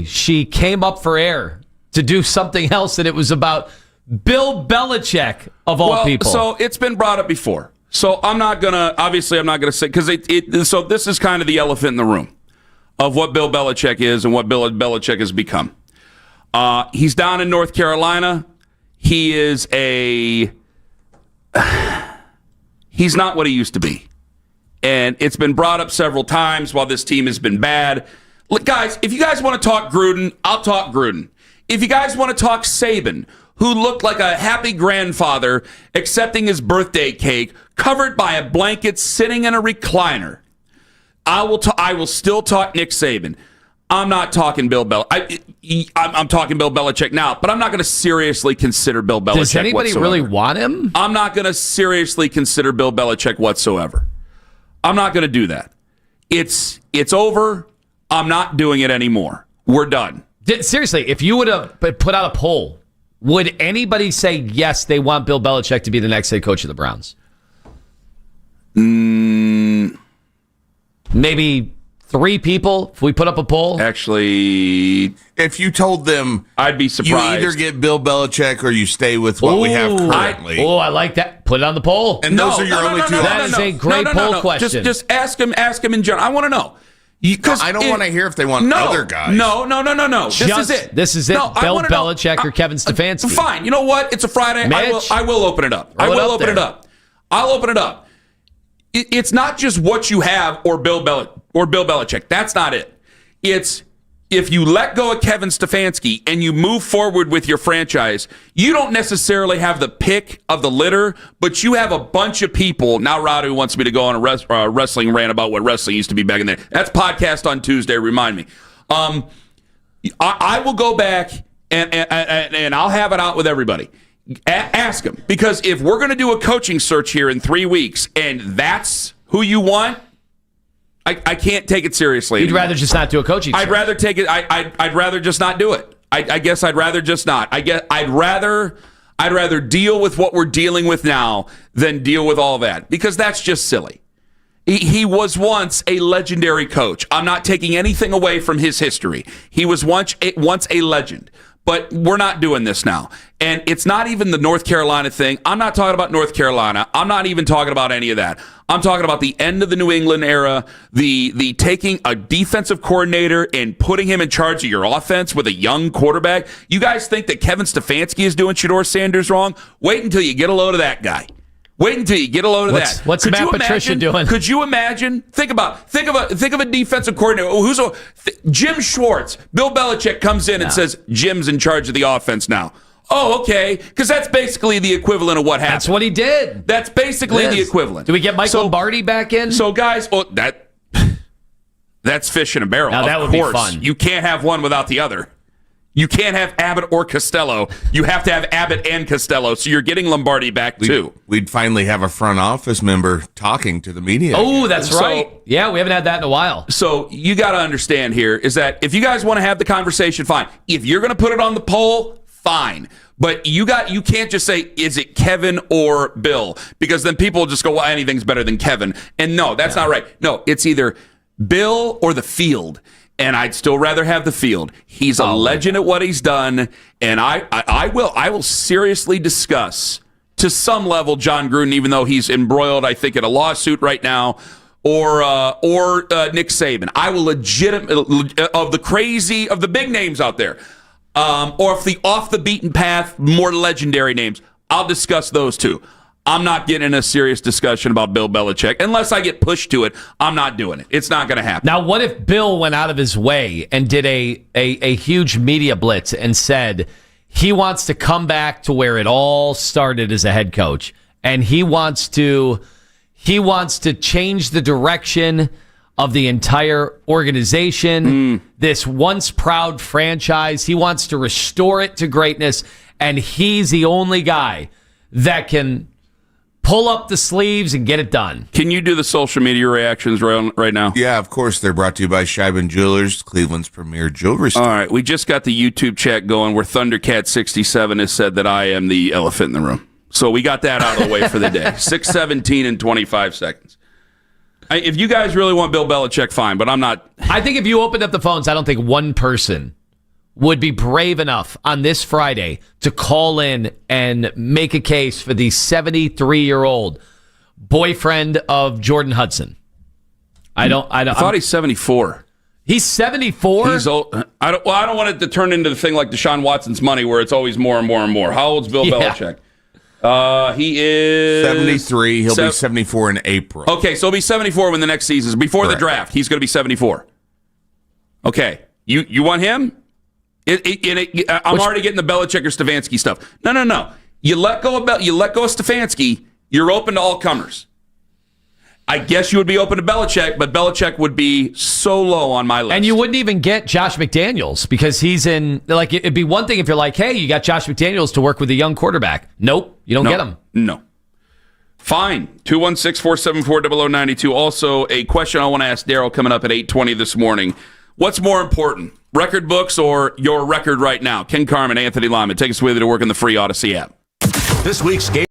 she came up for air to do something else, and it was about Bill Belichick, of all people. So it's been brought up before. So I'm not going to say, because so this is kind of the elephant in the room of what Bill Belichick is and what Bill Belichick has become. He's down in North Carolina. He is he's not what he used to be. And it's been brought up several times while this team has been bad. Look, guys, if you guys want to talk Gruden, I'll talk Gruden. If you guys want to talk Saban, who looked like a happy grandfather accepting his birthday cake, covered by a blanket, sitting in a recliner, I will still talk Nick Saban. I'm not talking Bill Belichick. I'm talking Bill Belichick now, but I'm not going to seriously consider Bill Belichick. Does anybody whatsoever. really want him? I'm not going to seriously consider Bill Belichick whatsoever. I'm not going to do that. It's over. I'm not doing it anymore. We're done. Seriously, if you would have put out a poll, would anybody say yes, they want Bill Belichick to be the next head coach of the Browns? Maybe 3 people if we put up a poll? Actually, if you told them, I'd be surprised. You either get Bill Belichick or you stay with what we have currently. I like that. Put it on the poll. And those are your only two. That is a great poll question. Just ask him in general. I want to know. I don't want to hear if they want other guys. No. This is it. This is it. No, Bill Belichick or Kevin Stefanski. Fine. You know what? It's a Friday. Mitch, I will open it up. I'll open it up. It's not just what you have or Bill Belichick. That's not it. It's if you let go of Kevin Stefanski and you move forward with your franchise, you don't necessarily have the pick of the litter, but you have a bunch of people. Now Radu wants me to go on a wrestling rant about what wrestling used to be back in there. That's podcast on Tuesday. Remind me. I will go back and I'll have it out with everybody. Ask them. Because if we're going to do a coaching search here in 3 weeks and that's who you want, I can't take it seriously. You'd rather just not do a coaching search. I'd rather take it. I'd rather just not do it. I guess I'd rather just not. I'd rather deal with what we're dealing with now than deal with all that, because that's just silly. He was once a legendary coach. I'm not taking anything away from his history. He was once a legend. But we're not doing this now. And it's not even the North Carolina thing. I'm not talking about North Carolina. I'm not even talking about any of that. I'm talking about the end of the New England era, the taking a defensive coordinator and putting him in charge of your offense with a young quarterback. You guys think that Kevin Stefanski is doing Shedeur Sanders wrong? Wait until you get a load of that guy. Wait until you get a load of that. What's Matt Patricia doing? Could you imagine? Think of a defensive coordinator. Jim Schwartz. Bill Belichick comes in and says Jim's in charge of the offense now. Oh, okay, because that's basically the equivalent of what happened. That's what he did. That's basically the equivalent. Do we get Mike Lombardi back in? So, guys, that's fish in a barrel. Now, that would be fun. You can't have one without the other. You can't have Abbott or Costello. You have to have Abbott and Costello. So you're getting Lombardi back, too. We'd finally have a front office member talking to the media. Oh, that's right. Yeah, we haven't had that in a while. So you got to understand here is that if you guys want to have the conversation, fine. If you're going to put it on the poll, fine. But you can't just say, is it Kevin or Bill? Because then people will just go, well, anything's better than Kevin. And no, that's not right. No, it's either Bill or the field. And I'd still rather have the field. He's a legend at what he's done, and I will seriously discuss to some level John Gruden, even though he's embroiled, I think, in a lawsuit right now, or Nick Saban. I will legitimately of the big names out there, or if the off the beaten path more legendary names. I'll discuss those too. I'm not getting in a serious discussion about Bill Belichick. Unless I get pushed to it, I'm not doing it. It's not going to happen. Now, what if Bill went out of his way and did a huge media blitz and said he wants to come back to where it all started as a head coach, and he wants to change the direction of the entire organization, this once proud franchise. He wants to restore it to greatness, and he's the only guy that can pull up the sleeves and get it done. Can you do the social media reactions right now? Yeah, of course. They're brought to you by Scheiben Jewelers, Cleveland's premier jewelry store. All right, we just got the YouTube chat going where Thundercat67 has said that I am the elephant in the room. So we got that out of the way for the day. 6:17 and 25 seconds. If you guys really want Bill Belichick, fine, but I'm not. I think if you opened up the phones, I don't think one person would be brave enough on this Friday to call in and make a case for the 73-year-old boyfriend of Jordan Hudson? I thought he's 74. He's 74? He's old. I don't want it to turn into the thing like Deshaun Watson's money where it's always more and more and more. How old's Bill Belichick? He is 73. He'll be 74 in April. Okay, so he'll be 74 when the next season is. Before the draft, he's going to be 74. Okay. You want him? I'm already getting the Belichick or Stefanski stuff. No. You let go of Stefanski, you're open to all comers. I guess you would be open to Belichick, but Belichick would be so low on my list. And you wouldn't even get Josh McDaniels because he's in, like, it'd be one thing if you're like, hey, you got Josh McDaniels to work with a young quarterback. Nope, you don't get him. No. Fine. 216-474-0092. Also, a question I want to ask Daryl coming up at 8:20 this morning. What's more important, record books or your record right now? Ken Carman, Anthony Lima. Take us with you to work in the free Odyssey app. This week's game.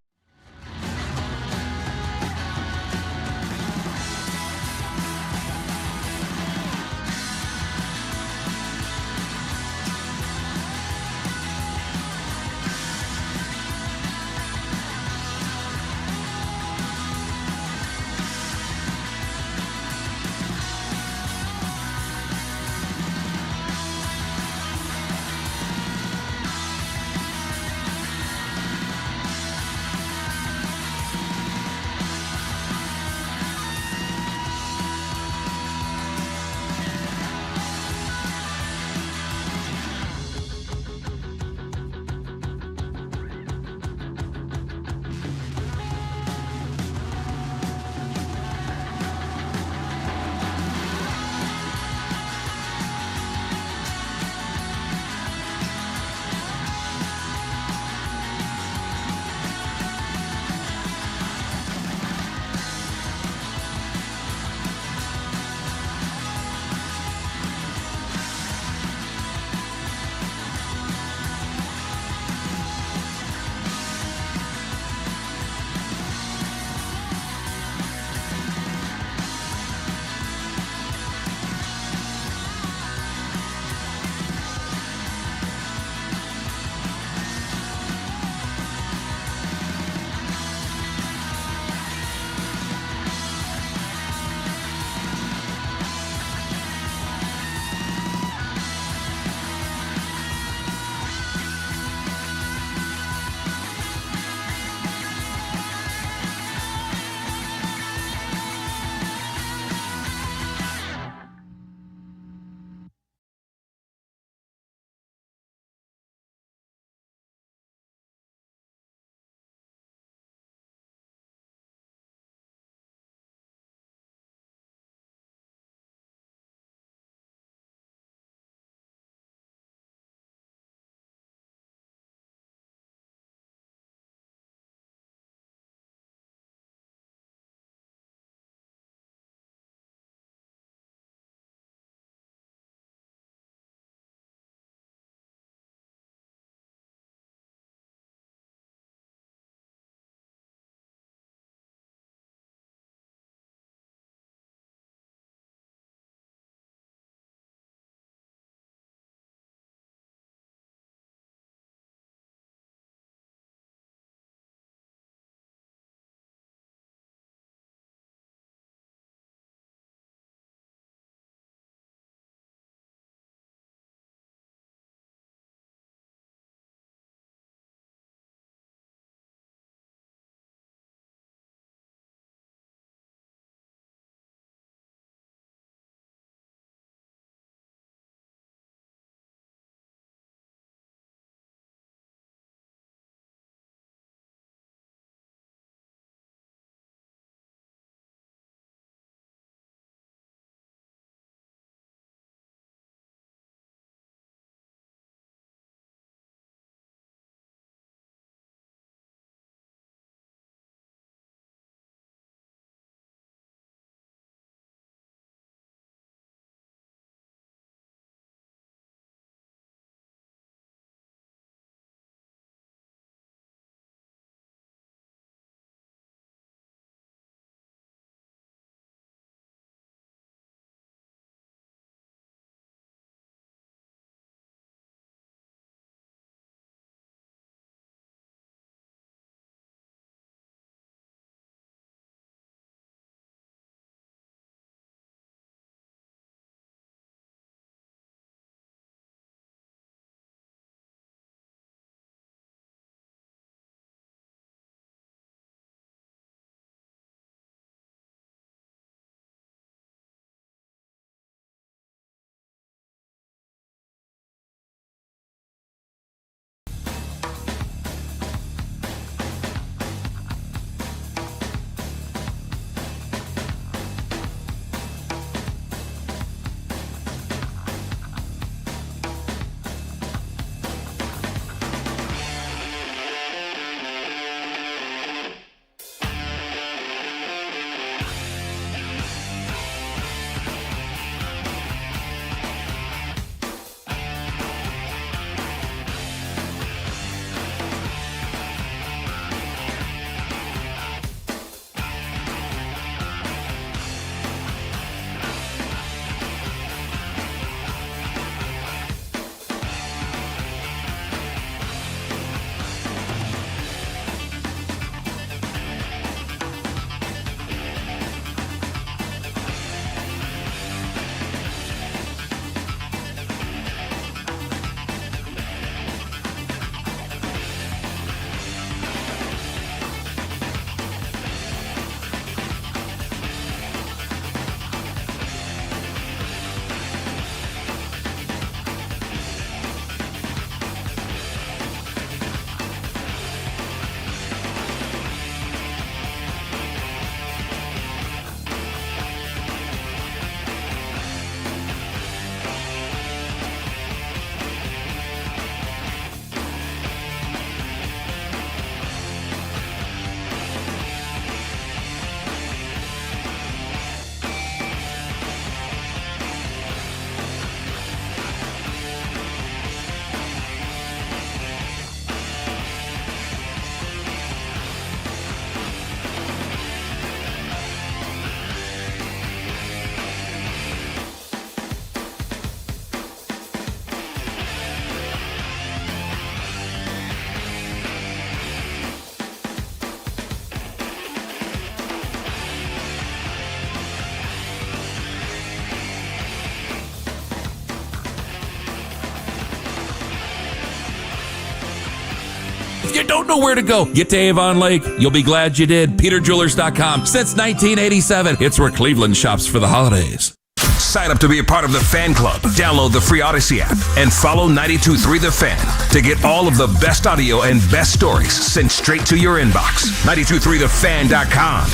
If you don't know where to go, get to Avon Lake. You'll be glad you did. PeterJewelers.com. Since 1987, it's where Cleveland shops for the holidays. Sign up to be a part of the fan club. Download the free Odyssey app and follow 92.3 The Fan to get all of the best audio and best stories sent straight to your inbox. 92.3thefan.com.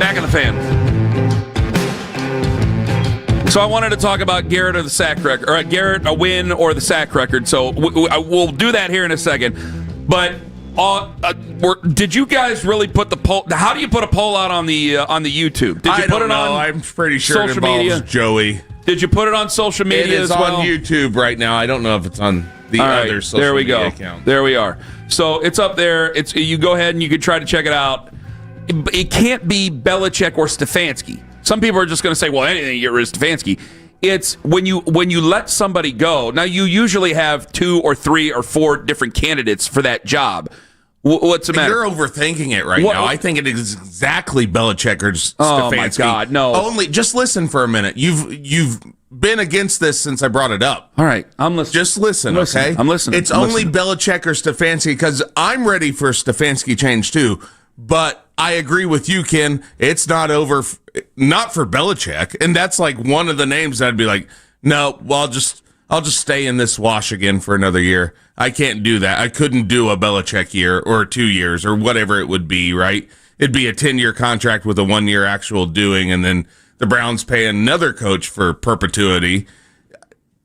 Back in the Fan. So I wanted to talk about Garrett or the sack record, or Garrett, a win or the sack record. So we'll do that here in a second. But did you guys really put the poll? How do you put a poll out on the YouTube? Did you I put don't it know. on? I'm pretty sure it social involves media? Joey. Did you put it on social media It is as well? on YouTube right now. I don't know if it's on the All right, other social there we media go. account. There we are. So it's up there. It's you go ahead and you can try to check it out. It can't be Belichick or Stefanski. Some people are just going to say, well, anything you get rid of Stefanski. It's when you let somebody go. Now, you usually have 2 or 3 or 4 different candidates for that job. What's the matter? You're overthinking it right now. I think it is exactly Belichick or Stefanski. Oh, my God, no. Only, just listen for a minute. You've been against this since I brought it up. All right, I'm listening. Just listen, okay? I'm listening. It's only Belichick or Stefanski because I'm ready for Stefanski change too. But I agree with you, Ken. It's not over, not for Belichick, and that's like one of the names that I'd be like, no, well, I'll just stay in this wash again for another year. I can't do that. I couldn't do a Belichick year or 2 years or whatever it would be, right? It'd be a 10-year contract with a 1-year actual doing, and then the Browns pay another coach for perpetuity.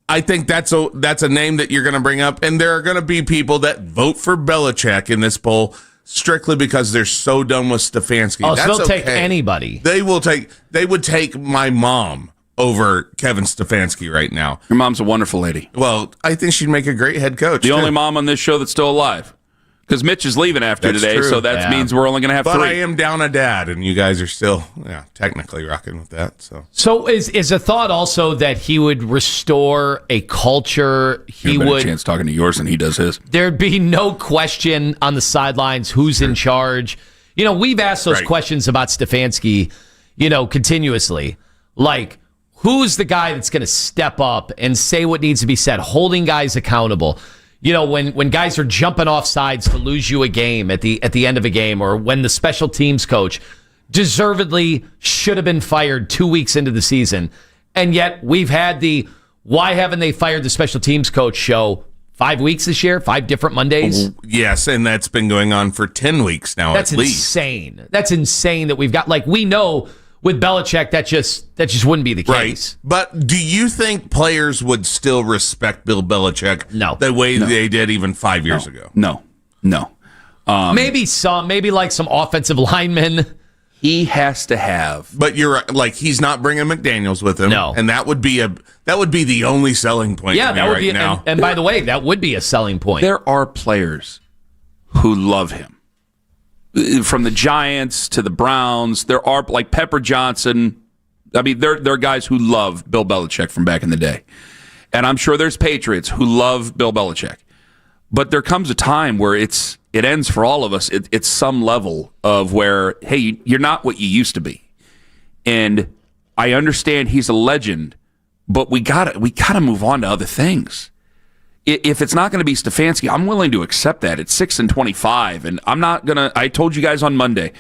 I think that's a name that you're going to bring up, and there are going to be people that vote for Belichick in this poll strictly because they're so done with Stefanski. Oh, so That's they'll take okay. anybody. They would take my mom over Kevin Stefanski right now. Your mom's a wonderful lady. Well, I think she'd make a great head coach. The too. only mom on this show that's still alive. Because Mitch is leaving after That's today, true. so that means we're only going to have But 3. I am down a dad, and you guys are still, technically rocking with that. So is a thought also that he would restore a culture? He You've got would. a chance talking to yours than he does his. There'd be no question on the sidelines who's in charge. We've asked those Right. questions about Stefanski, continuously. Like, who's the guy that's going to step up and say what needs to be said, holding guys accountable? When guys are jumping off sides to lose you a game at the end of a game, or when the special teams coach deservedly should have been fired 2 weeks into the season, and yet we've had the why haven't they fired the special teams coach show 5 weeks this year, 5 different Mondays. yes, and that's been going on for 10 weeks now. That's at least. insane. That's insane that we've got, like, we know with Belichick that just wouldn't be the case. Right. But do you think players would still respect Bill Belichick No. the way they did even 5 years ago? No. Maybe like some offensive linemen. He has to have. But you're right, like, he's not bringing McDaniels with him. No. And that would be the only selling point Yeah, for me that would right be. now. And by the way, that would be a selling point. There are players who love him. From the Giants to the Browns, there are, like Pepper Johnson. I mean, there are guys who love Bill Belichick from back in the day. And I'm sure there's Patriots who love Bill Belichick. But there comes a time where it ends for all of us. It's some level of where, hey, you're not what you used to be. And I understand he's a legend, but we gotta move on to other things. If it's not going to be Stefanski, I'm willing to accept that. It's 6-25, and I'm not gonna. I told you guys on Monday,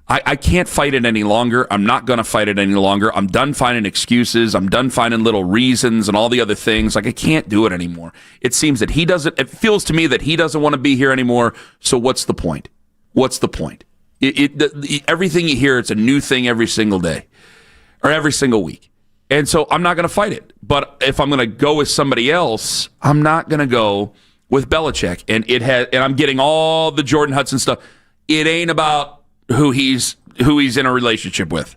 I can't fight it any longer. I'm not going to fight it any longer. I'm done finding excuses. I'm done finding little reasons and all the other things. Like, I can't do it anymore. It seems that he doesn't. It feels to me that he doesn't want to be here anymore. So what's the point? What's the point? Everything you hear, it's a new thing every single day or every single week. And so I'm not going to fight it. But if I'm going to go with somebody else, I'm not going to go with Belichick. And I'm getting all the Jordan Hudson stuff. It ain't about who he's in a relationship with.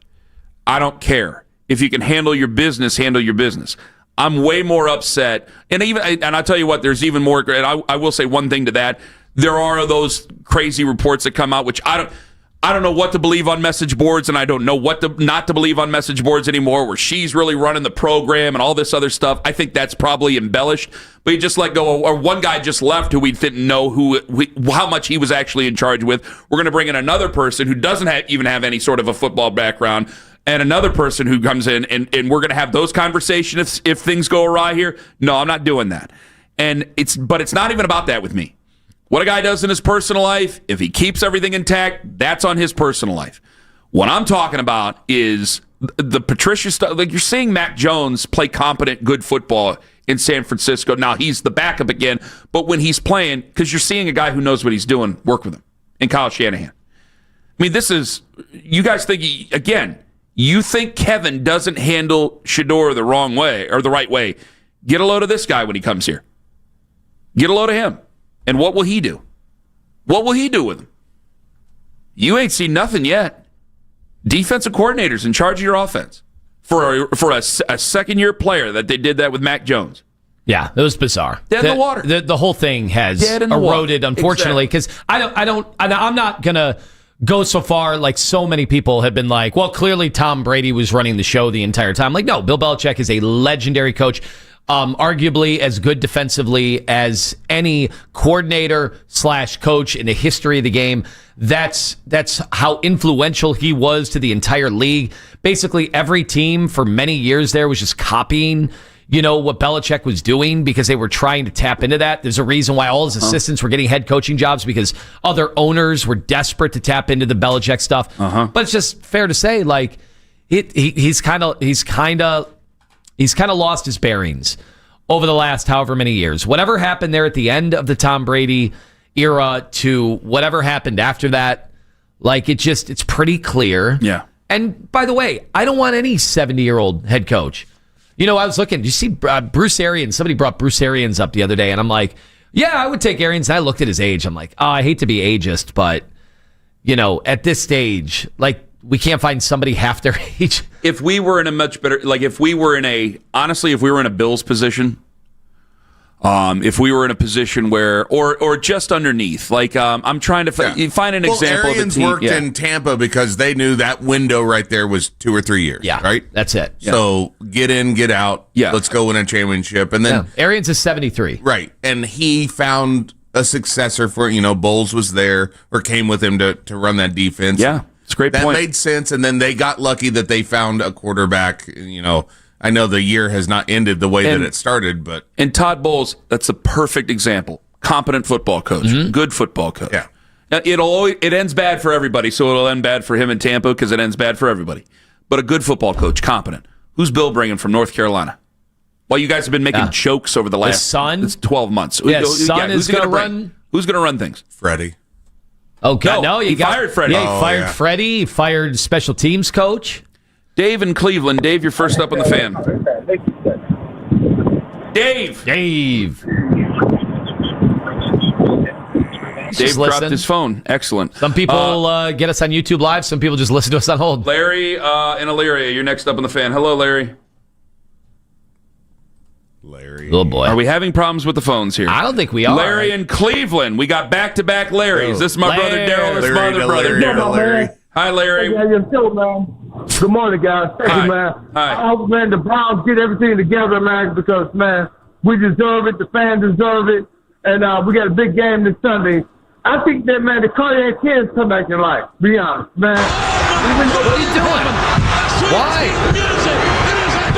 I don't care. If you can handle your business, handle your business. I'm way more upset. And I'll tell you what, there's even more. And I will say one thing to that. There are those crazy reports that come out, which I don't know what to believe on message boards, and I don't know what not to believe on message boards anymore, where she's really running the program and all this other stuff. I think that's probably embellished. But you just let go, or one guy just left who we didn't know how much he was actually in charge with. We're going to bring in another person who doesn't even have any sort of a football background, and another person who comes in, and we're going to have those conversations if things go awry here. No, I'm not doing that. But it's not even about that with me. What a guy does in his personal life, if he keeps everything intact, that's on his personal life. What I'm talking about is the Patricia stuff. Like, you're seeing Mac Jones play competent, good football in San Francisco. Now, he's the backup again, but when he's playing, because you're seeing a guy who knows what he's doing work with him in Kyle Shanahan. I mean, you guys think, you think Kevin doesn't handle Shedeur the wrong way or the right way. Get a load of this guy when he comes here. Get a load of him. And what will he do? What will he do with him? You ain't seen nothing yet. Defensive coordinators in charge of your offense for a second-year player that they did that with Mac Jones. Yeah, it was bizarre. Dead in the water. The whole thing has eroded, unfortunately, because I'm not gonna go so far. Like, so many people have been like, well, clearly Tom Brady was running the show the entire time. Like, no, Bill Belichick is a legendary coach. Arguably as good defensively as any coordinator / coach in the history of the game. That's how influential he was to the entire league. Basically, every team for many years there was just copying, what Belichick was doing because they were trying to tap into that. There's a reason why all his assistants were getting head coaching jobs, because other owners were desperate to tap into the Belichick stuff. But it's just fair to say, like, he's kind of lost his bearings over the last however many years. Whatever happened there at the end of the Tom Brady era to whatever happened after that, like, it's pretty clear. Yeah. And by the way, I don't want any 70-year-old head coach. I was looking, did you see Bruce Arians? Somebody brought Bruce Arians up the other day, and I'm like, yeah, I would take Arians. And I looked at his age. I'm like, I hate to be ageist, but, at this stage, like, we can't find somebody half their age. If we were in a much better, like, if we were in a Bills position, if we were in a position where, or just underneath, like, I'm trying to find an example of a team. Worked in Tampa because they knew that window right there was 2 or 3 years. Yeah, right. That's it. So get in, get out. Yeah, let's go win a championship, and then Arians is 73. Right, and he found a successor for Bowles was there or came with him to run that defense. Yeah. It's a great point. That made sense, and then they got lucky that they found a quarterback. I know the year has not ended the way that it started, but... And Todd Bowles, that's a perfect example. Competent football coach. Good football coach. Yeah. Now, it ends bad for everybody, so it'll end bad for him in Tampa because it ends bad for everybody. But a good football coach, competent. Who's Bill bringing from North Carolina? Well, you guys have been making jokes over the last 12 months. Who's going to run? Who's going to run things? Freddie. Oh, God, no. He fired Freddie. Yeah, he fired Freddie. He fired special teams coach. Dave in Cleveland. Dave, you're first up on the fan. Dave. Dave dropped his phone. Excellent. Some people get us on YouTube Live. Some people just listen to us on hold. Larry in Elyria, you're next up on the fan. Hello, Larry. Oh, boy. Are we having problems with the phones here? I don't think we are. Larry in Cleveland. We got back-to-back Larrys. This is my brother Daryl. This is my other brother Daryl. Hi, Larry. Hey, man. Good morning, guys. Thank you, man. Hi. I hope, man, the Browns get everything together, man, because, man, we deserve it. The fans deserve it. And we got a big game this Sunday. I think that, man, the cardiac kids come back in life. Be honest, man. What are you doing? Why?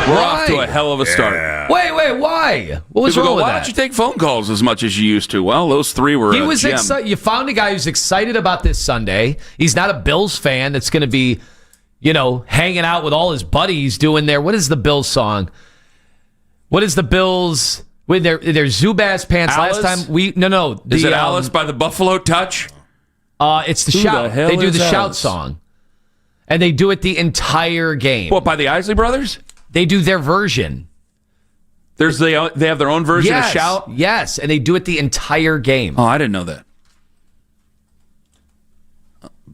We're off to a hell of a start. Yeah. Wait, why? What was wrong with why that? don't you take phone calls as much as you used to? Well, those three were He was gem. excited. You found a guy who's excited about this Sunday. He's not a Bills fan that's going to be, hanging out with all his buddies doing their, what is the Bills song? What is the Bills with their Zubaz pants? Alice? Last time no. Is it Alice by the Buffalo Touch? It's the shout. The hell they do is the shout Alice? song, and they do it the entire game. What, by the Isley Brothers? They do their version. They have their own version of shout. Yes, and they do it the entire game. Oh, I didn't know that.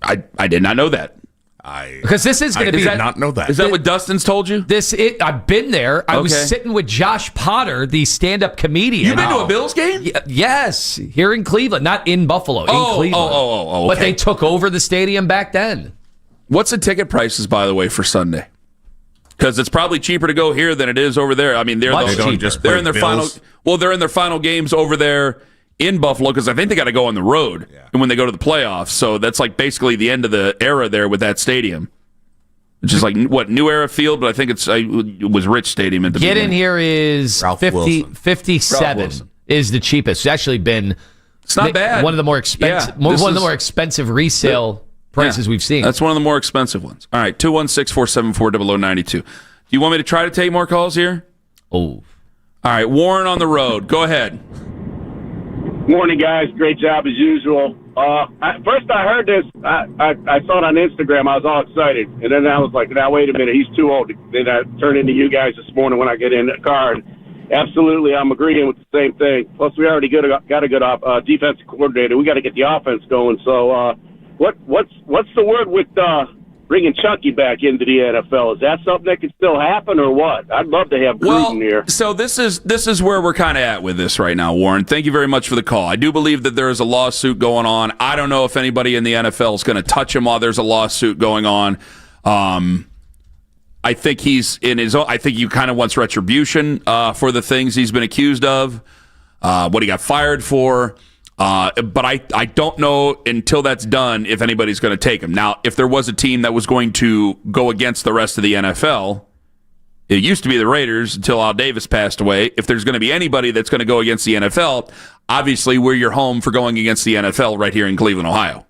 I did not know that. Because this is going to be. I did not know that. Is that what Dustin's told you? I've been there. I was sitting with Josh Potter, the stand-up comedian. You've been to a Bills game? Yes, here in Cleveland, not in Buffalo. In Cleveland. Okay. But they took over the stadium back then. What's the ticket prices, by the way, for Sunday? Because it's probably cheaper to go here than it is over there. I mean, they're in their final games over there in Buffalo because I think they got to go on the road and when they go to the playoffs. So that's like basically the end of the era there with that stadium. which is like, what, New Era Field, but I think it was Rich Stadium at the Get beginning. in here is Ralph 57 Wilson. is the cheapest. It's actually been It's not bad. one of the more expensive, Yeah, one of the more expensive resale prices we've seen. That's one of the more expensive ones. All right, 216-474-0092. Do you want me to try to take more calls here? Oh. All right, Warren on the road. Go ahead. Morning, guys. Great job as usual. First, I heard this. I saw it on Instagram. I was all excited, and then I was like, "Now wait a minute. He's too old." Then I turned into you guys this morning when I get in the car, and absolutely, I'm agreeing with the same thing. Plus, we already got a good defensive coordinator. We got to get the offense going. So, what's the word with bringing Chucky back into the NFL? Is that something that could still happen, or what? I'd love to have Gruden here. So this is where we're kind of at with this right now, Warren. Thank you very much for the call. I do believe that there is a lawsuit going on. I don't know if anybody in the NFL is going to touch him while there's a lawsuit going on. I think he's in his own. I think he kind of wants retribution for the things he's been accused of, what he got fired for. But I don't know until that's done if anybody's going to take him. Now, if there was a team that was going to go against the rest of the NFL, it used to be the Raiders until Al Davis passed away. If there's going to be anybody that's going to go against the NFL, obviously we're your home for going against the NFL right here in Cleveland, Ohio.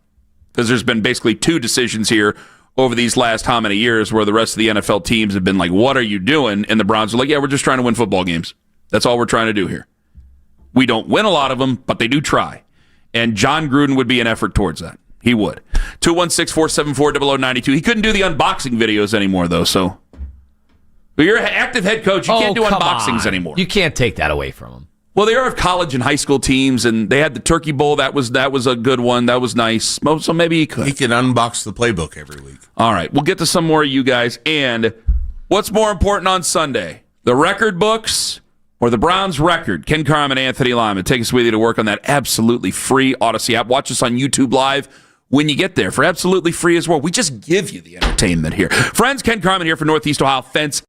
Because there's been basically two decisions here over these last how many years where the rest of the NFL teams have been like, what are you doing? And the Browns are like, yeah, we're just trying to win football games. That's all we're trying to do here. We don't win a lot of them, but they do try. And John Gruden would be an effort towards that. He would. 216-474-0092. He couldn't do the unboxing videos anymore, though, so. But you're an active head coach. You can't do come unboxings on. anymore. You can't take that away from him. Well, they are of college and high school teams, and they had the Turkey Bowl. That was a good one. That was nice. So maybe he could. He can unbox the playbook every week. All right. We'll get to some more of you guys. And what's more important on Sunday? The record books or the Browns record? Ken Carman, Anthony Lima. Take us with you to work on that absolutely free Odyssey app. Watch us on YouTube Live when you get there for absolutely free as well. We just give you the entertainment here. Friends, Ken Carman here for Northeast Ohio Fence.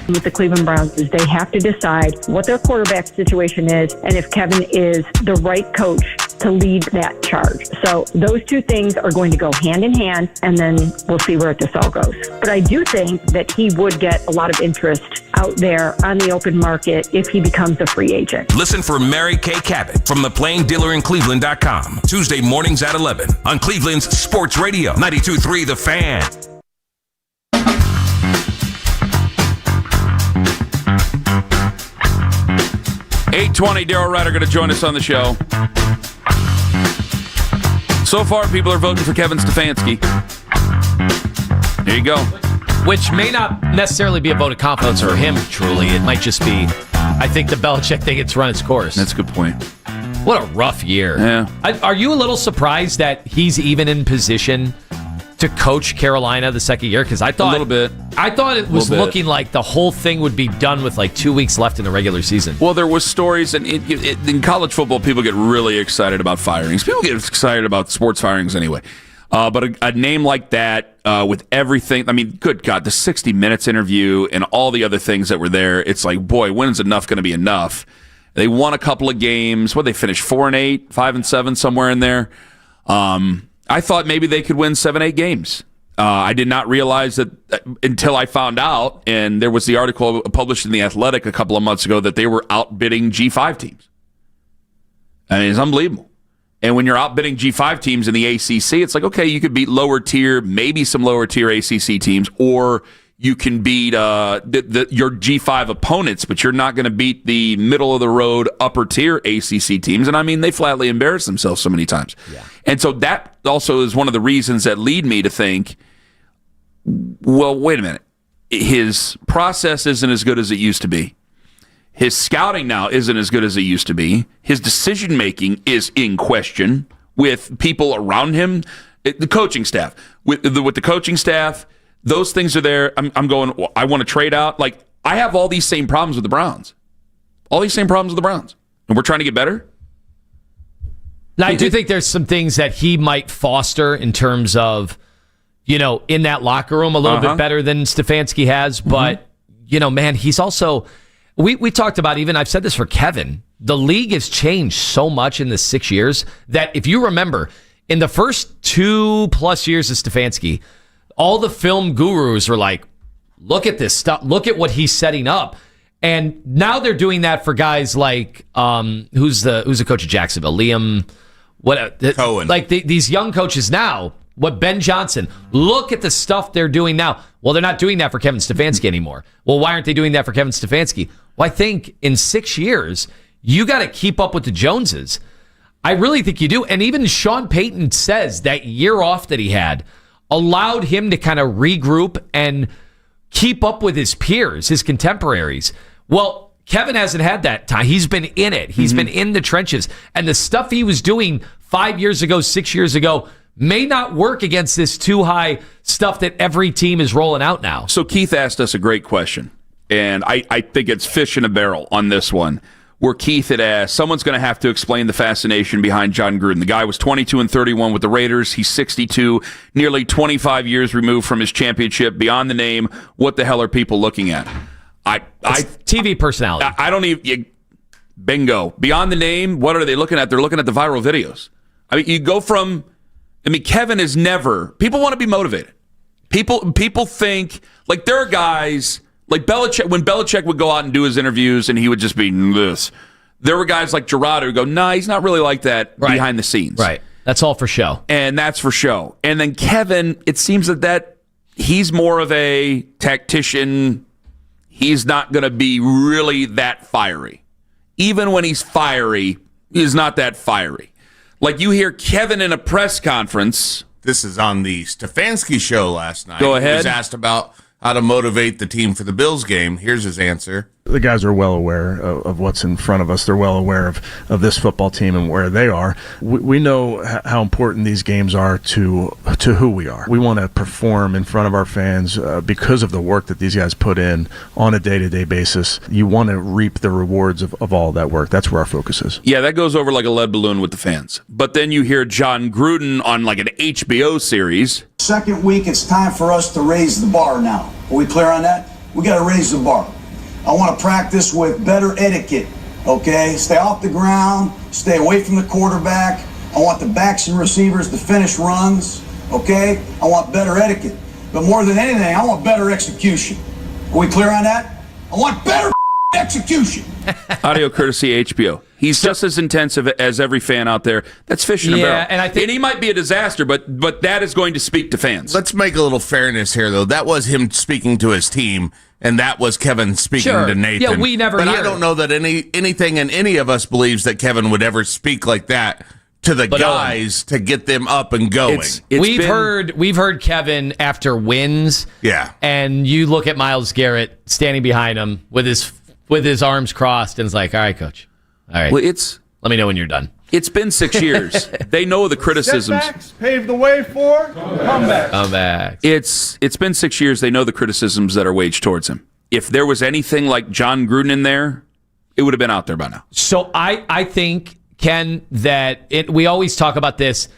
with the Cleveland Browns is they have to decide what their quarterback situation is and if Kevin is the right coach to lead that charge. So those two things are going to go hand in hand, and then we'll see where this all goes. But I do think that he would get a lot of interest out there on the open market if he becomes a free agent. Listen for Mary Kay Cabot from the Plain Dealer in Cleveland.com. Tuesday mornings at 11 on Cleveland's Sports Radio 92.3 The Fan. $8:20, Daryl Ryder going to join us on the show. So far, people are voting for Kevin Stefanski. There you go. Which may not necessarily be a vote of confidence for him, truly. It might just be, I think the Belichick thing gets run its course. That's a good point. What a rough year. Yeah. Are you a little surprised that he's even in position to coach Carolina the second year? Because I thought a little bit. I thought it was looking like the whole thing would be done with like 2 weeks left in the regular season. Well, there was stories, and in college football, people get really excited about firings. People get excited about sports firings anyway. But a name like that, with everything, I mean, good God, the 60 Minutes interview and all the other things that were there, it's like, boy, when is enough going to be enough? They won a couple of games. What, they finished 4-8, 5-7, somewhere in there. I thought maybe they could win 7-8 games. I did not realize that until I found out, and there was the article published in The Athletic a couple of months ago that they were outbidding G5 teams. I mean, it's unbelievable. And when you're outbidding G5 teams in the ACC, it's like, okay, you could beat lower tier, maybe some lower tier ACC teams, or you can beat your G5 opponents, but you're not going to beat the middle of the road upper tier ACC teams. And I mean, they flatly embarrass themselves so many times. Yeah. And so that also is one of the reasons that lead me to think, well, wait a minute. His process isn't as good as it used to be. His scouting now isn't as good as it used to be. His decision-making is in question with people around him. The coaching staff. With the coaching staff, those things are there. I'm going, well, I want to trade out. Like, I have all these same problems with the Browns. All these same problems with the Browns. And we're trying to get better? Now, I do think there's some things that he might foster in terms of, in that locker room a little bit better than Stefanski has. But, man, he's also... We talked about, even I've said this for Kevin, the league has changed so much in the 6 years that if you remember, in the first 2+ years of Stefanski, all the film gurus were like, look at this stuff, look at what he's setting up. And now they're doing that for guys like, who's the coach of Jacksonville? Liam, Cohen. Like these young coaches now, Ben Johnson, look at the stuff they're doing now. Well, they're not doing that for Kevin Stefanski anymore. Well, why aren't they doing that for Kevin Stefanski? Well, I think in 6 years, you got to keep up with the Joneses. I really think you do. And even Sean Payton says that year off that he had allowed him to kind of regroup and keep up with his peers, his contemporaries. Well, Kevin hasn't had that time. He's been in it. He's been in the trenches. And the stuff he was doing 5 years ago, 6 years ago, may not work against this too high stuff that every team is rolling out now. So Keith asked us a great question, and I think it's fish in a barrel on this one, where Keith had asked, someone's going to have to explain the fascination behind John Gruden. The guy was 22-31 with the Raiders. He's 62, nearly 25 years removed from his championship. Beyond the name, what the hell are people looking at? TV personality. I don't even... bingo. Beyond the name, what are they looking at? They're looking at the viral videos. I mean, you go from... Kevin is never... People want to be motivated. People think... Like, there are guys... Like, Belichick... When Belichick would go out and do his interviews and he would just be this... There were guys like Gerard who go, nah, he's not really like that behind the scenes. Right. That's all for show. And that's for show. And then Kevin, it seems that he's more of a tactician. He's not going to be really that fiery. Even when he's fiery, he's not that fiery. Like, you hear Kevin in a press conference. This is on the Stefanski show last night. Go ahead. He was asked about how to motivate the team for the Bills game. Here's his answer. The guys are well aware of what's in front of us. They're well aware of this football team and where they are. We know how important these games are to who we are. We want to perform in front of our fans because of the work that these guys put in on a day-to-day basis. You want to reap the rewards of all that work. That's where our focus is. Yeah, that goes over like a lead balloon with the fans. But then you hear John Gruden on like an HBO series. Second week, it's time for us to raise the bar now. Are we clear on that? We got to raise the bar. I want to practice with better etiquette, okay? Stay off the ground, stay away from the quarterback. I want the backs and receivers to finish runs, okay? I want better etiquette. But more than anything, I want better execution. Are we clear on that? I want better execution. Audio courtesy HBO. He's just as intensive as every fan out there that's fishing a barrel. And I think he might be a disaster, but that is going to speak to fans. Let's make a little fairness here, though. That was him speaking to his team, and that was Kevin speaking to Nathan. Yeah, we never But hear I don't know that anything in any of us believes that Kevin would ever speak like that to the guys to get them up and going. We've heard Kevin after wins. Yeah. And you look at Myles Garrett standing behind him with his arms crossed, and it's like, all right, coach. All right. Well, let me know when you're done. It's been 6 years. They know the criticisms. Setbacks pave the way for comebacks. Comebacks. It's been 6 years. They know the criticisms that are waged towards him. If there was anything like John Gruden in there, it would have been out there by now. So I think, Ken, that we always talk about this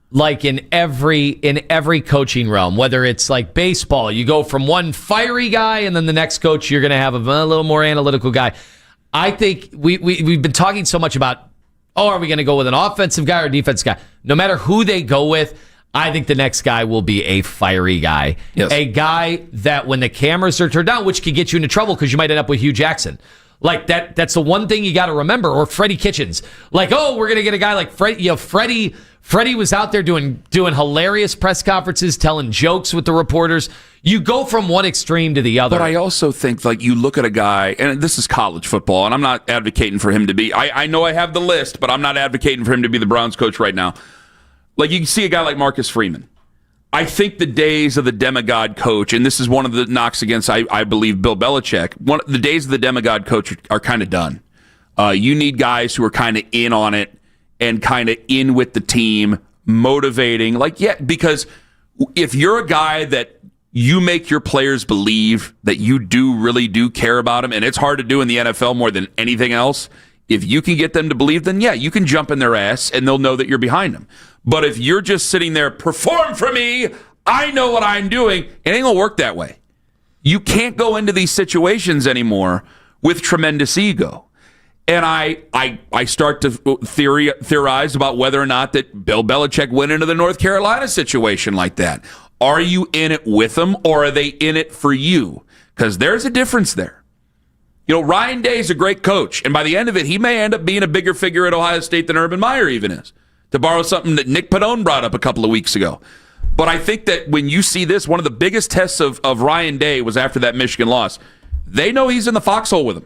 like in every coaching realm, whether it's like baseball, you go from one fiery guy and then the next coach you're going to have a little more analytical guy. I think we've been talking so much about, are we going to go with an offensive guy or a defensive guy? No matter who they go with, I think the next guy will be a fiery guy. Yes. A guy that when the cameras are turned down, which could get you into trouble because you might end up with Hugh Jackson. Like that's the one thing you got to remember. Or Freddie Kitchens. Like, we're going to get a guy like Freddie. Freddie was out there doing hilarious press conferences, telling jokes with the reporters. You go from one extreme to the other. But I also think, like, you look at a guy, and this is college football, and I'm not advocating for him to be. I know I have the list, but I'm not advocating for him to be the Browns coach right now. Like, you can see a guy like Marcus Freeman. I think the days of the demigod coach, and this is one of the knocks against, I believe, Bill Belichick, the days of the demigod coach are kind of done. You need guys who are kind of in on it and kind of in with the team, motivating. Because if you're a guy that you make your players believe that you really do care about them, and it's hard to do in the NFL more than anything else, if you can get them to believe, then yeah, you can jump in their ass and they'll know that you're behind them. But if you're just sitting there, perform for me, I know what I'm doing, it ain't gonna work that way. You can't go into these situations anymore with tremendous ego. And I start to theorize about whether or not that Bill Belichick went into the North Carolina situation like that. Are you in it with them, or are they in it for you? Because there's a difference there. You know, Ryan Day's a great coach, and by the end of it, he may end up being a bigger figure at Ohio State than Urban Meyer even is, to borrow something that Nick Padone brought up a couple of weeks ago. But I think that when you see this, one of the biggest tests of Ryan Day was after that Michigan loss. They know he's in the foxhole with him.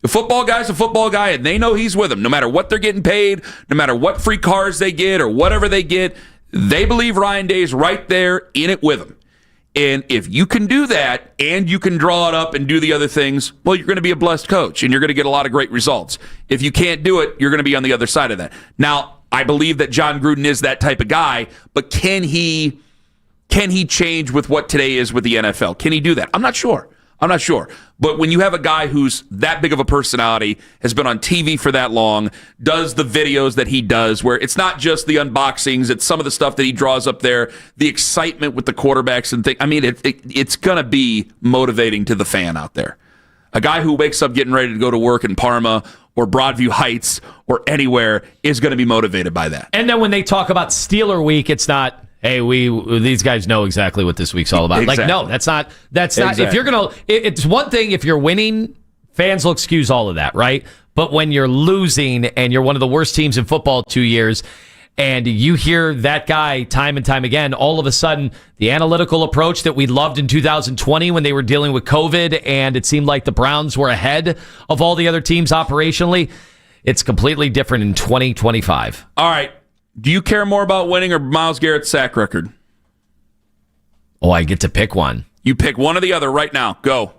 The football guy's a football guy, and they know he's with them. No matter what they're getting paid, no matter what free cars they get or whatever they get, they believe Ryan Day's right there in it with them. And if you can do that and you can draw it up and do the other things, well, you're going to be a blessed coach and you're going to get a lot of great results. If you can't do it, you're going to be on the other side of that. Now, I believe that John Gruden is that type of guy, but can he change with what today is with the NFL? Can he do that? I'm not sure. But when you have a guy who's that big of a personality, has been on TV for that long, does the videos that he does, where it's not just the unboxings, it's some of the stuff that he draws up there, the excitement with the quarterbacks and things. I mean, it's going to be motivating to the fan out there. A guy who wakes up getting ready to go to work in Parma or Broadview Heights or anywhere is going to be motivated by that. And then when they talk about Steeler Week, it's not, hey, these guys know exactly what this week's all about. Exactly. Like, no, that's not. Exactly. If you're gonna, it's one thing if you're winning, fans will excuse all of that, right? But when you're losing and you're one of the worst teams in football 2 years, and you hear that guy time and time again, all of a sudden the analytical approach that we loved in 2020 when they were dealing with COVID, and it seemed like the Browns were ahead of all the other teams operationally, it's completely different in 2025. All right. Do you care more about winning or Myles Garrett's sack record? Oh, I get to pick one. You pick one or the other right now. Go.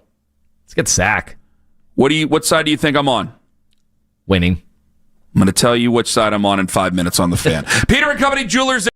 Let's get sack. What side do you think I'm on? Winning. I'm going to tell you which side I'm on in 5 minutes on the Fan. Peter and Company Jewelers.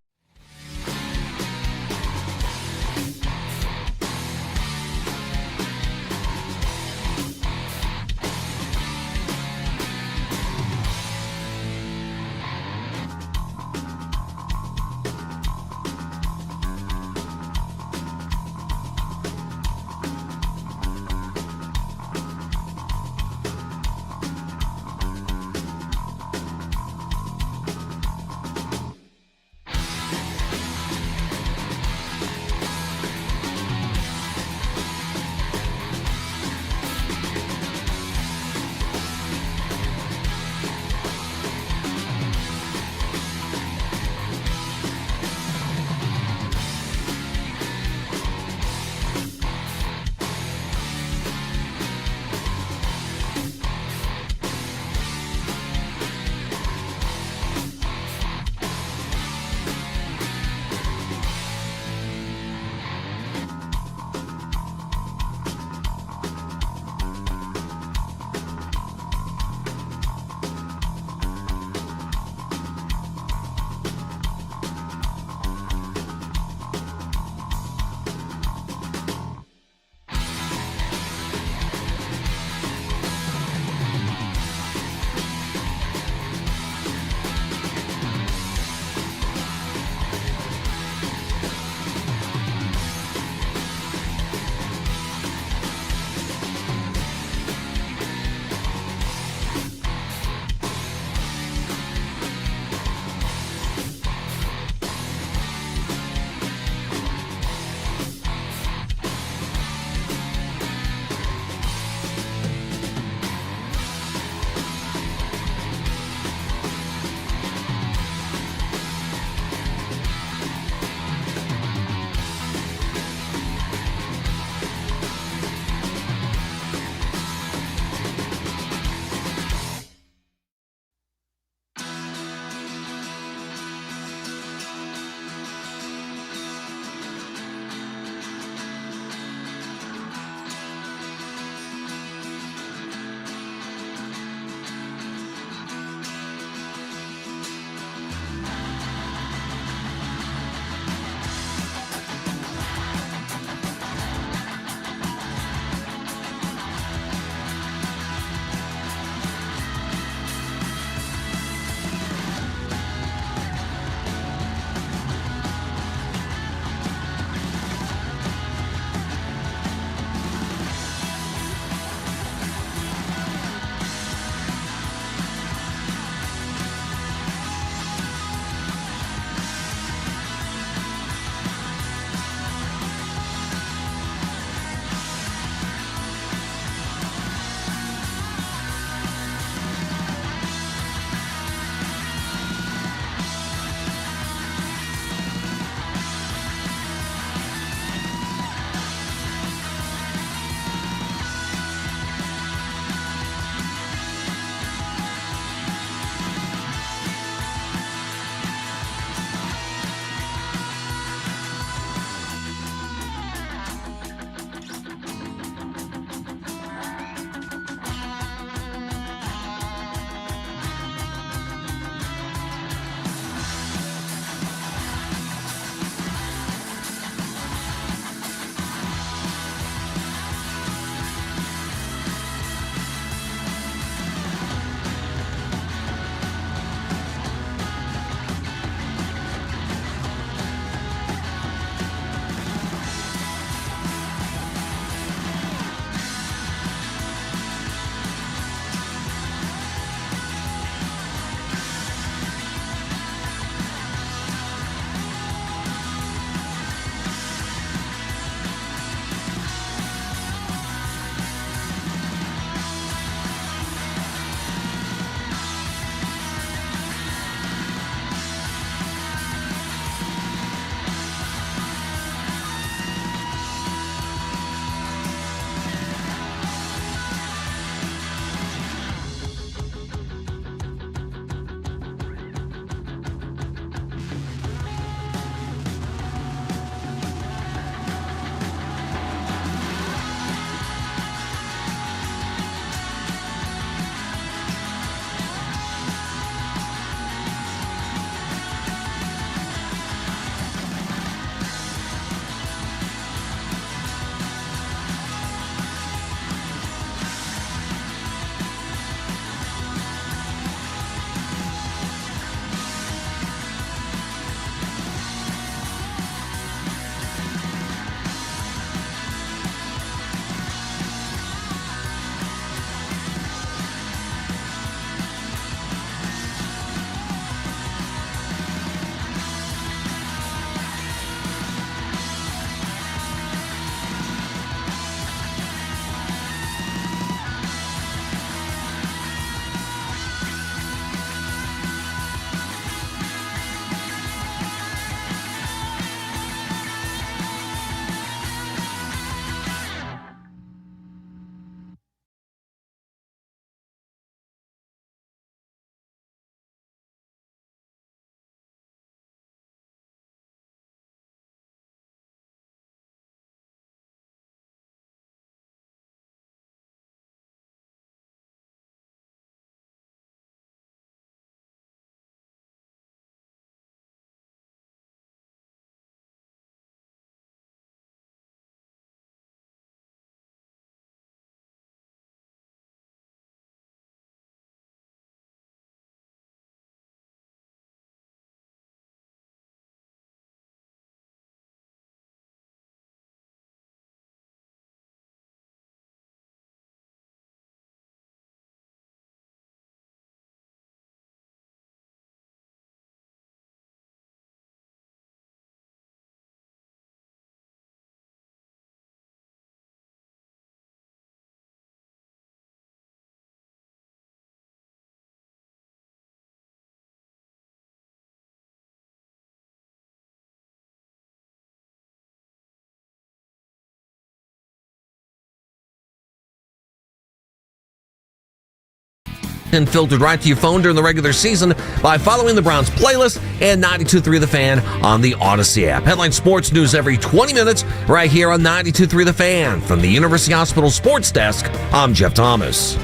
and filtered right to your phone during the regular season by following the Browns playlist and 92.3 The Fan on the Odyssey app. Headline sports news every 20 minutes right here on 92.3 The Fan. From the University Hospital Sports Desk, I'm Jeff Thomas.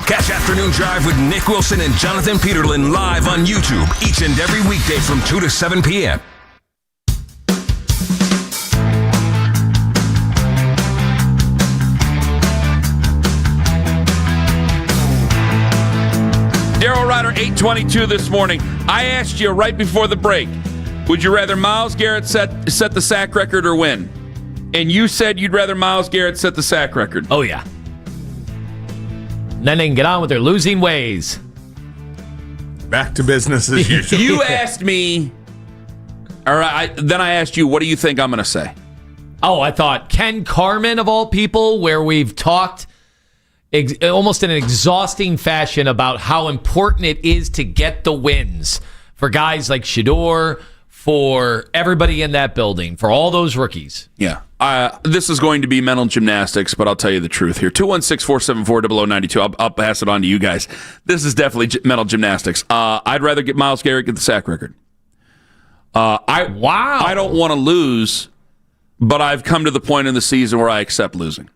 Catch Afternoon Drive with Nick Wilson and Jonathan Peterlin live on YouTube each and every weekday from 2 to 7 p.m. Daryl Ryder, 8:22 this morning. I asked you right before the break, would you rather Myles Garrett set the sack record or win? And you said you'd rather Myles Garrett set the sack record. Oh, yeah. Then they can get on with their losing ways. Back to business as usual. You asked me, all right, then I asked you, what do you think I'm going to say? Oh, I thought Ken Carman, of all people, where we've talked almost in an exhausting fashion about how important it is to get the wins for guys like Shador, for everybody in that building, for all those rookies. Yeah. This is going to be mental gymnastics, but I'll tell you the truth here. 216-474-0092. I'll pass it on to you guys. This is definitely mental gymnastics. I'd rather get Myles Garrett get the sack record. I don't want to lose, but I've come to the point in the season where I accept losing.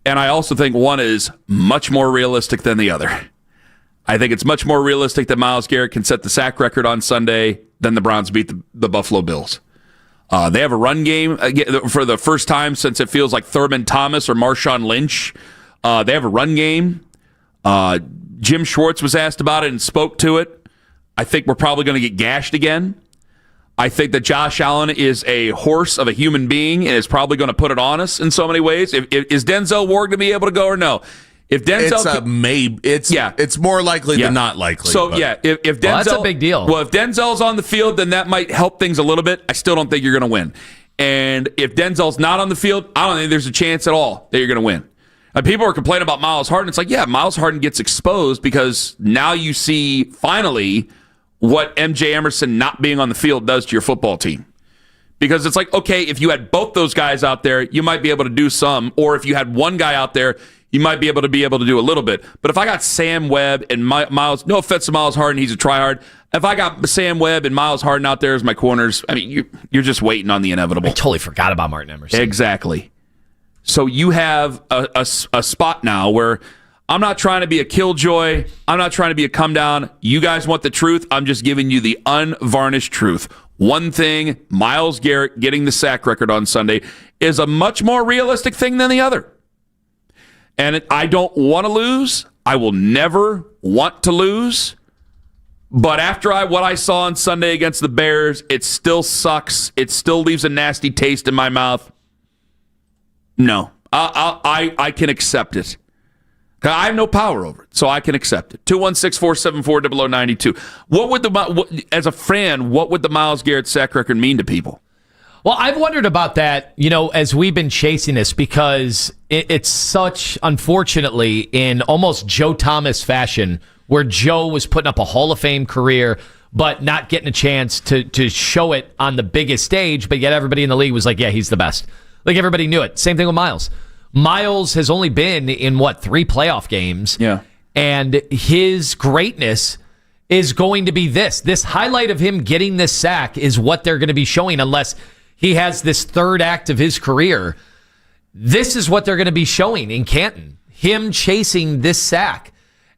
And I also think one is much more realistic than the other. I think it's much more realistic that Myles Garrett can set the sack record on Sunday than the Browns beat the Buffalo Bills. They have a run game for the first time since it feels like Thurman Thomas or Marshawn Lynch. They have a run game. Jim Schwartz was asked about it and spoke to it. I think we're probably going to get gashed again. I think that Josh Allen is a horse of a human being and is probably going to put it on us in so many ways. Is Denzel Ward going to be able to go or no? If Denzel, it's more likely than not likely. So if Denzel, that's a big deal. Well, if Denzel's on the field, then that might help things a little bit. I still don't think you're going to win. And if Denzel's not on the field, I don't think there's a chance at all that you're going to win. And people are complaining about Myles Harden. It's like, yeah, Myles Harden gets exposed because now you see finally what MJ Emerson not being on the field does to your football team. Because it's like, okay, if you had both those guys out there, you might be able to do some. Or if you had one guy out there, you might be able to do a little bit. But if I got Sam Webb and Myles, no offense to Myles Harden, he's a tryhard. If I got Sam Webb and Myles Harden out there as my corners, I mean, you're just waiting on the inevitable. I totally forgot about Martin Emerson. Exactly. So you have a spot now where I'm not trying to be a killjoy. I'm not trying to be a come down. You guys want the truth. I'm just giving you the unvarnished truth. One thing, Myles Garrett getting the sack record on Sunday is a much more realistic thing than the other. And I don't want to lose. I will never want to lose. But after what I saw on Sunday against the Bears, it still sucks. It still leaves a nasty taste in my mouth. No, I can accept it. I have no power over it, so I can accept it. 216-474-0092. As a fan, what would the Myles Garrett sack record mean to people? Well, I've wondered about that, as we've been chasing this, because it's such, unfortunately, in almost Joe Thomas fashion, where Joe was putting up a Hall of Fame career, but not getting a chance to show it on the biggest stage, but yet everybody in the league was like, yeah, he's the best. Like, everybody knew it. Same thing with Myles. Myles has only been in, 3 playoff games? Yeah. And his greatness is going to be this. This highlight of him getting this sack is what they're going to be showing unless he has this third act of his career. This is what they're going to be showing in Canton. Him chasing this sack.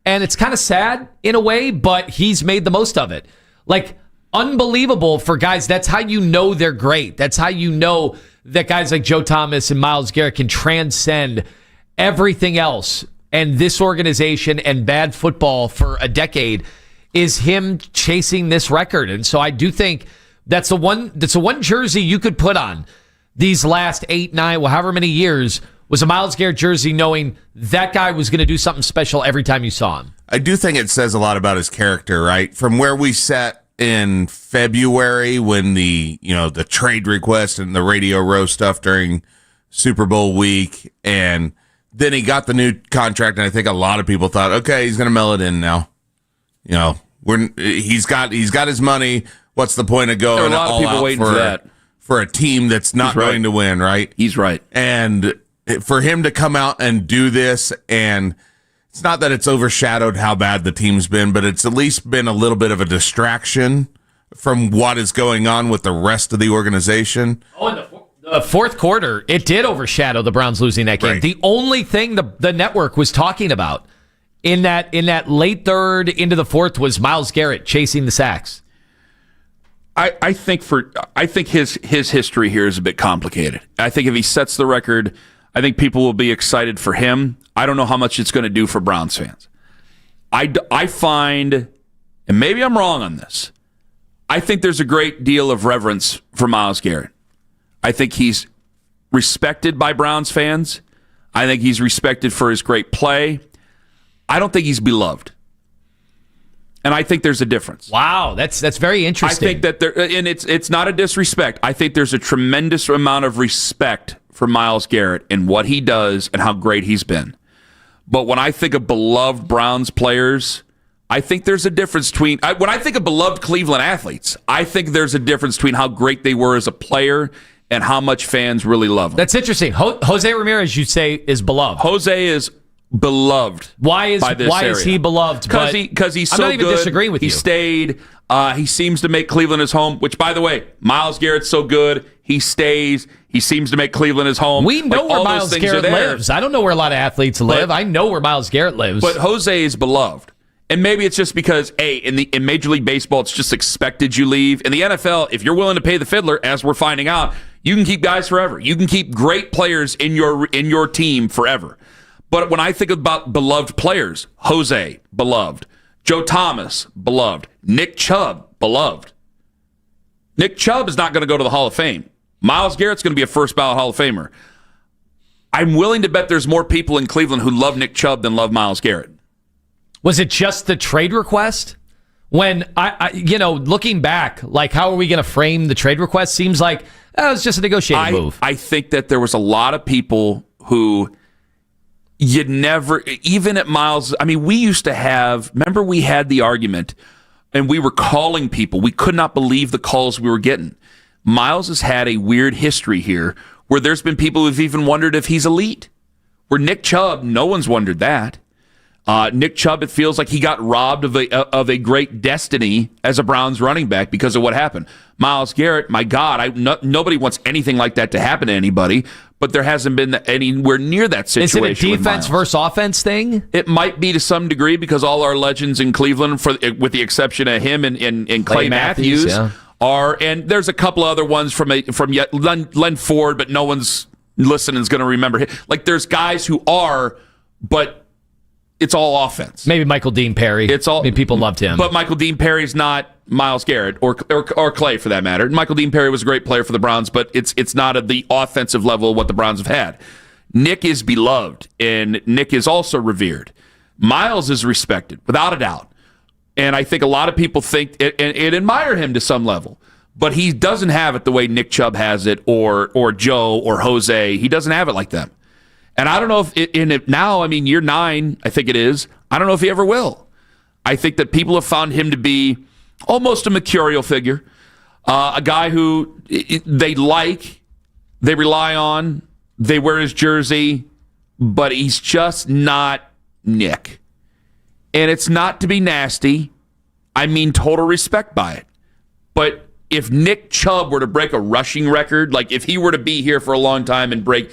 And it's kind of sad in a way, but he's made the most of it. Like, unbelievable for guys. That's how you know they're great. That's how you know that guys like Joe Thomas and Myles Garrett can transcend everything else. And this organization and bad football for a decade is him chasing this record. And so I do think that's the one jersey you could put on these last 8, 9, however many years was a Myles Garrett jersey, knowing that guy was going to do something special every time you saw him. I do think it says a lot about his character, right? From where we sat in February when the trade request and the Radio Row stuff during Super Bowl week, and then he got the new contract, and I think a lot of people thought, okay, he's going to mail it in now. He's got his money. What's the point of going? There are a lot of people waiting for that for a team that's not going to win, right? He's right, and for him to come out and do this, and it's not that it's overshadowed how bad the team's been, but it's at least been a little bit of a distraction from what is going on with the rest of the organization. Oh, and the fourth quarter, it did overshadow the Browns losing that game. Right. The only thing the network was talking about in that late third into the fourth was Myles Garrett chasing the sacks. I think his history here is a bit complicated. I think if he sets the record, I think people will be excited for him. I don't know how much it's going to do for Browns fans. I find, and maybe I'm wrong on this, I think there's a great deal of reverence for Myles Garrett. I think he's respected by Browns fans. I think he's respected for his great play. I don't think he's beloved. And I think there's a difference. Wow, that's very interesting. I think that and it's not a disrespect. I think there's a tremendous amount of respect for Myles Garrett and what he does and how great he's been. But when I think of beloved Browns players, I think there's a difference between when I think of beloved Cleveland athletes, I think there's a difference between how great they were as a player and how much fans really love them. That's interesting. Jose Ramirez, you say, is beloved. Jose is beloved. Why is he beloved? Because he's so good. I'm not even disagreeing with you. He stayed. He seems to make Cleveland his home, which, by the way, Myles Garrett's so good. He stays. He seems to make Cleveland his home. We know where Myles Garrett lives. I don't know where a lot of athletes live. I know where Myles Garrett lives. But Jose is beloved. And maybe it's just because, in Major League Baseball, it's just expected you leave. In the NFL, if you're willing to pay the fiddler, as we're finding out, you can keep guys forever. You can keep great players in your team forever. But when I think about beloved players, Jose, beloved. Joe Thomas, beloved. Nick Chubb, beloved. Nick Chubb is not going to go to the Hall of Fame. Myles Garrett's going to be a first-ballot Hall of Famer. I'm willing to bet there's more people in Cleveland who love Nick Chubb than love Myles Garrett. Was it just the trade request? When, looking back, like, how are we going to frame the trade request? Seems like it was just a negotiating move. I think that there was a lot of people who you'd never, even at Myles, we used to have, remember we had the argument, and we were calling people. We could not believe the calls we were getting. Myles has had a weird history here where there's been people who've even wondered if he's elite. Where Nick Chubb, no one's wondered that. Nick Chubb, it feels like he got robbed of a great destiny as a Browns running back because of what happened. Myles Garrett, my God, nobody wants anything like that to happen to anybody, but there hasn't been anywhere near that situation. Is it a defense versus offense thing? It might be to some degree because all our legends in Cleveland, with the exception of him and Clay Matthews, are, and there's a couple other ones from Len Ford, but no one's listening is going to remember him. Like there's guys who are, but it's all offense. Maybe Michael Dean Perry. People loved him. But Michael Dean Perry's not Myles Garrett or Clay for that matter. Michael Dean Perry was a great player for the Browns, but it's not at the offensive level of what the Browns have had. Nick is beloved, and Nick is also revered. Myles is respected, without a doubt. And I think a lot of people think and admire him to some level. But he doesn't have it the way Nick Chubb has it, or Joe, or Jose. He doesn't have it like them. And I don't know if now, year 9, I think it is. I don't know if he ever will. I think that people have found him to be almost a mercurial figure, a guy who they like, they rely on, they wear his jersey, but he's just not Nick. And it's not to be nasty. I mean total respect by it. But if Nick Chubb were to break a rushing record, like if he were to be here for a long time and break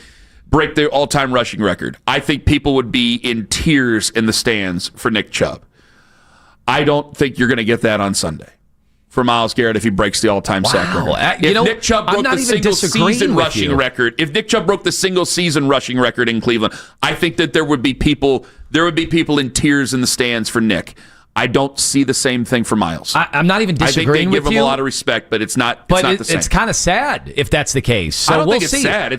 the all-time rushing record, I think people would be in tears in the stands for Nick Chubb. I don't think you're going to get that on Sunday for Myles Garrett if he breaks the all-time sack record. If Nick Chubb broke the single-season rushing record, if Nick Chubb broke the single-season rushing record in Cleveland, I think that there would be people in tears in the stands for Nick. I don't see the same thing for Myles. I'm not even disagreeing with you. I think they give him a lot of respect, but it's not the same. It's kind of sad if that's the case. So I don't we'll think it's sad.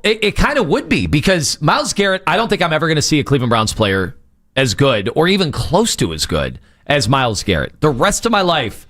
It kind of would be because Myles Garrett, I don't think I'm ever going to see a Cleveland Browns player as good or even close to as good as Myles Garrett. The rest of my life,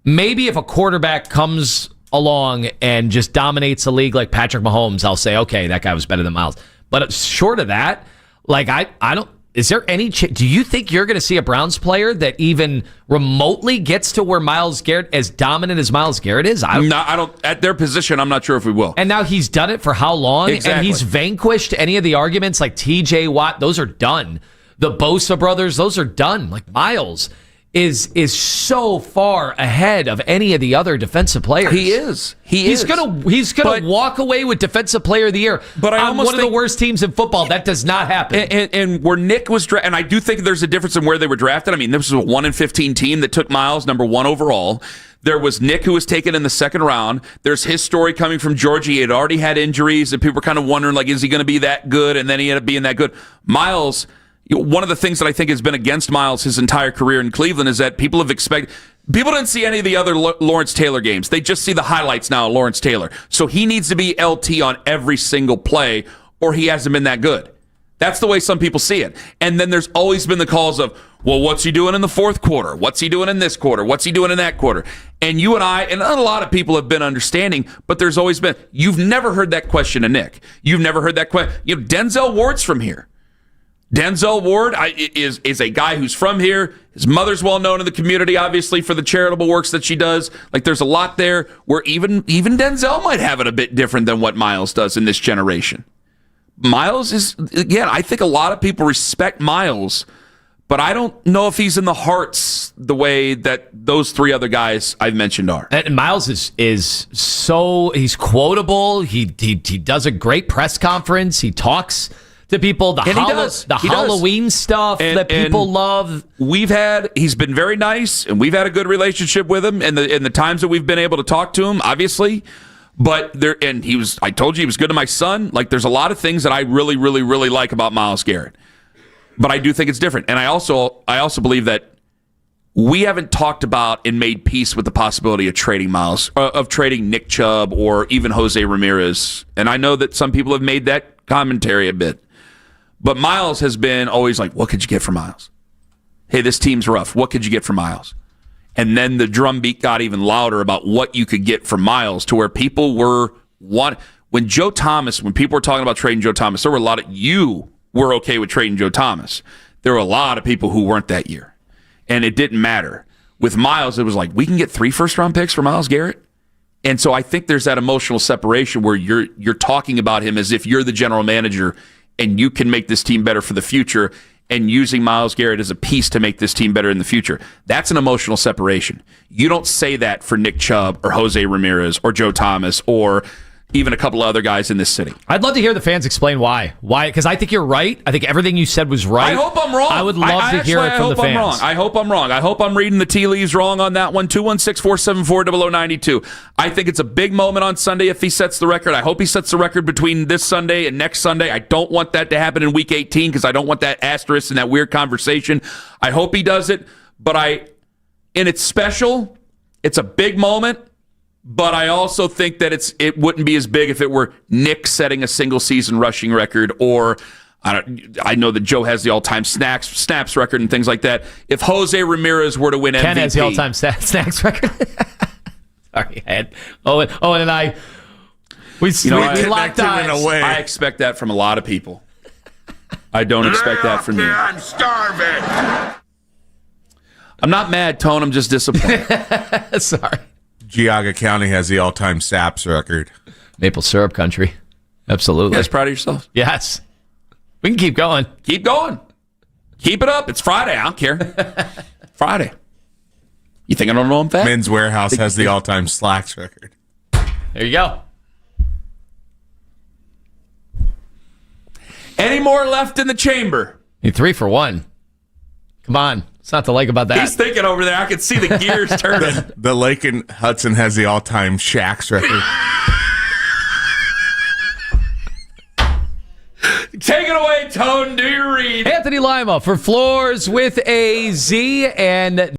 maybe if a quarterback comes along and just dominates the league like Patrick Mahomes, I'll say, okay, that guy was better than Myles. But short of that, like I don't. Is there any do you think you're going to see a Browns player that even remotely gets to where Myles Garrett, as dominant as Myles Garrett is? I don't. At their position, I'm not sure if we will. And now he's done it for how long? Exactly. And he's vanquished any of the arguments like TJ Watt. Those are done. The Bosa brothers, those are done. Like Myles is so far ahead of any of the other defensive players. He is. He's gonna walk away with Defensive Player of the Year. But I on almost one of the worst teams in football. That does not happen. And where Nick was drafted, and I do think there's a difference in where they were drafted. I mean, this was a 1-15 team that took Myles number 1 overall. There was Nick, who was taken in the second round. There's his story coming from Georgia. He had already had injuries, and people were kind of wondering, like, is he going to be that good? And then he ended up being that good. Myles, one of the things that I think has been against Myles his entire career in Cleveland is that people didn't see any of the other Lawrence Taylor games. They just see the highlights now of Lawrence Taylor. So he needs to be LT on every single play, or he hasn't been that good. That's the way some people see it. And then there's always been the calls of, well, what's he doing in the fourth quarter? What's he doing in this quarter? What's he doing in that quarter? And you and I, and a lot of people have been understanding, but there's always been, you've never heard that question of Nick. You've never heard that question. Denzel Ward's from here. Denzel Ward is a guy who's from here. His mother's well known in the community, obviously, for the charitable works that she does. Like, there's a lot there where even Denzel might have it a bit different than what Myles does in this generation. Myles is, again, I think a lot of people respect Myles, but I don't know if he's in the hearts the way that those 3 other guys I've mentioned are. And Myles is so, he's quotable. He does a great press conference. He talks to people. Halloween stuff that people love. He's been very nice, and we've had a good relationship with him, and the times that we've been able to talk to him, obviously. But I told you he was good to my son. Like, there's a lot of things that I really, really, really like about Myles Garrett. But I do think it's different. And I also believe that we haven't talked about and made peace with the possibility of trading Myles, of trading Nick Chubb or even Jose Ramirez. And I know that some people have made that commentary a bit. But Myles has been always like, what could you get for Myles? Hey, this team's rough. What could you get for Myles? And then the drumbeat got even louder about what you could get for Myles, to where people were when people were talking about trading Joe Thomas, there were a lot of you were okay with trading Joe Thomas. There were a lot of people who weren't that year. And it didn't matter. With Myles, it was like, we can get 3 first-round picks for Myles Garrett. And so I think there's that emotional separation where you're talking about him as if you're the general manager and you can make this team better for the future, and using Myles Garrett as a piece to make this team better in the future. That's an emotional separation. You don't say that for Nick Chubb or Jose Ramirez or Joe Thomas or even a couple of other guys in this city. I'd love to hear the fans explain why. Why? Because I think you're right. I think everything you said was right. I hope I'm wrong. I would love to hear it from the fans. I hope I'm wrong. I hope I'm reading the tea leaves wrong on that one. 216-474-0092. I think it's a big moment on Sunday if he sets the record. I hope he sets the record between this Sunday and next Sunday. I don't want that to happen in Week 18 because I don't want that asterisk and that weird conversation. I hope he does it, and it's special. It's a big moment. But I also think that it wouldn't be as big if it were Nick setting a single season rushing record, or I know that Joe has the all-time snaps record and things like that. If Jose Ramirez were to win MVP, Ken has the all-time snaps record. Sorry, Owen and I we locked eyes. I expect that from a lot of people. I don't expect that from you. I'm starving. I'm not mad, Tone. I'm just disappointed. Sorry. Geauga County has the all-time saps record. Maple syrup country. Absolutely. You guys proud of yourselves? Yes. We can keep going. Keep going. Keep it up. It's Friday. I don't care. Friday. You think I don't know I'm fat? Men's Warehouse has the all-time slacks record. There you go. Any more left in the chamber? 3 for 1. Come on. It's not to like about that. He's thinking over there. I can see the gears turning. The Lake and Hudson has the all-time shacks record. Take it away, Tone. Do your read. Anthony Lima for Floors with a Z, and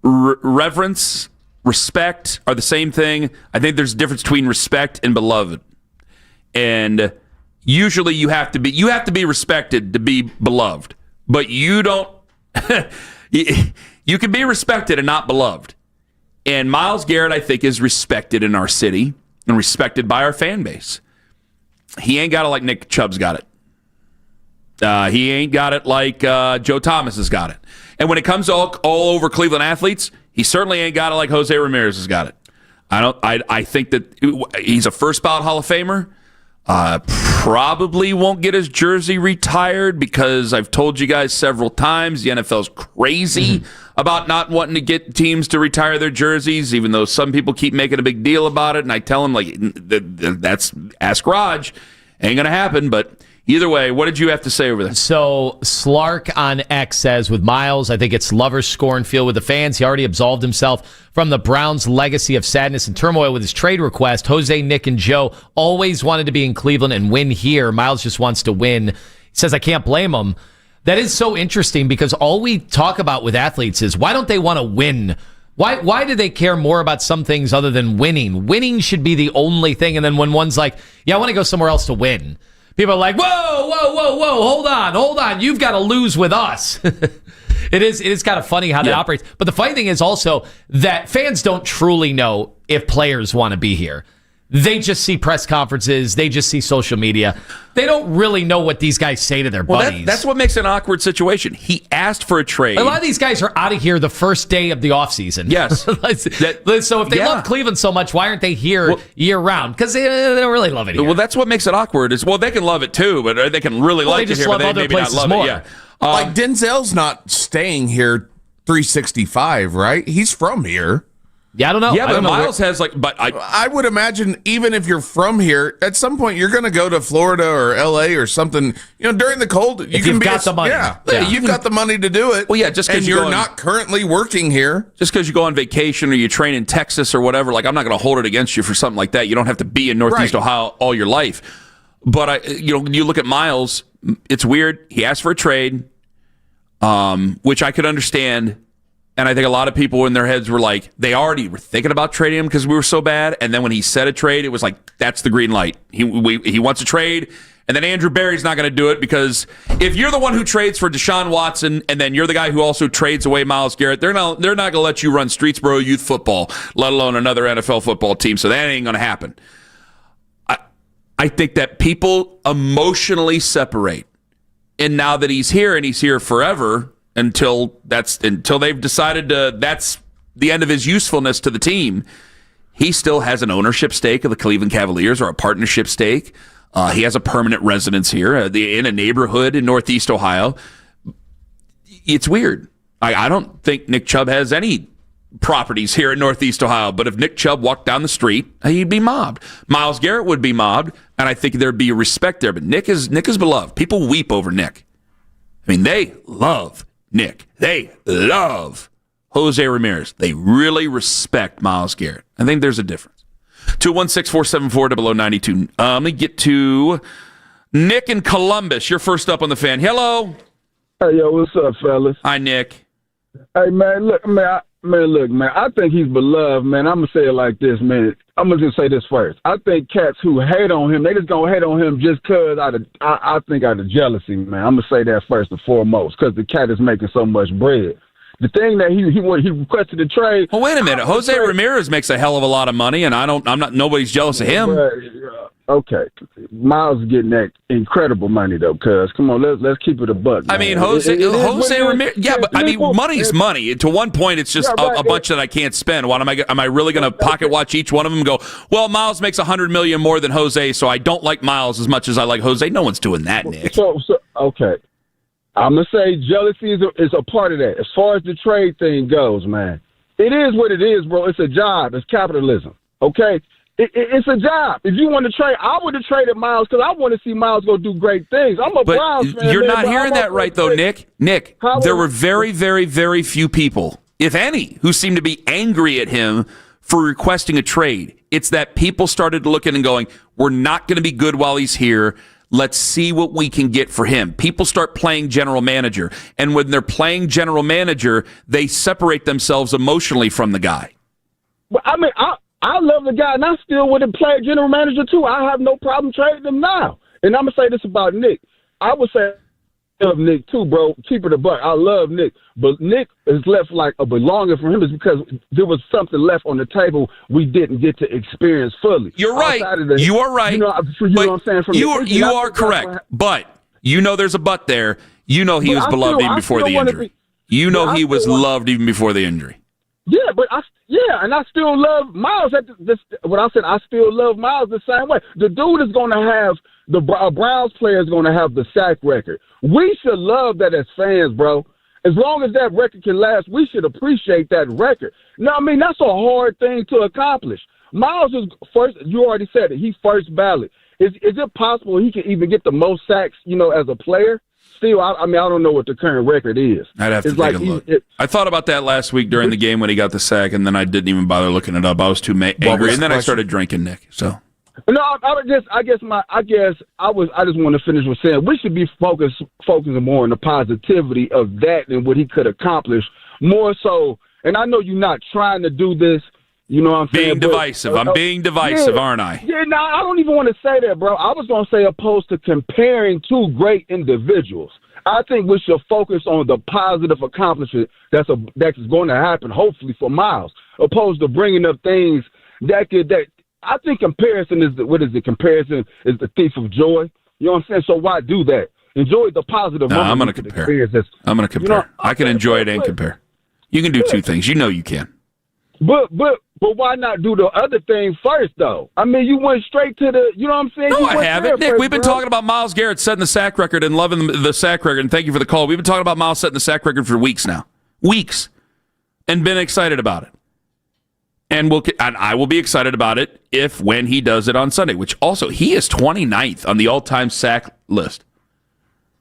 reverence, respect are the same thing. I think there's a difference between respect and beloved. And usually you have to be respected to be beloved. But you don't you can be respected and not beloved. And Myles Garrett, I think, is respected in our city and respected by our fan base. He ain't got it like Nick Chubb's got it. He ain't got it like Joe Thomas has got it. And when it comes to all over Cleveland athletes, he certainly ain't got it like Jose Ramirez has got it. I think that he's a first ballot Hall of Famer. Probably won't get his jersey retired because I've told you guys several times the NFL's crazy about not wanting to get teams to retire their jerseys, even though some people keep making a big deal about it. And I tell them, like, that's ask Raj. Ain't going to happen, but either way, what did you have to say over there? So Slark on X says, with Myles, I think it's lovers score and feel with the fans. He already absolved himself from the Browns' legacy of sadness and turmoil with his trade request. Jose, Nick, and Joe always wanted to be in Cleveland and win here. Myles just wants to win. He says, I can't blame him. That is so interesting because all we talk about with athletes is why don't they want to win? Why do they care more about some things other than winning? Winning should be the only thing. And then when one's like, yeah, I want to go somewhere else to win. People are like, whoa, hold on. You've got to lose with us. It is kind of funny how that operates. But the funny thing is also that fans don't truly know if players want to be here. They just see press conferences. They just see social media. They don't really know what these guys say to their buddies. That's what makes it an awkward situation. He asked for a trade. A lot of these guys are out of here the first day of the offseason. Yes. So if they love Cleveland so much, why aren't they here year round? Because they don't really love it here. Well, that's what makes it awkward. They can love it too, but they can really like it here, but they maybe not love it. Yeah. Like Denzel's not staying here 365, right? He's from here. Yeah, I don't know. Yeah, but Myles has I would imagine even if you're from here, at some point you're going to go to Florida or LA or something. During the cold, you've got the money. Yeah, you've got the money to do it. Well, yeah, just because you're not currently working here, just because you go on vacation or you train in Texas or whatever. Like, I'm not going to hold it against you for something like that. You don't have to be in Northeast Ohio all your life. But you look at Myles. It's weird. He asked for a trade, which I could understand. And I think a lot of people in their heads were like, they already were thinking about trading him because we were so bad. And then when he said a trade, it was like, that's the green light. He wants a trade. And then Andrew Berry's not going to do it because if you're the one who trades for Deshaun Watson and then you're the guy who also trades away Myles Garrett, they're not going to let you run Streetsboro youth football, let alone another NFL football team. So that ain't going to happen. I think that people emotionally separate. And now that he's here and he's here forever, until they've decided that's the end of his usefulness to the team, he still has an ownership stake of the Cleveland Cavaliers or a partnership stake. He has a permanent residence here in a neighborhood in Northeast Ohio. It's weird. I don't think Nick Chubb has any properties here in Northeast Ohio, but if Nick Chubb walked down the street, he'd be mobbed. Myles Garrett would be mobbed, and I think there'd be a respect there. But Nick is beloved. People weep over Nick. I mean, they love Nick. They love Jose Ramirez. They really respect Myles Garrett. I think there's a difference. 216-474-0092. Let me get to Nick in Columbus. You're first up on the Fan. Hello. Hey, yo, what's up, fellas? Hi, Nick. Hey, man, look, man. I think he's beloved, man. I'm going to say it like this, man. I'm going to just say this first. I think cats who hate on him, they just going to hate on him just because I think out of jealousy, man. I'm going to say that first and foremost because the cat is making so much bread. The thing that he requested a trade. Well, wait a minute. Jose Ramirez makes a hell of a lot of money, and nobody's jealous of him. Okay. Myles is getting that incredible money, though, cuz. Come on, let's keep it a buck, man. I mean, Jose Ramirez, but I mean, money's money. To one point, it's just a bunch that I can't spend. What am I really going to pocket watch each one of them and go, well, Myles makes $100 million more than Jose, so I don't like Myles as much as I like Jose? No one's doing that, Nick. So okay. I'm going to say jealousy is a part of that. As far as the trade thing goes, man, it is what it is, bro. It's a job. It's capitalism, okay? It's a job. If you want to trade, I would have traded Myles because I want to see Myles go do great things. I'm a Browns fan. You're not hearing that right, though, Nick. Nick, there were very, very, very few people, if any, who seemed to be angry at him for requesting a trade. It's that people started looking and going, we're not going to be good while he's here. Let's see what we can get for him. People start playing general manager, and when they're playing general manager, they separate themselves emotionally from the guy. But I mean, I love the guy, and I still would have played general manager too. I have no problem trading him now. And I'm gonna say this about Nick. I would say I love Nick too, bro. Keep it a buck. I love Nick, but Nick is left like a belonging for him is because there was something left on the table we didn't get to experience fully. You're right. You are right. You know what I'm saying? From you are correct. But there's a but there. He was beloved even before the injury. He was loved even before the injury. Yeah, but and I still love Myles. I still love Myles the same way. The dude is going to have the Browns player is going to have the sack record. We should love that as fans, bro. As long as that record can last, we should appreciate that record. Now, I mean, that's a hard thing to accomplish. Myles is first. You already said it. He's first ballot. Is it possible he can even get the most sacks, as a player? Still, I don't know what the current record is. I'd have to take a look. I thought about that last week during the game when he got the sack, and then I didn't even bother looking it up. I was too angry, and then I started drinking, Nick. So no, I just want to finish with saying we should be focusing more on the positivity of that and what he could accomplish more so. And I know you're not trying to do this. You know what I'm saying? Being divisive. I'm being divisive, aren't I? Yeah, no, I don't even want to say that, bro. I was going to say opposed to comparing two great individuals. I think we should focus on the positive accomplishment that's going to happen, hopefully, for Myles, opposed to bringing up things that I think comparison is comparison is the thief of joy. You know what I'm saying? So why do that? Enjoy the positive. No, I'm going to compare. I'm going to compare. I can enjoy it and compare. You can do two things. You can. But why not do the other thing first, though? I mean, you went straight to the, you know what I'm saying? No, I haven't. Nick, we've been talking about Myles Garrett setting the sack record and loving the sack record, and thank you for the call. We've been talking about Myles setting the sack record for weeks now. Weeks. And been excited about it. And I will be excited about it when he does it on Sunday, which also, he is 29th on the all-time sack list.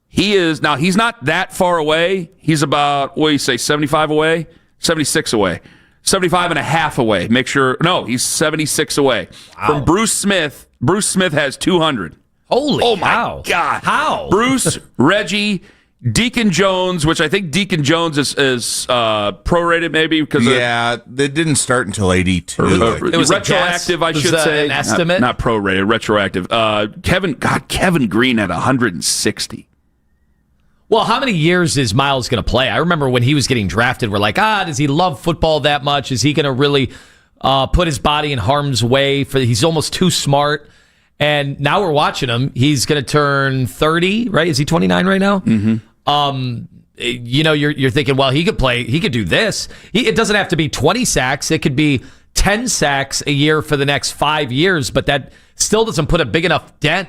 He's not that far away. He's about, 75 away? 76 away. 75 and a half away. He's 76 away. Wow. From Bruce Smith. Bruce Smith has 200. Holy my God. How? Bruce, Reggie, Deacon Jones, which I think Deacon Jones is prorated maybe because they didn't start until 82. It was retroactive, I should say. An estimate? Not prorated, retroactive. Kevin Green had 160. Well, how many years is Myles going to play? I remember when he was getting drafted, we're like, does he love football that much? Is he going to really put his body in harm's way? He's almost too smart. And now we're watching him. He's going to turn 30, right? Is he 29 right now? Mm-hmm. You're thinking, well, he could play. He could do this. It doesn't have to be 20 sacks. It could be 10 sacks a year for the next 5 years. But that still doesn't put a big enough dent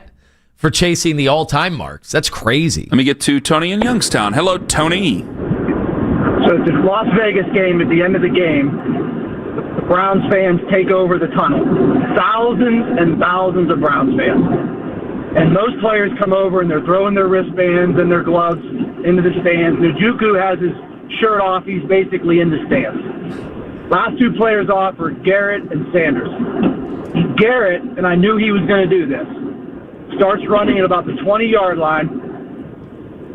for chasing the all-time marks. That's crazy. Let me get to Tony in Youngstown. Hello, Tony. So it's a Las Vegas game. At the end of the game, the Browns fans take over the tunnel. Thousands and thousands of Browns fans. And most players come over and they're throwing their wristbands and their gloves into the stands. Njoku has his shirt off. He's basically in the stands. Last two players off are Garrett and Sanders. Garrett, and I knew he was going to do this, starts running at about the 20-yard line.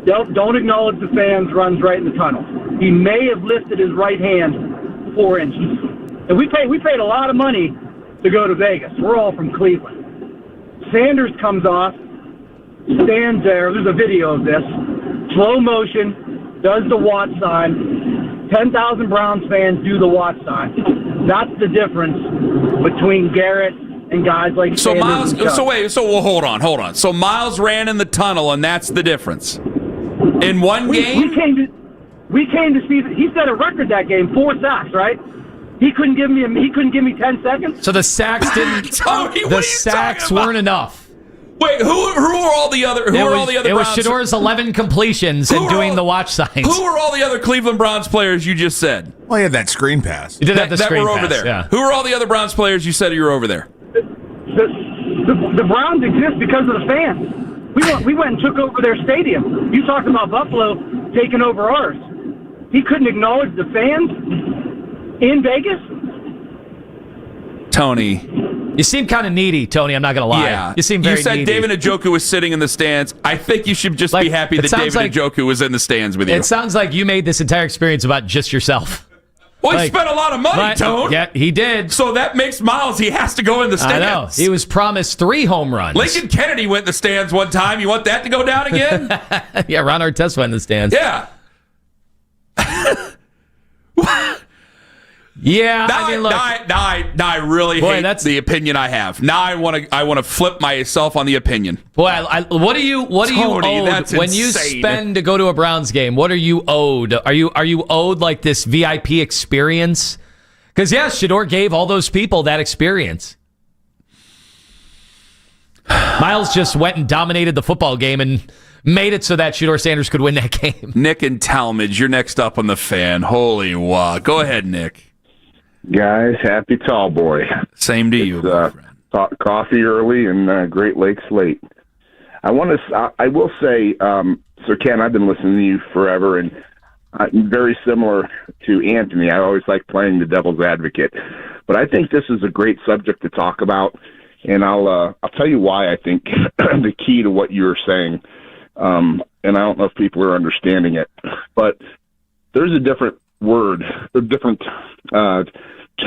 Don't acknowledge the fans, runs right in the tunnel. He may have lifted his right hand 4 inches. And we paid a lot of money to go to Vegas. We're all from Cleveland. Sanders comes off, stands there. There's a video of this. Slow motion, does the watch sign. 10,000 Browns fans do the watch sign. That's the difference between Garrett and guys like Sanders. Hold on. So Myles ran in the tunnel, and that's the difference. In one game? We came to see that he set a record that game, 4 sacks, right? He couldn't give me 10 seconds. So the sacks didn't. Tony, the sacks weren't enough. Wait, who are all the other? It was Shador's 11 completions and doing the watch signs. Who are all the other Cleveland Browns players you just said? Well, he had that screen pass. He did have the screen were pass, over there. Yeah. Who are all the other Browns players you said you were over there? The Browns exist because of the fans. We went and took over their stadium. You talking about Buffalo taking over ours? He couldn't acknowledge the fans in Vegas. Tony, You seem kind of needy, Tony. I'm not going to lie. Yeah. You seem very You said needy. David Njoku was sitting in the stands. I think you should just be happy that David Njoku was in the stands with you. It sounds like you made this entire experience about just yourself. Well, he spent a lot of money, Tone. Yeah, he did. So that makes Myles, he has to go in the stands. I know. He was promised 3 home runs. Lincoln Kennedy went in the stands one time. You want that to go down again? Yeah, Ron Artest went in the stands. Yeah. Yeah, now, I mean, look. Now I really hate the opinion I have. Now I want to flip myself on the opinion. Boy, what do you Tony, owed that's when you insane. spend to go to a Browns game? What are you owed? Are you owed like this VIP experience? Because yes, Shador gave all those people that experience. Myles just went and dominated the football game and made it so that Shador Sanders could win that game. Nick and Talmadge, you're next up on the Fan. Holy wow! Go ahead, Nick. Guys, happy tall boy. Same to you, my friend. Coffee early and Great Lakes late. I will say, Sir Ken, I've been listening to you forever, and I'm very similar to Anthony. I always like playing the devil's advocate, but I think this is a great subject to talk about, and I'll tell you why I think the key to what you're saying, and I don't know if people are understanding it, but there's a different word, a different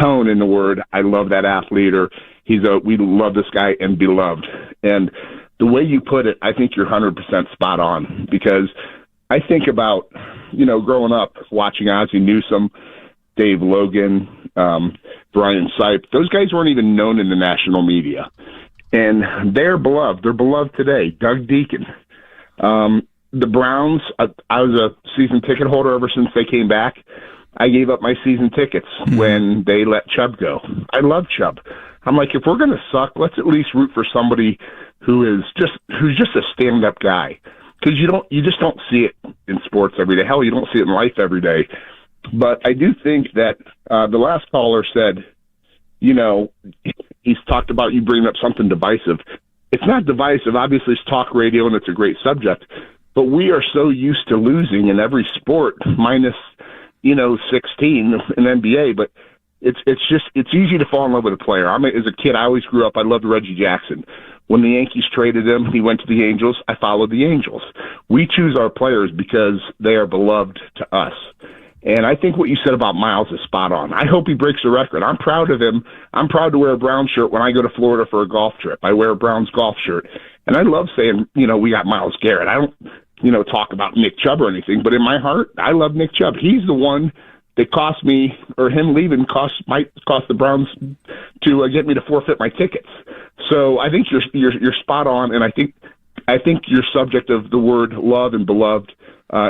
tone in the word. I love that athlete, or we love this guy and beloved. And the way you put it, I think you're 100% spot on, because I think about, growing up watching Ozzie Newsome, Dave Logan, Brian Sipe. Those guys weren't even known in the national media, and they're beloved. They're beloved today. Doug Deacon. The Browns, I was a season ticket holder ever since they came back. I gave up my season tickets when they let Chubb go. I love Chubb. I'm like, if we're going to suck, let's at least root for somebody who's just a stand-up guy, because you just don't see it in sports every day. Hell, you don't see it in life every day. But I do think that the last caller said, he's talked about you bringing up something divisive. It's not divisive. Obviously, it's talk radio, and it's a great subject. But we are so used to losing in every sport, minus, 16 in NBA. But it's easy to fall in love with a player. As a kid, I always grew up, I loved Reggie Jackson. When the Yankees traded him, he went to the Angels. I followed the Angels. We choose our players because they are beloved to us. And I think what you said about Myles is spot on. I hope he breaks a record. I'm proud of him. I'm proud to wear a Brown shirt when I go to Florida for a golf trip. I wear a Browns golf shirt. And I love saying, we got Myles Garrett. I don't, talk about Nick Chubb or anything, but in my heart, I love Nick Chubb. He's the one that cost me, or him leaving might cost the Browns to get me to forfeit my tickets. So I think you're spot on, and I think your subject of the word love and beloved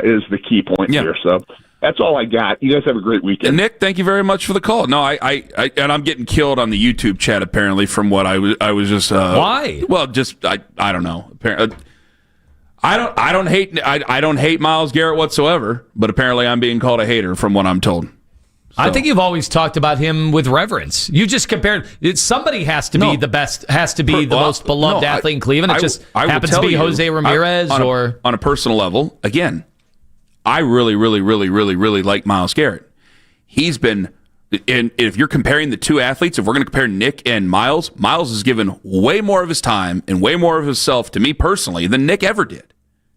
is the key point here. So that's all I got. You guys have a great weekend. And Nick, thank you very much for the call. No, I and I'm getting killed on the YouTube chat apparently from what I was just. Why? Well, just I don't know. Apparently, I don't hate Myles Garrett whatsoever, but apparently I'm being called a hater from what I'm told. So. I think you've always talked about him with reverence. You just compared. Somebody has to be the best, has to be the most beloved athlete in Cleveland. It just happens to be Jose Ramirez on a personal level. Again, I really, really, really, really, really like Myles Garrett. He's been, and if you're comparing the two athletes, if we're going to compare Nick and Myles, Myles has given way more of his time and way more of himself to me personally than Nick ever did.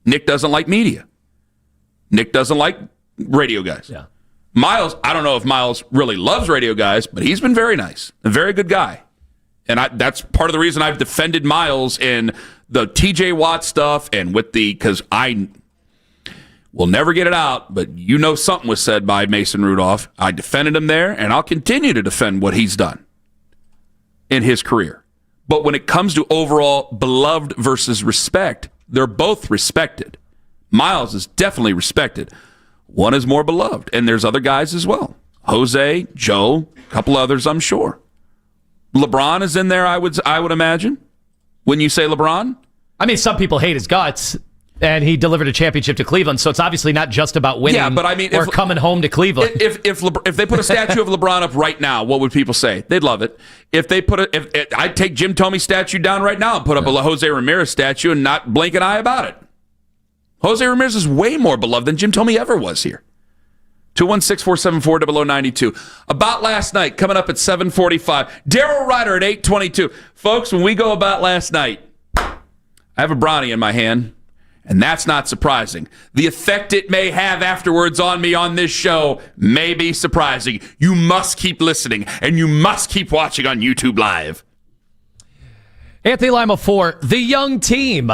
Nick doesn't like media. Nick doesn't like radio guys. Yeah. Myles, I don't know if Myles really loves radio guys, but he's been very nice, a very good guy. And that's part of the reason I've defended Myles in the TJ Watt stuff and because I will never get it out, but something was said by Mason Rudolph. I defended him there, and I'll continue to defend what he's done in his career. But when it comes to overall beloved versus respect, they're both respected. Myles is definitely respected. One is more beloved, and there's other guys as well. Jose, Joe, a couple others, I'm sure. LeBron is in there, I would imagine. When you say LeBron? I mean, some people hate his guts, and he delivered a championship to Cleveland, so it's obviously not just about winning or coming home to Cleveland. If they put a statue of LeBron up right now, what would people say? They'd love it. If they I'd take Jim Thome's statue down right now and put up a Jose Ramirez statue and not blink an eye about it. Jose Ramirez is way more beloved than Jim Thome ever was here. 216-474-0092. About last night, coming up at 7:45. Daryl Ryder at 8:22. Folks, when we go about last night, I have a brownie in my hand, and that's not surprising. The effect it may have afterwards on me on this show may be surprising. You must keep listening, and you must keep watching on YouTube Live. Anthony Lima for the young team.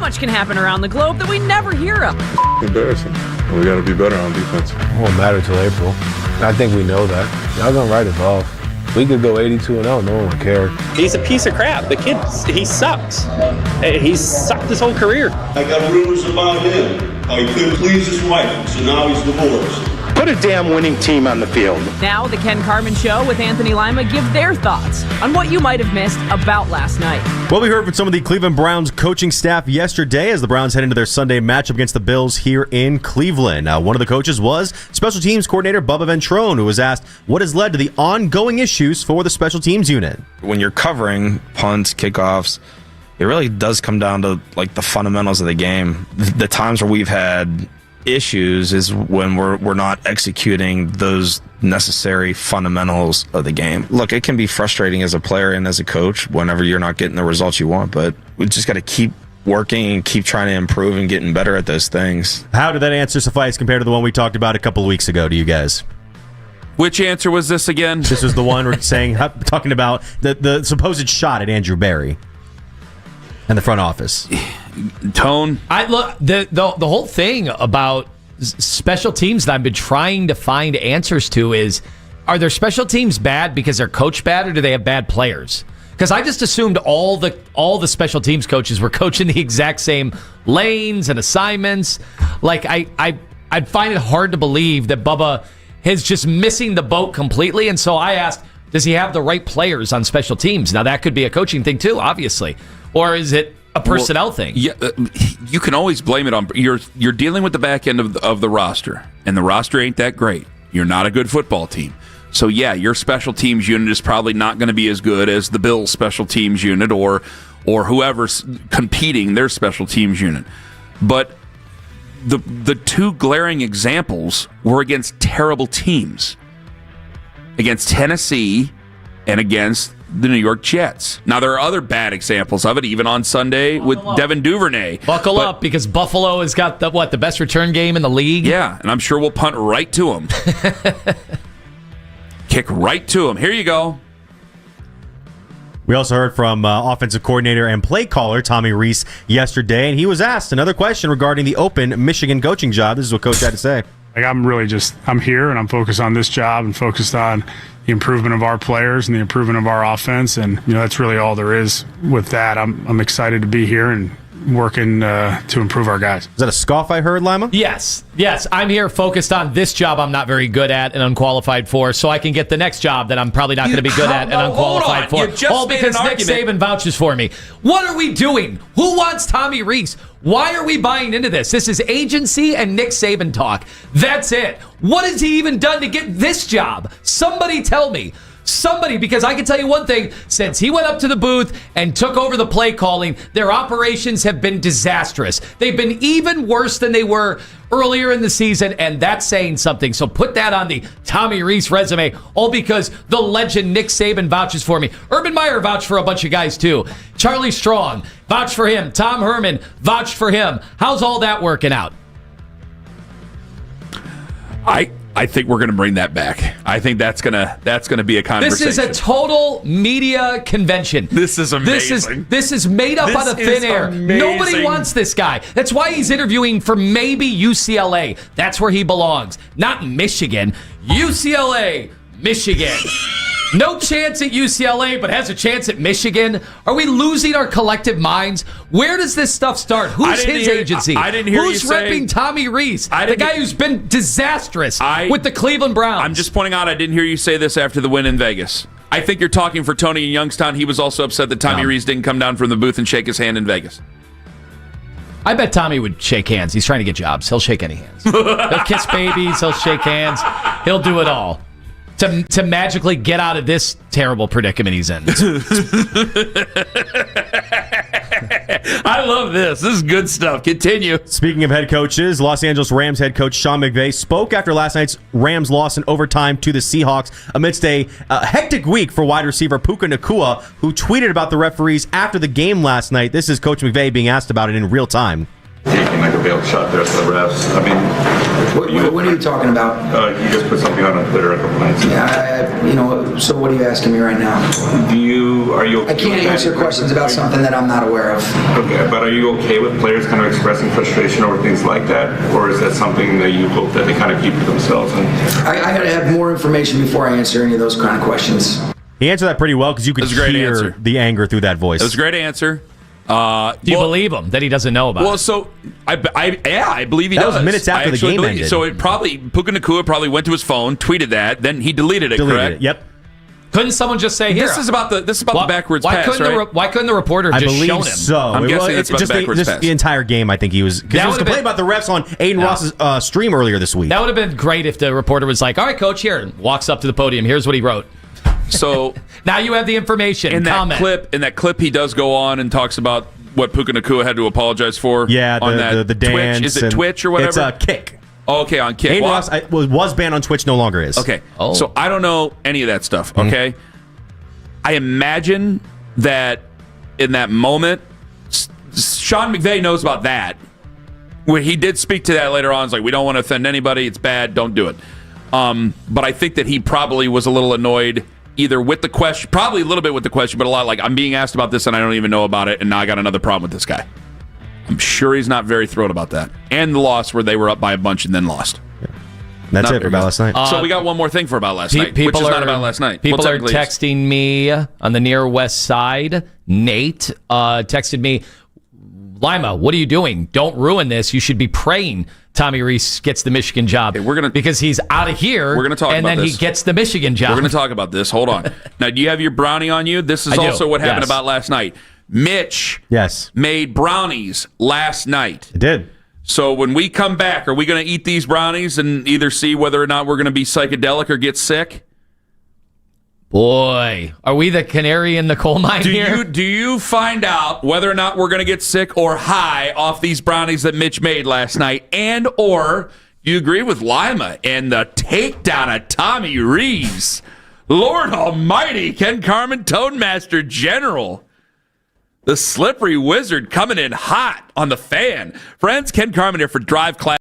much can happen around the globe that we never hear of. Embarrassing. We got to be better on defense. It won't matter till April. I think we know that. Y'all gonna write us off. We could go 82-0, no one would care. He's a piece of crap. The kid, he sucks. He's sucked his whole career. I got rumors about him, how he couldn't please his wife, so now he's divorced. Put a damn winning team on the field. Now, the Ken Carman Show with Anthony Lima give their thoughts on what you might have missed about last night. Well, we heard from some of the Cleveland Browns coaching staff yesterday as the Browns head into their Sunday matchup against the Bills here in Cleveland. One of the coaches was special teams coordinator Bubba Ventrone, who was asked what has led to the ongoing issues for the special teams unit. When you're covering punts, kickoffs, it really does come down to like the fundamentals of the game. The times where we've had issues is when we're not executing those necessary fundamentals of the game. Look, it can be frustrating as a player and as a coach whenever you're not getting the results you want, but we just got to keep working and keep trying to improve and getting better at those things. How did that answer suffice compared to the one we talked about a couple of weeks ago to you guys? Which answer was this again? This was the one we're talking about the supposed shot at Andrew Berry and the front office. Tone. The whole thing about special teams that I've been trying to find answers to is, are their special teams bad because they're coached bad, or do they have bad players? Because I just assumed all the special teams coaches were coaching the exact same lanes and assignments. Like I'd find it hard to believe that Bubba is just missing the boat completely. And so I asked, does he have the right players on special teams? Now that could be a coaching thing too, obviously, or is it a personnel thing? Yeah, you can always blame it on you're dealing with the back end of the roster, and the roster ain't that great. You're not a good football team, so yeah, your special teams unit is probably not going to be as good as the Bills' special teams unit or whoever's competing their special teams unit. But the two glaring examples were against terrible teams, against Tennessee and against the New York Jets. Now, there are other bad examples of it, even on Sunday with Devin Duvernay. Buckle up, because Buffalo has got the best return game in the league. Yeah, and I'm sure we'll punt right to him. Kick right to him. Here you go. We also heard from offensive coordinator and play caller Tommy Rees yesterday, and he was asked another question regarding the open Michigan coaching job. This is what Coach had to say. I'm here and I'm focused on this job and focused on the improvement of our players and the improvement of our offense. And, that's really all there is with that. I'm excited to be here and working to improve our guys. Is that a scoff I heard, Lima? Yes. I'm here focused on this job I'm not very good at and unqualified for, so I can get the next job that I'm probably not going to be good at and unqualified for. All because Nick Saban vouches for me. What are we doing? Who wants Tommy Rees? Why are we buying into this? This is agency and Nick Saban talk. That's it. What has he even done to get this job? Somebody tell me. Somebody, because I can tell you one thing, since he went up to the booth and took over the play calling, their operations have been disastrous. They've been even worse than they were earlier in the season, and that's saying something. So put that on the Tommy Rees resume, all because the legend Nick Saban vouches for me. Urban Meyer vouched for a bunch of guys too. Charlie Strong vouched for him. Tom Herman vouched for him. How's all that working out? I think we're going to bring that back. I think that's gonna be a conversation. This is a total media convention. This is amazing. This is made up out of thin air. Amazing. Nobody wants this guy. That's why he's interviewing for maybe UCLA. That's where he belongs. Not Michigan. UCLA, Michigan. No chance at UCLA, but has a chance at Michigan. Are we losing our collective minds? Where does this stuff start? Who's his agency? I didn't hear Who's you say. repping Tommy Rees? The guy who's been disastrous with the Cleveland Browns. I'm just pointing out I didn't hear you say this after the win in Vegas. I think you're talking for Tony in Youngstown. He was also upset that Tommy Rees didn't come down from the booth and shake his hand in Vegas. I bet Tommy would shake hands. He's trying to get jobs. He'll shake any hands. He'll kiss babies. He'll shake hands. He'll do it all. To magically get out of this terrible predicament he's in. I love this. This is good stuff. Continue. Speaking of head coaches, Los Angeles Rams head coach Sean McVay spoke after last night's Rams loss in overtime to the Seahawks amidst a hectic week for wide receiver Puka Nacua, who tweeted about the referees after the game last night. This is Coach McVay being asked about it in real time. You can make a bail shot there for the refs. I mean, What are you talking about? You just put something out on Twitter a couple nights ago. Yeah, so what are you asking me right now? Are you okay? I can't answer questions about something that I'm not aware of. Okay, but are you okay with players kind of expressing frustration over things like that? Or is that something that you hope that they kind of keep to themselves? I got to have more information before I answer any of those kind of questions. He answered that pretty well because you could hear the anger through that voice. That was a great answer. Do you believe him that he doesn't know about it? Well, so I believe he does. That was minutes after the game ended. So it probably Puka Nacua probably went to his phone, tweeted that, then he deleted it. Correct? Yep. Couldn't someone just say, "Here"? This is about the backwards pass, right? Why couldn't the reporter just show him? So I'm guessing it's about the backwards pass. The entire game, I think he was because he was complaining about the refs on Aiden Ross's stream earlier this week. That would have been great if the reporter was like, "All right, coach, here," and walks up to the podium. Here's what he wrote. So now you have the information. In that clip, he does go on and talks about what Puka Nacua had to apologize for. Yeah, on the dance. Twitch. Is it Twitch or whatever? It's a Kick. Oh, okay, on Kick. Aiden Ross was banned on Twitch, no longer is. Okay, so I don't know any of that stuff. Okay, I imagine that in that moment, Sean McVay knows about that. Where he did speak to that later on. It's like, we don't want to offend anybody. It's bad. Don't do it. But I think that he probably was a little annoyed either with the question, probably a little bit with the question, but a lot like, I'm being asked about this and I don't even know about it, and now I got another problem with this guy. I'm sure he's not very thrilled about that. And the loss where they were up by a bunch and then lost. That's it for About Last Night. So we got one more thing for About Last Night, which is not About Last Night. People are texting me on the near west side. Nate texted me, Lima, what are you doing? Don't ruin this. You should be praying Tommy Rees gets the Michigan job. Because he's out of here. We're going to talk about this. And then he gets the Michigan job. We're going to talk about this. Hold on. Now, do you have your brownie on you? This is also what happened about last night. Mitch made brownies last night. It did. So when we come back, are we going to eat these brownies and either see whether or not we're going to be psychedelic or get sick? Boy, are we the canary in the coal mine here? Do you find out whether or not we're going to get sick or high off these brownies that Mitch made last night? And or do you agree with Lima and the takedown of Tommy Rees? Lord almighty, Ken Carman, Toadmaster General. The slippery wizard coming in hot on the fan. Friends, Ken Carman here for Drive Class.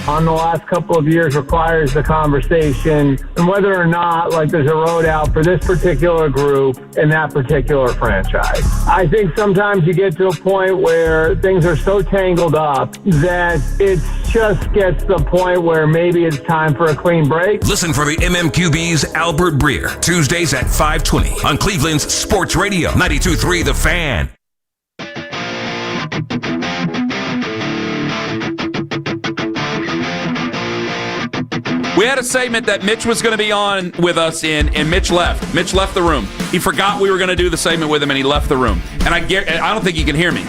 on the last couple of years requires the conversation and whether or not there's a road out for this particular group in that particular franchise. I think sometimes you get to a point where things are so tangled up that it just gets to the point where maybe it's time for a clean break. Listen for the MMQB's Albert Breer, Tuesdays at 5:20 on Cleveland's Sports Radio, 92.3 The Fan. We had a segment that Mitch was going to be on with us in, and Mitch left. Mitch left the room. He forgot we were going to do the segment with him, and he left the room. And I don't think he can hear me.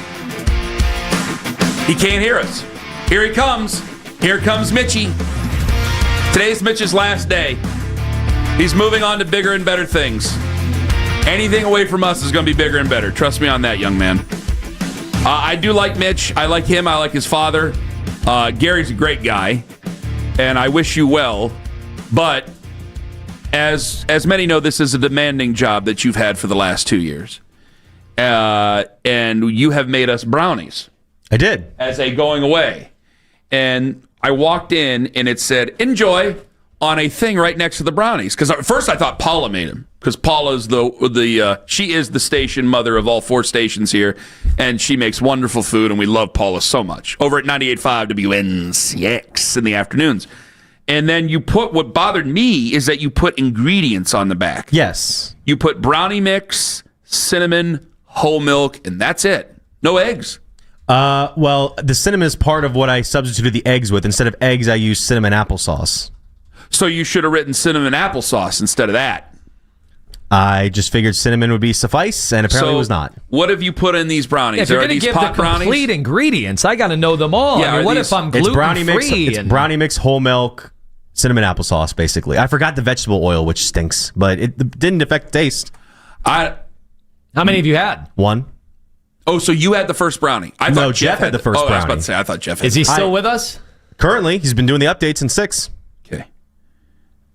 He can't hear us. Here he comes. Here comes Mitchie. Today's Mitch's last day. He's moving on to bigger and better things. Anything away from us is going to be bigger and better. Trust me on that, young man. I do like Mitch. I like him. I like his father. Gary's a great guy. And I wish you well, but as many know, this is a demanding job that you've had for the last 2 years. And you have made us brownies. I did. As a going away. And I walked in and it said, enjoy, on a thing right next to the brownies. Because at first I thought Paula made them. Because Paula's she is the station mother of all 4 stations here. And she makes wonderful food, and we love Paula so much. Over at 98.5 WNCX in the afternoons. And then you put, what bothered me is that you put ingredients on the back. Yes. You put brownie mix, cinnamon, whole milk, and that's it. No eggs. Well, the cinnamon is part of what I substituted the eggs with. Instead of eggs, I used cinnamon applesauce. So you should have written cinnamon applesauce instead of that. I just figured cinnamon would be suffice, and apparently it was not. What have you put in these brownies? Yeah, if you're going to give the complete ingredients, I got to know them all. Yeah, what if I'm gluten-free? It's brownie mix, whole milk, cinnamon applesauce, basically. I forgot the vegetable oil, which stinks, but it didn't affect the taste. How many have you had? 1. Oh, so you had the first brownie. I thought Jeff had the first brownie. I was about to say, I thought Jeff had. Is he still with us? Currently, he's been doing the updates in 6. Okay.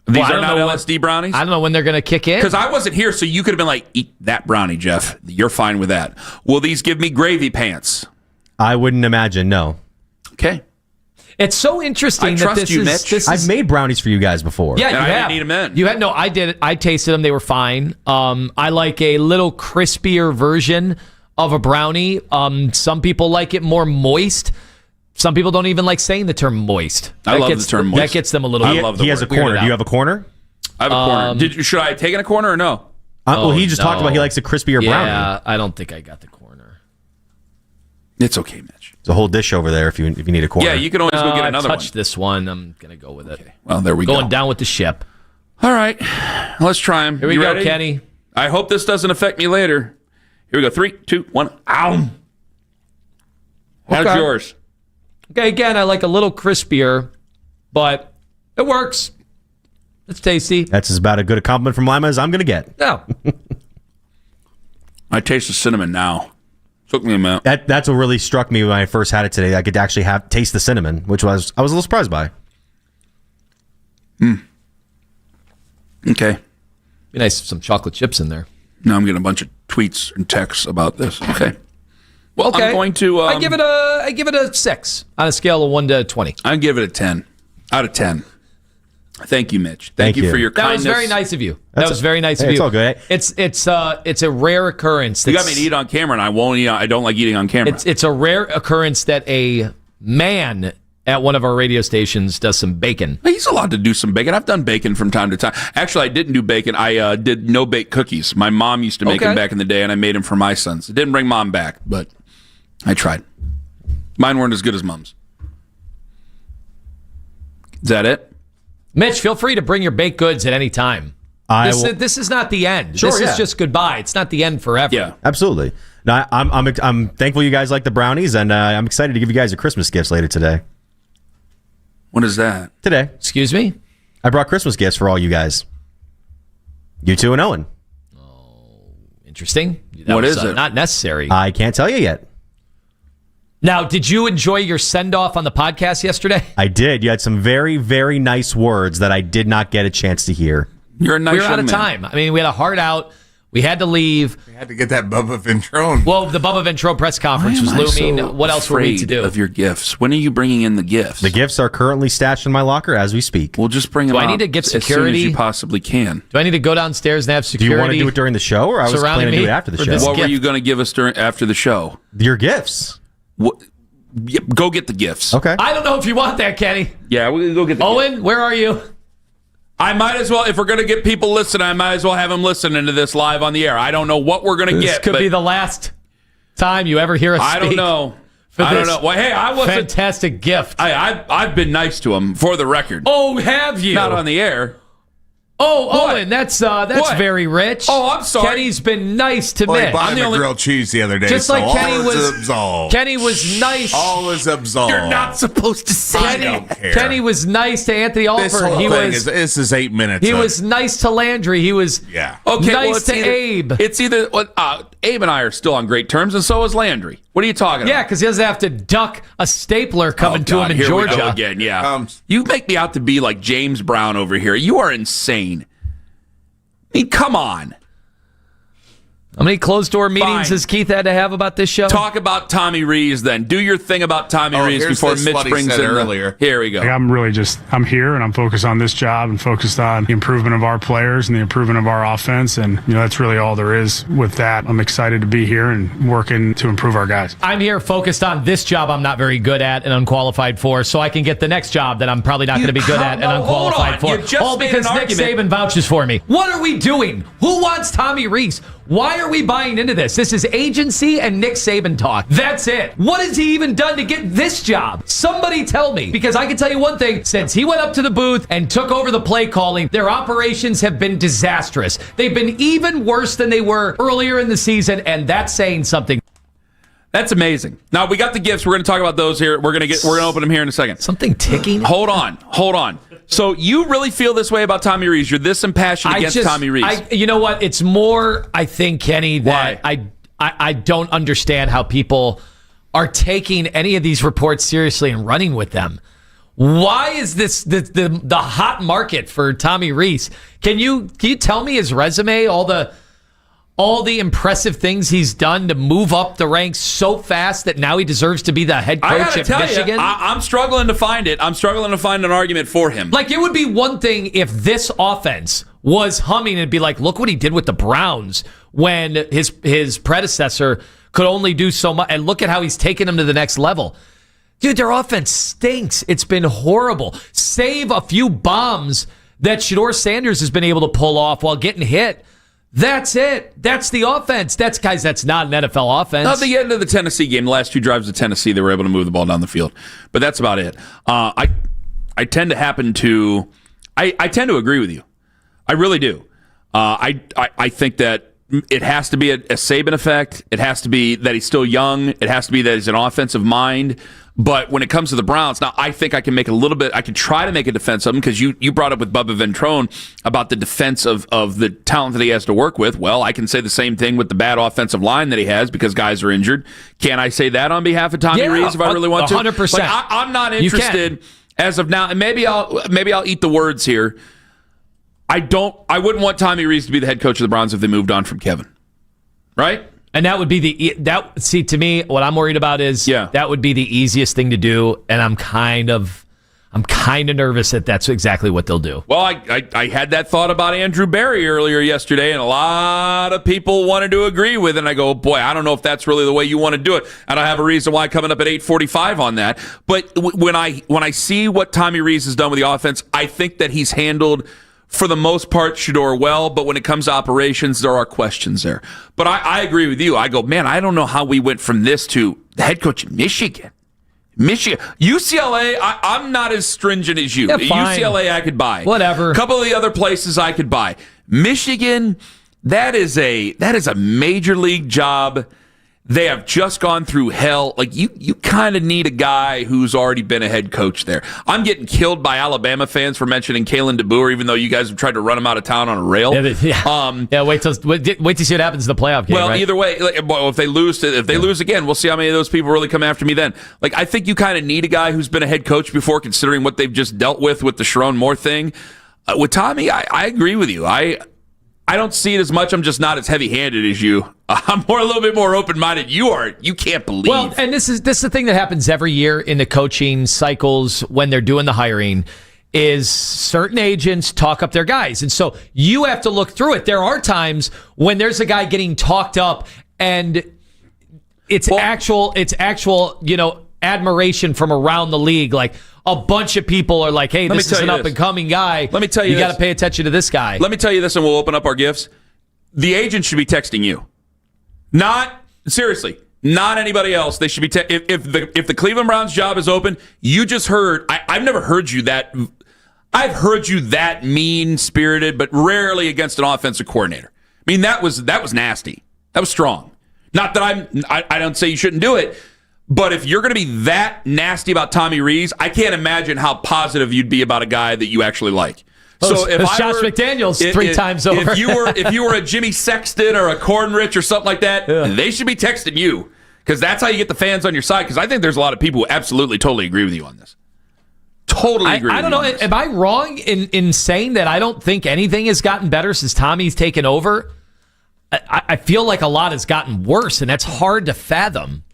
These are not LSD brownies? I don't know when they're going to kick in. Because I wasn't here, so you could have been like, eat that brownie, Jeff. You're fine with that. Will these give me gravy pants? I wouldn't imagine, no. Okay. It's so interesting I that trust this you, is... Mitch. I've made brownies for you guys before. Yeah, you I have. didn't eat them in. You had no. I did. I tasted them. They were fine. I like a little crispier version of a brownie. Some people like it more moist. Some people don't even like saying the term moist. I love the term moist. That gets them a little. I love the He has a corner. Do you have a corner? I have a corner. Should I have taken a corner or no? Well, he just talked about he likes a crispier brownie. Yeah, I don't think I got the corner. It's okay, Mitch. There's a whole dish over there if you need a corner. Yeah, you can always go get another one. I touched this one. I'm going to go with it. Okay. Well, there we go. Going down with the ship. All right. Let's try them. Here we go, ready? Kenny. I hope this doesn't affect me later. Here we go. 3, 2, 1. Ow. How's Okay. yours? Okay, again, I like a little crispier, but it works. It's tasty. That's as about a good a compliment from Lima as I'm going to get. No. I taste the cinnamon now. Took me a minute. That's what really struck me when I first had it today. I could actually taste the cinnamon, which I was a little surprised by. Okay. Be nice with some chocolate chips in there. Now I'm getting a bunch of tweets and texts about this. Okay. Well, Okay. I'm going to... I give it a 6 on a scale of 1 to 20. I give it a 10 out of 10. Thank you, Mitch. Thank you for your That kindness. was very nice of you. That was very nice of you. It's all good. It's a rare occurrence. You got me to eat on camera, and I won't eat. I don't like eating on camera. It's a rare occurrence that a man at one of our radio stations does some bacon. He's allowed to do some bacon. I've done bacon from time to time. Actually, I didn't do bacon. I did no-bake cookies. My mom used to make them back in the day, and I made them for my sons. It didn't bring Mom back, but I tried. Mine weren't as good as Mom's. Is that it? Mitch, feel free to bring your baked goods at any time. This is not the end. Sure, this yeah. is just goodbye. It's not the end forever. Yeah. Absolutely. No, I'm thankful you guys like the brownies, and I'm excited to give you guys a Christmas gifts later today. What is that? Today. Excuse me? I brought Christmas gifts for all you guys. You two and Owen. Interesting. What is it? Not necessary. I can't tell you yet. Now, did you enjoy your send-off on the podcast yesterday? I did. You had some very, very nice words that I did not get a chance to hear. You're a nice We were out young of man. time. I mean, we had a heart out. We had to leave. We had to get that Bubba Ventrone. Well, the Bubba Ventrone press conference was looming. What else were we to do? Of your gifts. When are you bringing in the gifts? The gifts are currently stashed in my locker as we speak. We'll just bring them Do I out need to get as soon security? as you possibly can. Do I need to go downstairs and have Do security? you want to do it during the show, or I was planning to do it after the show? What were you going to give us after the show? Your gifts. Go get the gifts. Okay. I don't know if you want that, Kenny. Yeah, we'll go get the Owen, gifts. where are you? I might as well, if we're going to get people listening, I might as well have them listening to this live on the air. I don't know what we're going to get. This could be the last time you ever hear us speak. I don't know. I don't know. Well, hey, I wasn't. Fantastic gift. I've been nice to him, for the record. Oh, have you? Not on the air. Oh, What? Owen, that's What? very rich. Oh, I'm sorry. Kenny's been nice to Well, he Mitch. bought him a grilled cheese the other day. Just so like Kenny all is was absolved. Kenny was nice. All is absolved. You're not supposed to say I that. don't care. Kenny was nice to Anthony This Alford. whole He thing was this is 8 minutes. he of- was nice to Landry. He was yeah. Okay, nice to Abe. It's either Abe and I are still on great terms, and so is Landry. What are you talking Yeah, about? because he doesn't have to duck a stapler coming to him in Here we go Georgia. again. Yeah, you make me out to be like James Brown over here. You are insane. I mean, come on. How many closed-door meetings Fine. has Keith had to have about this show? Talk about Tommy Rees then. Do your thing about Tommy Rees here's before this Mitch what he brings said in earlier. Here we go. I'm here and I'm focused on this job and focused on the improvement of our players and the improvement of our offense. And, that's really all there is with that. I'm excited to be here and working to improve our guys. I'm here focused on this job I'm not very good at and unqualified for, so I can get the next job that I'm probably not going to be good at and unqualified for. You just All made because an Nick argument. Saban vouches for me. What are we doing? Who wants Tommy Rees? Why are we buying into this? This is agency and Nick Saban talk. That's it. What has he even done to get this job? Somebody tell me. Because I can tell you one thing. Since he went up to the booth and took over the play calling, their operations have been disastrous. They've been even worse than they were earlier in the season, and that's saying something. That's amazing. Now we got the gifts. We're going to talk about those here. We're going to open them here in a second. Something ticking? Hold on. So you really feel this way about Tommy Rees? You're this impassioned against Tommy Rees? You know what? It's more, I think, Kenny, that I don't understand how people are taking any of these reports seriously and running with them. Why is this the hot market for Tommy Rees? Can you tell me his resume, all the impressive things he's done to move up the ranks so fast that now he deserves to be the head I coach gotta at tell Michigan? you, I'm struggling to find it. I'm struggling to find an argument for him. Like, it would be one thing if this offense was humming and be like, look what he did with the Browns when his predecessor could only do so much, and look at how he's taken them to the next level. Dude, their offense stinks. It's been horrible. Save a few bombs that Shedeur Sanders has been able to pull off while getting hit. That's it. That's the offense. That's not an NFL offense. Not the end of the Tennessee game. The last two drives of Tennessee, they were able to move the ball down the field. But that's about it. I tend to agree with you. I really do. I think that it has to be a Saban effect. It has to be that he's still young. It has to be that he's an offensive mind. But when it comes to the Browns, now I think I can make I could try to make a defense of him, because you brought up with Bubba Ventrone about the defense of the talent that he has to work with. Well, I can say the same thing with the bad offensive line that he has because guys are injured. Can I say that on behalf of Tommy Rees if I really want to? 100%. Like, I'm not interested as of now, and maybe I'll eat the words here. I wouldn't want Tommy Rees to be the head coach of the Browns if they moved on from Kevin. Right? And that would be to me, what I'm worried about is that would be the easiest thing to do, and I'm kind of nervous that that's exactly what they'll do. Well, I had that thought about Andrew Berry earlier yesterday, and a lot of people wanted to agree with it. And I go, boy, I don't know if that's really the way you want to do it. I don't have a reason why coming up at 8:45 on that. But when I see what Tommy Rees has done with the offense, I think that he's handled, for the most part, Shedeur well, but when it comes to operations, there are questions there. But I agree with you. I go, man, I don't know how we went from this to the head coach of Michigan. UCLA, I'm not as stringent as you. Yeah, fine. UCLA, I could buy. Whatever. A couple of the other places I could buy. Michigan, that is a major league job. They have just gone through hell. Like, you kind of need a guy who's already been a head coach there. I'm getting killed by Alabama fans for mentioning Kalen DeBoer, even though you guys have tried to run him out of town on a rail. Wait to see what happens in the playoff game. Well, right? either way, if they lose again, we'll see how many of those people really come after me then. Like, I think you kind of need a guy who's been a head coach before, considering what they've just dealt with the Sharon Moore thing. With Tommy, I agree with you. I don't see it as much. I'm just not as heavy-handed as you. I'm a little bit more open-minded. You are. You can't believe. Well, and this is the thing that happens every year in the coaching cycles when they're doing the hiring is certain agents talk up their guys. And so you have to look through it. There are times when there's a guy getting talked up and it's actual, admiration from around the league. Like a bunch of people are like, hey, this is an up-and-coming guy. Let me tell you you got to pay attention to this guy. Let me tell you this, and we'll open up our gifts. The agent should be texting you. Not anybody else. They should be if the Cleveland Browns job is open, you just heard. I've never heard you that. I've heard you that mean-spirited, but rarely against an offensive coordinator. I mean, that was nasty. That was strong. Not that I don't say you shouldn't do it, but if you're going to be that nasty about Tommy Rees, I can't imagine how positive you'd be about a guy that you actually like. So if Josh McDaniels three times over. if you were a Jimmy Sexton or a Cornrich or something like that, they should be texting you because that's how you get the fans on your side. Because I think there's a lot of people who absolutely, totally agree with you on this. Totally agree. I don't know. Am I wrong in saying that I don't think anything has gotten better since Tommy's taken over? I feel like a lot has gotten worse, and that's hard to fathom.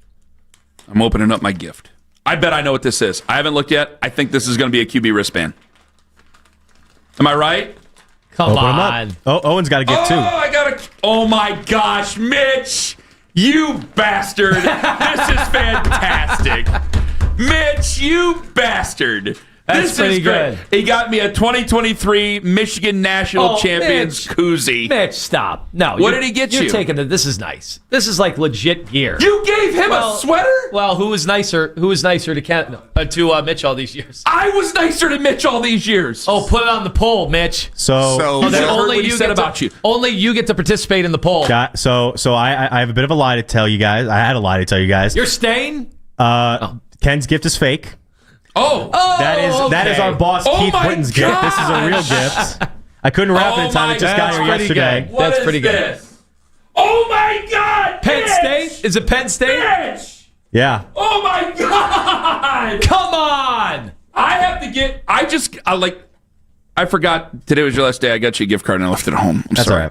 I'm opening up my gift. I bet I know what this is. I haven't looked yet. I think this is going to be a QB wristband. Am I right? Come on. Oh, Owen's got a gift too. Oh my gosh, Mitch, you bastard! This is fantastic, Mitch. You bastard! That's pretty good. He got me a 2023 Michigan National Champions koozie. Mitch, stop. No. What did he get you? You're taking it. This is nice. This is like legit gear. You gave him a sweater? Well, who was nicer to Mitch all these years? I was nicer to Mitch all these years. Oh, put it on the poll, Mitch. So then only what he said about you. Only you get to participate in the poll. So I have a bit of a lie to tell you guys. I had a lie to tell you guys. You're staying? Ken's gift is fake. That is our boss Keith Britton's gift. This is a real gift. I couldn't wrap it in time. It just got here yesterday. That's pretty good. Oh my God! Penn State? Is it Penn State? Mitch! Yeah. Oh my God! Come on! I forgot today was your last day. I got you a gift card and I left it at home. That's sorry. all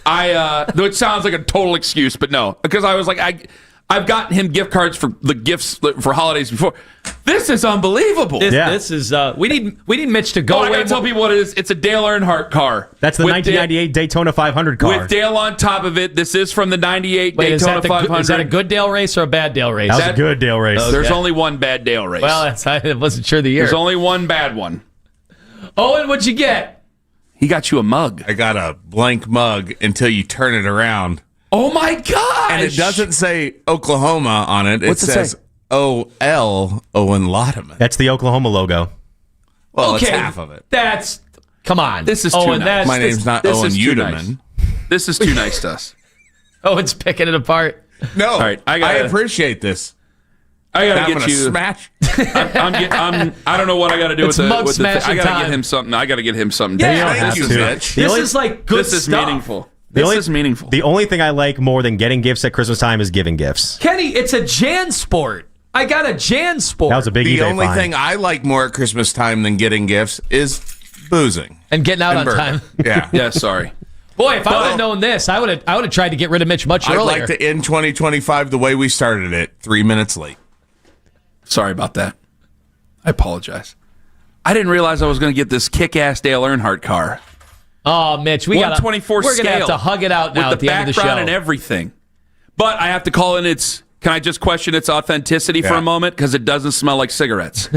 right. Though it sounds like a total excuse, but no, because I was like, I've gotten him gift cards for the gifts for holidays before. This is unbelievable. This is we need Mitch to go. I gotta tell people what it is. It's a Dale Earnhardt car. That's the 1998 Daytona 500 car with Dale on top of it. This is from the 98 Daytona 500. Is that a good Dale race or a bad Dale race? That was a good Dale race. Okay. There's only one bad Dale race. Well, I wasn't sure the year. There's only one bad one. Owen, what'd you get? He got you a mug. I got a blank mug until you turn it around. Oh my gosh! And it doesn't say Oklahoma on it. It says O.L. Owen Lotteman. That's the Oklahoma logo. Well, it's half of it. Come on. This is too nice. My name's not Owen Udeman. This is too nice to us. Owen's picking it apart. No, all right, I appreciate this. I gotta get you smash. I don't know what I gotta do with the I gotta get him something. I gotta get him something. Yeah, thank you, Mitch. This is like good This is stuff. meaningful. This is meaningful. The only thing I like more than getting gifts at Christmas time is giving gifts. Kenny, it's a Jan sport. I got a Jan sport. That was a big The eBay only find. thing I like more at Christmas time than getting gifts is boozing and getting out on bourbon. time. Yeah. Yeah, sorry. Boy, if I would have known this, I would have tried to get rid of Mitch much earlier. I'd like to end 2025 the way we started it, 3 minutes late. Sorry about that. I apologize. I didn't realize I was going to get this kick-ass Dale Earnhardt car. Oh, Mitch, we're going to have to hug it out now with at the end of the show. background and everything. But I have to call in can I just question its authenticity for a moment? Because it doesn't smell like cigarettes.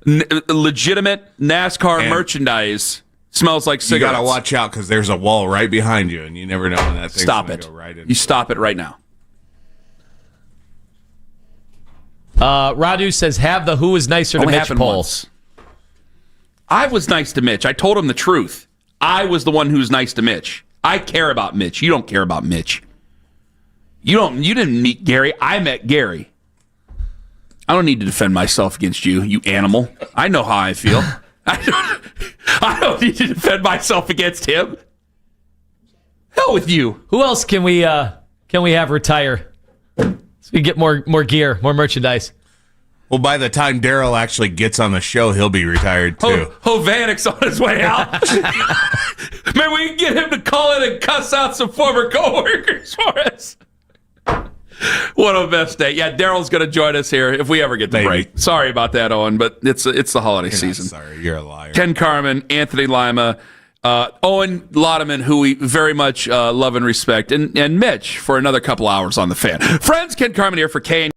Legitimate NASCAR merchandise smells like cigarettes. You got to watch out because there's a wall right behind you, and you never know when that thing's going to go right in. You stop it right now. Radu says, have the who is nicer to Mitch poll. I was nice to Mitch. I told him the truth. I was the one who's nice to Mitch. I care about Mitch. You don't care about Mitch. You didn't meet Gary. I met Gary. I don't need to defend myself against you, you animal. I know how I feel. I don't need to defend myself against him. Hell with you. Who else can we have retire? So we get more gear, more merchandise. Well, by the time Daryl actually gets on the show, he'll be retired too. Hovanek's on his way out. Maybe we can get him to call in and cuss out some former coworkers for us. What a best day. Yeah, Daryl's going to join us here if we ever get the break. Sorry about that, Owen, but it's the holiday season. Sorry, you're a liar. Ken Carman, Anthony Lima, Owen Laudeman, who we very much love and respect, and Mitch for another couple hours on the Fan. Friends, Ken Carman here for Kane.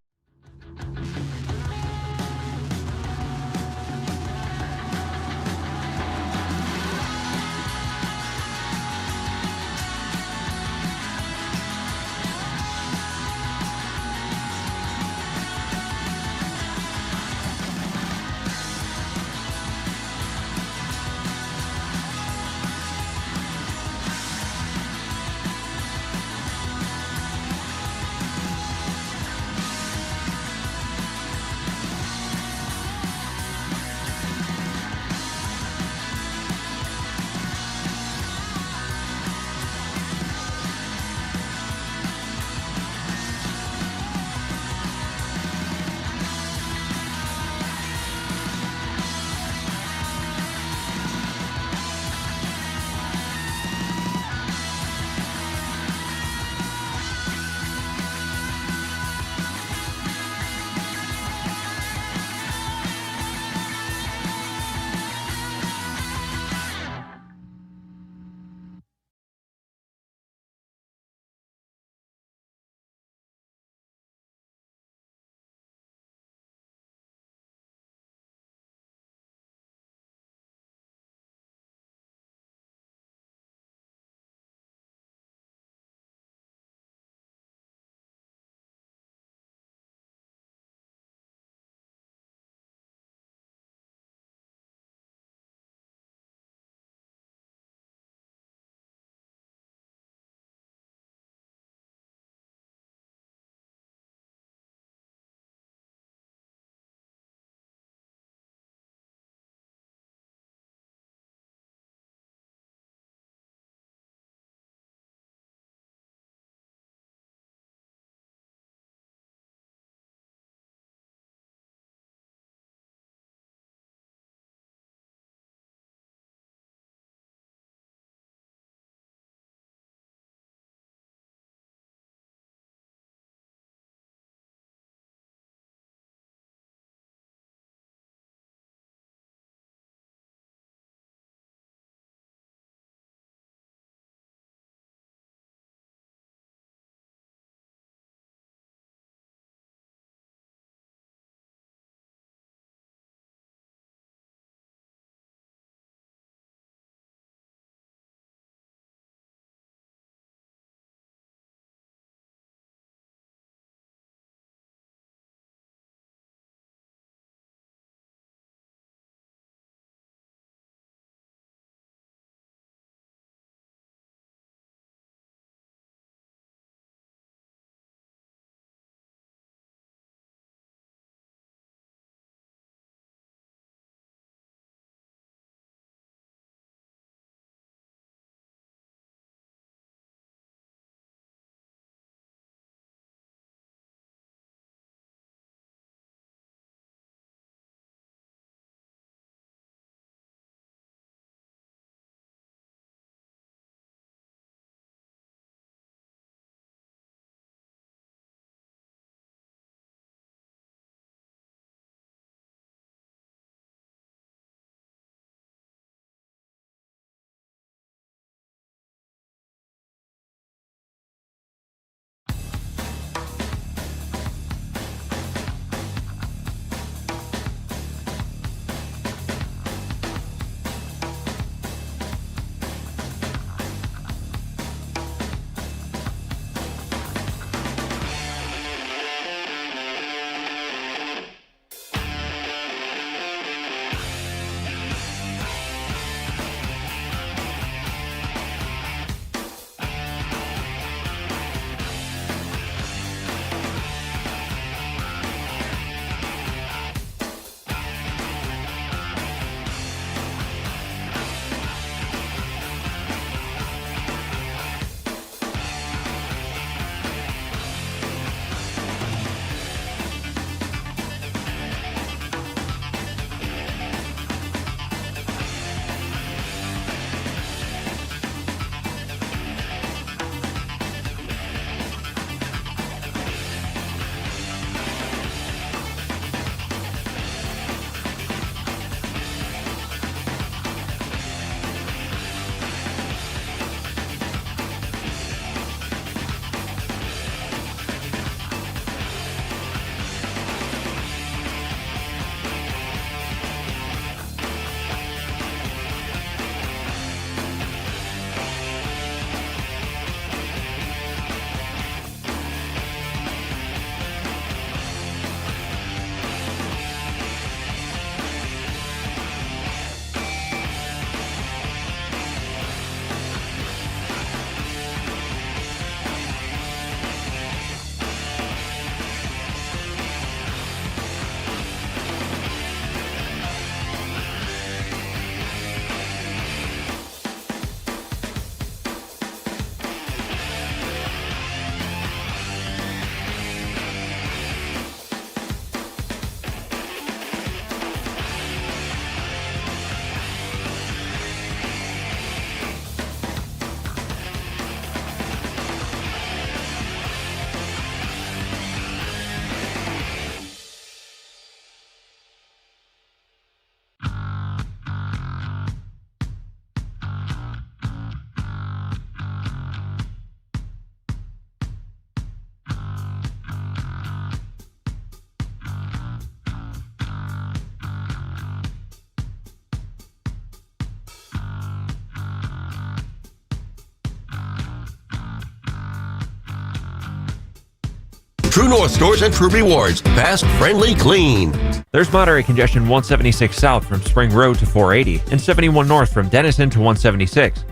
True North stores and True Rewards. Fast, friendly, clean. There's moderate congestion 176 south from Spring Road to 480 and 71 north from Denison to 176.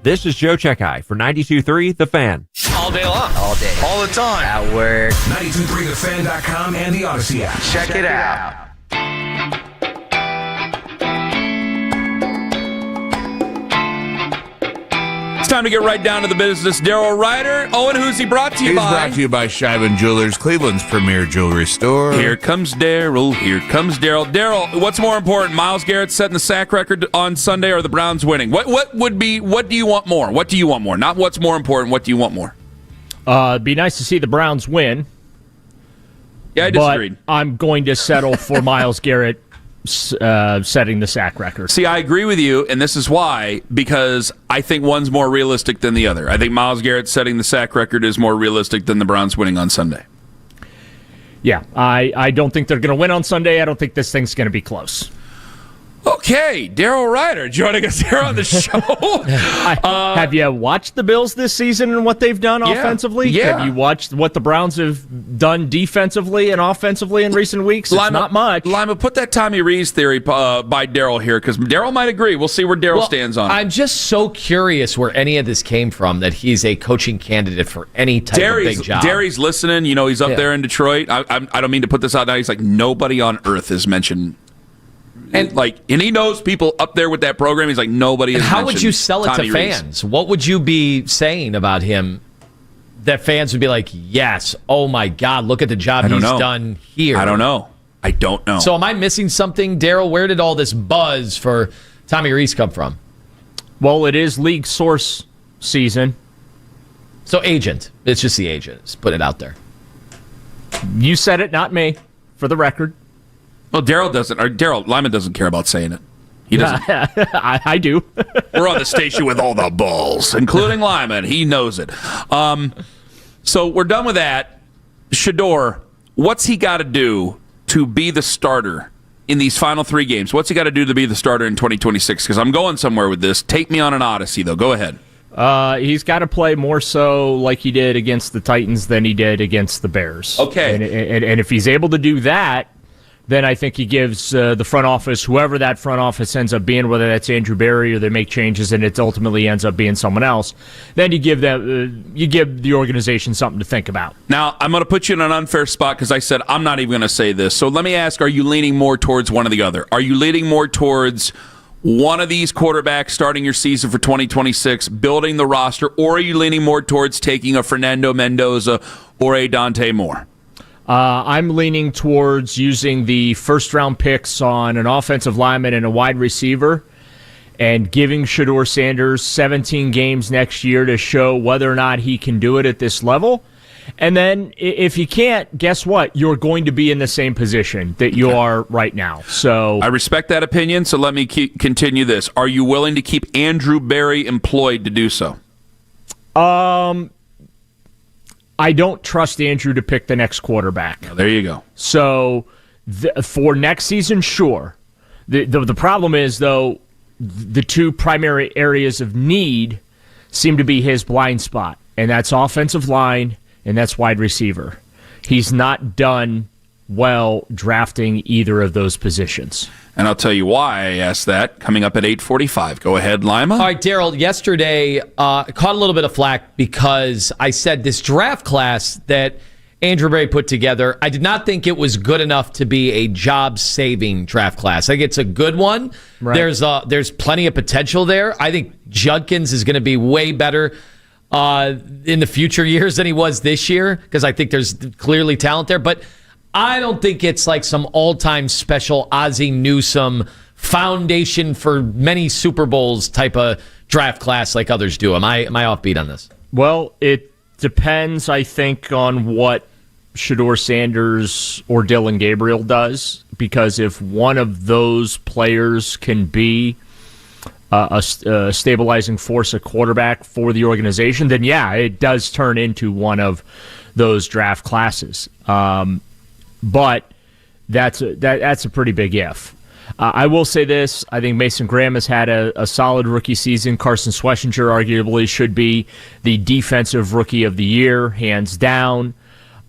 This is Joe Checkeye for 92.3 The Fan. All day long. All day. All the time. At work. 923thefan.com and the Odyssey app. Check it out. It's time to get right down to the business. Daryl Ryder. Owen, who's he brought to you He's by? brought to you by Scheiben Jewelers, Cleveland's premier jewelry store. Here comes Daryl. Here comes Daryl. Daryl, what's more important, Myles Garrett setting the sack record on Sunday or the Browns winning? What do you want more? What do you want more? Not what's more important. What do you want more? It'd be nice to see the Browns win. Yeah, I disagreed. But I'm going to settle for Myles Garrett setting the sack record. See, I agree with you, and this is why, because I think one's more realistic than the other. I think Myles Garrett setting the sack record is more realistic than the Browns winning on Sunday. Yeah, I don't think they're going to win on Sunday. I don't think this thing's going to be close. Okay, Daryl Ryder joining us here on the show. Have you watched the Bills this season and what they've done offensively? Yeah. Have you watched what the Browns have done defensively and offensively in recent weeks? It's not much. Lima, put that Tommy Rees theory by Daryl here, because Daryl might agree. We'll see where Daryl stands on it. I'm just so curious where any of this came from, that he's a coaching candidate for any type of big job. Derry's listening. You know, he's up there in Detroit. I don't mean to put this out now. He's like, nobody on earth has mentioned... And he knows people up there with that program. He's like, nobody has mentioned How would you sell it Tommy to Rees. fans? What would you be saying about him that fans would be like, yes, oh my God, look at the job he's done here? I don't know. So am I missing something, Daryl? Where did all this buzz for Tommy Rees come from? Well, it is league source season. So agent. It's just the agent. Just put it out there. You said it, not me, for the record. Well, Daryl Lyman doesn't care about saying it. He doesn't. I do. We're on the station with all the balls, including Lyman. He knows it. So we're done with that. Shedeur, what's he got to do to be the starter in these final 3 games? What's he got to do to be the starter in 2026? Because I'm going somewhere with this. Take me on an odyssey, though. Go ahead. He's got to play more so like he did against the Titans than he did against the Bears. Okay. And if he's able to do that, then I think he gives the front office, whoever that front office ends up being, whether that's Andrew Berry or they make changes and it ultimately ends up being someone else, then you give the organization something to think about. Now, I'm going to put you in an unfair spot because I said I'm not even going to say this. So let me ask, are you leaning more towards one or the other? Are you leaning more towards one of these quarterbacks starting your season for 2026, building the roster, or are you leaning more towards taking a Fernando Mendoza or a Dante Moore? I'm leaning towards using the first-round picks on an offensive lineman and a wide receiver and giving Shedeur Sanders 17 games next year to show whether or not he can do it at this level. And then if he can't, guess what? You're going to be in the same position that you are right now. So I respect that opinion, so let me continue this. Are you willing to keep Andrew Berry employed to do so? I don't trust Andrew to pick the next quarterback. Well, there you go. So for next season, sure. The problem is, though, the 2 primary areas of need seem to be his blind spot, and that's offensive line and that's wide receiver. He's not done well drafting either of those positions. And I'll tell you why I asked that, coming up at 8:45. Go ahead, Lima. All right, Daryl, yesterday caught a little bit of flack because I said this draft class that Andrew Berry put together, I did not think it was good enough to be a job-saving draft class. I think it's a good one. Right. There's plenty of potential there. I think Judkins is going to be way better in the future years than he was this year because I think there's clearly talent there. But I don't think it's like some all-time special Ozzie Newsome foundation for many Super Bowls type of draft class like others do. Am I offbeat on this? Well, it depends, I think, on what Shedeur Sanders or Dylan Gabriel does, because if one of those players can be a stabilizing force, a quarterback for the organization, then yeah, it does turn into one of those draft classes. But that's a pretty big if. I will say this. I think Mason Graham has had a solid rookie season. Carson Schlesinger arguably should be the defensive rookie of the year, hands down.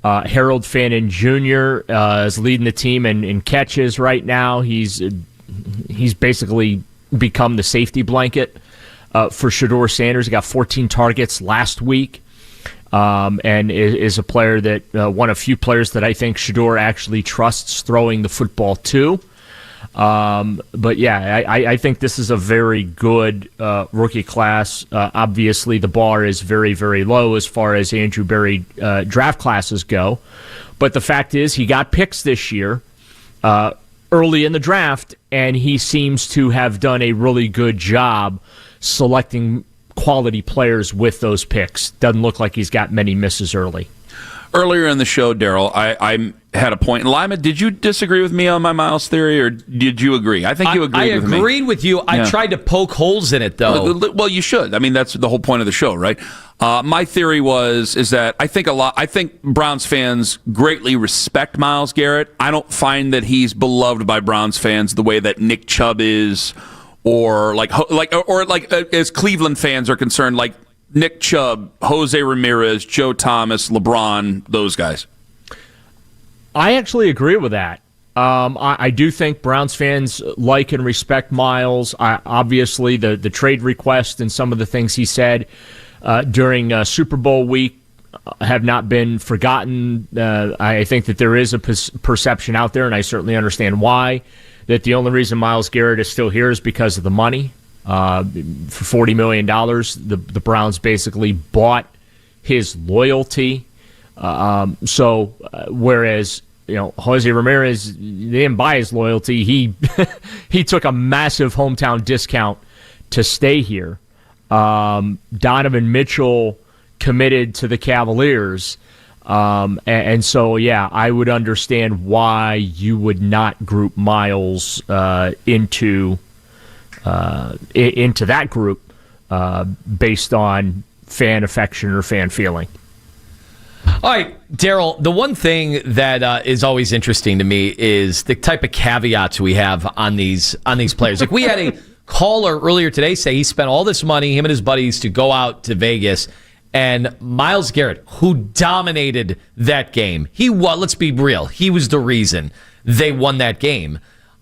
Harold Fannin Jr. Is leading the team in catches right now. He's basically become the safety blanket for Shedeur Sanders. He got 14 targets last week, and is a player that one of few players that I think Shedeur actually trusts throwing the football to. But yeah, I think this is a very good rookie class. Obviously, the bar is very, very low as far as Andrew Berry draft classes go. But the fact is, he got picks this year early in the draft, and he seems to have done a really good job selecting quality players with those picks. Doesn't look like he's got many misses early. Earlier in the show, Daryl, I had a point. Lima, did you disagree with me on my Myles theory, or did you agree? I think you agreed with me. I agreed with you. I tried to poke holes in it, though. Well, you should. I mean, that's the whole point of the show, right? My theory is that I think Browns fans greatly respect Myles Garrett. I don't find that he's beloved by Browns fans the way that Nick Chubb is, or as Cleveland fans are concerned, like Nick Chubb, Jose Ramirez, Joe Thomas, LeBron, those guys. I actually agree with that. I do think Browns fans like and respect Myles. Obviously, the trade request and some of the things he said during Super Bowl week have not been forgotten. I think that there is a perception out there, and I certainly understand why, that the only reason Myles Garrett is still here is because of the money. For $40 million, the Browns basically bought his loyalty. Whereas Jose Ramirez, they didn't buy his loyalty. He took a massive hometown discount to stay here. Donovan Mitchell committed to the Cavaliers. And so, yeah, I would understand why you would not group Myles into that group based on fan affection or fan feeling. All right, Daryl, the one thing that is always interesting to me is the type of caveats we have on these players. Like, we had a caller earlier today say he spent all this money, him and his buddies, to go out to Vegas, and Myles Garrett, who dominated that game, let's be real, he was the reason they won that game.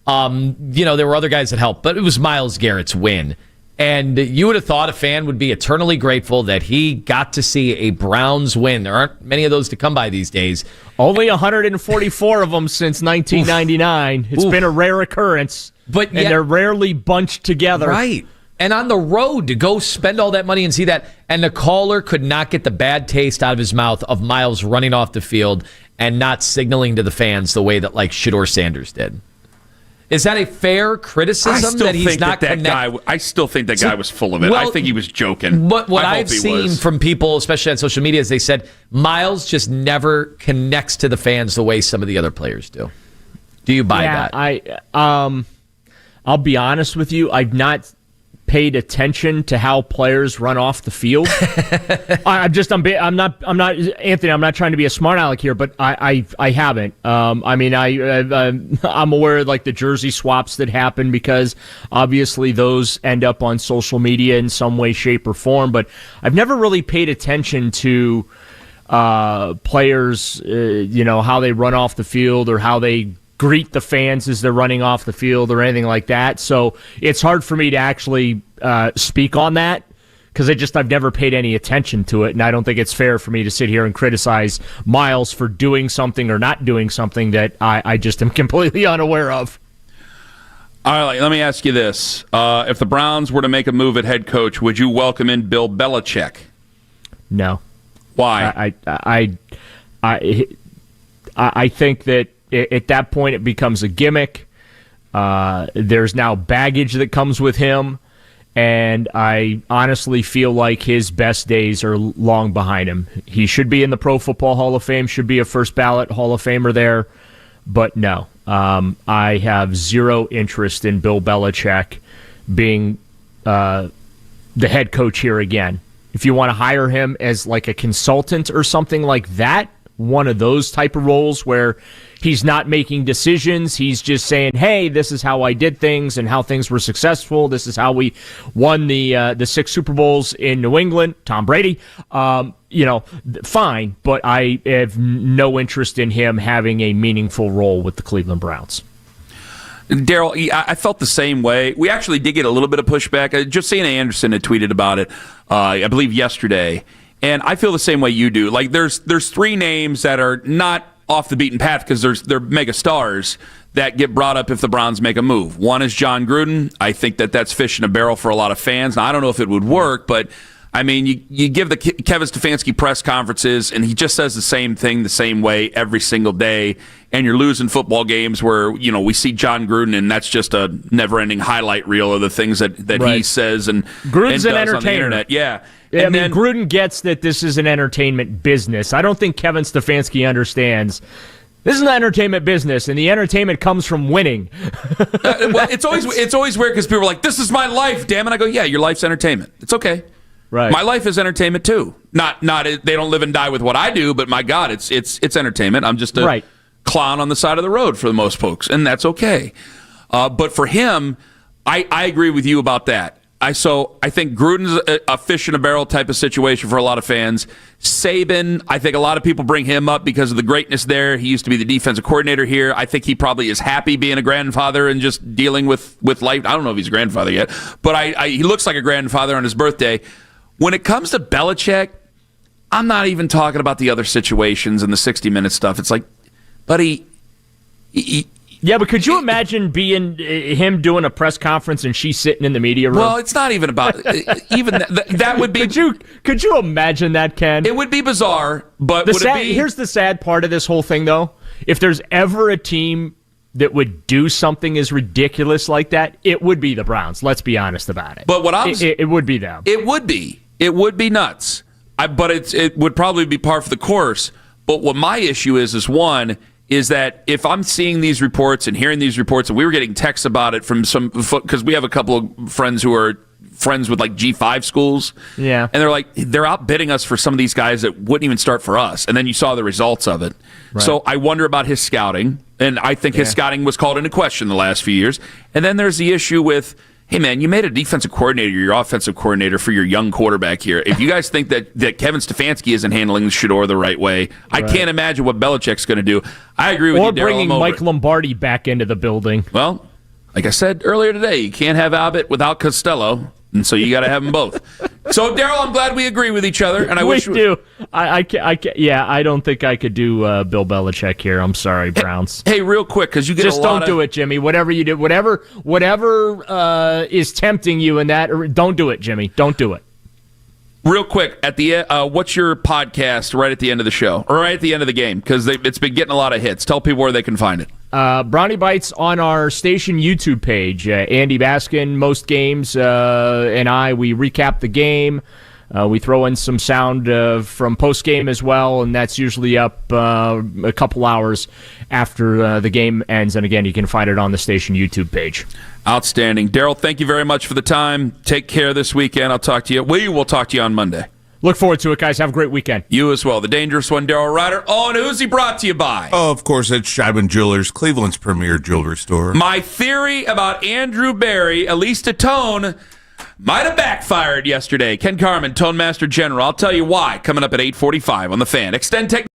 There were other guys that helped, but it was Myles Garrett's win. And you would have thought a fan would be eternally grateful that he got to see a Browns win. There aren't many of those to come by these days. Only 144 of them since 1999. It's been a rare occurrence, and they're rarely bunched together. Right. And on the road to go spend all that money and see that. And the caller could not get the bad taste out of his mouth of Myles running off the field and not signaling to the fans the way that, like, Shedeur Sanders did. Is that a fair criticism that he's not connected? I still think that guy was full of it. I think he was joking. But what I've seen from people, especially on social media, is they said Myles just never connects to the fans the way some of the other players do. Do you buy that? I'll be honest with you. I've not paid attention to how players run off the field. I'm not Anthony. I'm not trying to be a smart aleck here, but I haven't. I'm aware of, like, the jersey swaps that happen, because obviously those end up on social media in some way, shape, or form. But I've never really paid attention to players, how they run off the field or how they greet the fans as they're running off the field or anything like that. So it's hard for me to actually speak on that, because I've never paid any attention to it, and I don't think it's fair for me to sit here and criticize Myles for doing something or not doing something that I just am completely unaware of. All right, let me ask you this. If the Browns were to make a move at head coach, would you welcome in Bill Belichick? No. Why? I think that at that point it becomes a gimmick. There's now baggage that comes with him, and I honestly feel like his best days are long behind him. He should be in the Pro Football Hall of Fame, should be a first ballot Hall of Famer there, but no. I have zero interest in Bill Belichick being the head coach here again. If you want to hire him as like a consultant or something like that, one of those type of roles where he's not making decisions. He's just saying, hey, this is how I did things and how things were successful. This is how we won the 6 Super Bowls in New England. Tom Brady. Fine, but I have no interest in him having a meaningful role with the Cleveland Browns. Daryl, I felt the same way. We actually did get a little bit of pushback. Justina Anderson had tweeted about it, I believe, yesterday. And I feel the same way you do. Like, there's 3 names that are not off the beaten path because they're mega stars that get brought up if the Browns make a move. One is John Gruden. I think that's fish in a barrel for a lot of fans. Now, I don't know if it would work, but I mean, you give the Kevin Stefanski press conferences, and he just says the same thing the same way every single day, and you're losing football games where, we see John Gruden, and that's just a never-ending highlight reel of the things that right. he says and Gruden's and an does on the entertainer. internet. Yeah. I mean, Gruden gets that this is an entertainment business. I don't think Kevin Stefanski understands this is an entertainment business, and the entertainment comes from winning. Well, it's always weird because people are like, this is my life, damn it. I go, yeah, your life's entertainment. It's okay. Right. My life is entertainment too. Not they don't live and die with what I do, but my God, it's entertainment. I'm just a clown on the side of the road for the most folks, and that's okay. But for him, I agree with you about that. I think Gruden's a fish in a barrel type of situation for a lot of fans. Saban, I think a lot of people bring him up because of the greatness there. He used to be the defensive coordinator here. I think he probably is happy being a grandfather and just dealing with life. I don't know if he's a grandfather yet, but he looks like a grandfather on his birthday. When it comes to Belichick, I'm not even talking about the other situations and the 60-minute stuff. It's like, buddy, yeah, but could you imagine being him doing a press conference and she sitting in the media room? Well, it's not even about even that would be. Could you imagine that, Ken? It would be bizarre, but Here's the sad part of this whole thing, though. If there's ever a team that would do something as ridiculous like that, it would be the Browns. Let's be honest about it. But what it would be them. It would be nuts. But it would probably be par for the course. But what my issue is one. Is that if I'm seeing these reports and hearing these reports, and we were getting texts about it from some, because we have a couple of friends who are friends with like G5 schools. Yeah. And they're like, they're outbidding us for some of these guys that wouldn't even start for us. And then you saw the results of it. Right. So I wonder about his scouting. And I think his scouting was called into question the last few years. And then there's the issue with, hey, man, you made a defensive coordinator your offensive coordinator for your young quarterback here. If you guys think that Kevin Stefanski isn't handling the Shador the right way, I can't imagine what Belichick's going to do. I agree with you, Daryl. Or bringing Mike Lombardi back into the building. Well, like I said earlier today, you can't have Abbott without Costello, and so you got to have them both. So, Daryl, I'm glad we agree with each other, and I wish we do. I don't think I could do Bill Belichick here. I'm sorry, Browns. Hey, real quick, because you get just a lot don't do it, Jimmy. Whatever you do, whatever is tempting you in that, don't do it, Jimmy. Don't do it. Real quick, at the what's your podcast right at the end of the show, or right at the end of the game? Because it's been getting a lot of hits. Tell people where they can find it. Brownie Bites on our station YouTube page. Andy Baskin, most games, and we recap the game. We throw in some sound from post-game as well, and that's usually up a couple hours after the game ends. And again, you can find it on the station YouTube page. Outstanding. Daryl, thank you very much for the time. Take care this weekend. I'll talk to you. We will talk to you on Monday. Look forward to it, guys. Have a great weekend. You as well. The Dangerous One, Daryl Ryder. Oh, and who's he brought to you by? Oh, of course, it's Scheiben Jewelers, Cleveland's premier jewelry store. My theory about Andrew Berry, at least a tone, might have backfired yesterday. Ken Carman, Tone Master General. I'll tell you why. Coming up at 8:45 on The Fan. Extend Tech.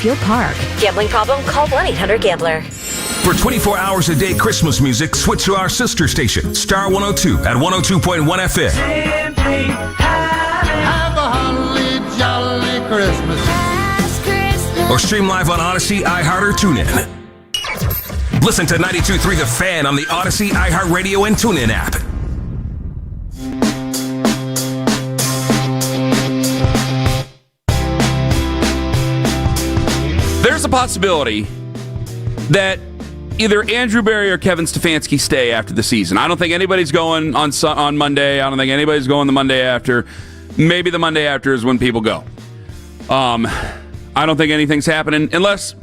Deerfield Park. Gambling problem? Call 1-800-GAMBLER. For 24 hours a day Christmas music, switch to our sister station, Star 102 at 102.1 FM. Simply have a holly jolly Christmas. Or stream live on Odyssey, iHeart, or TuneIn. Listen to 92.3 The Fan on the Odyssey, iHeartRadio, and TuneIn app. There's a possibility that either Andrew Berry or Kevin Stefanski stay after the season. I don't think anybody's going on Monday. I don't think anybody's going the Monday after. Maybe the Monday after is when people go. I don't think anything's happening unless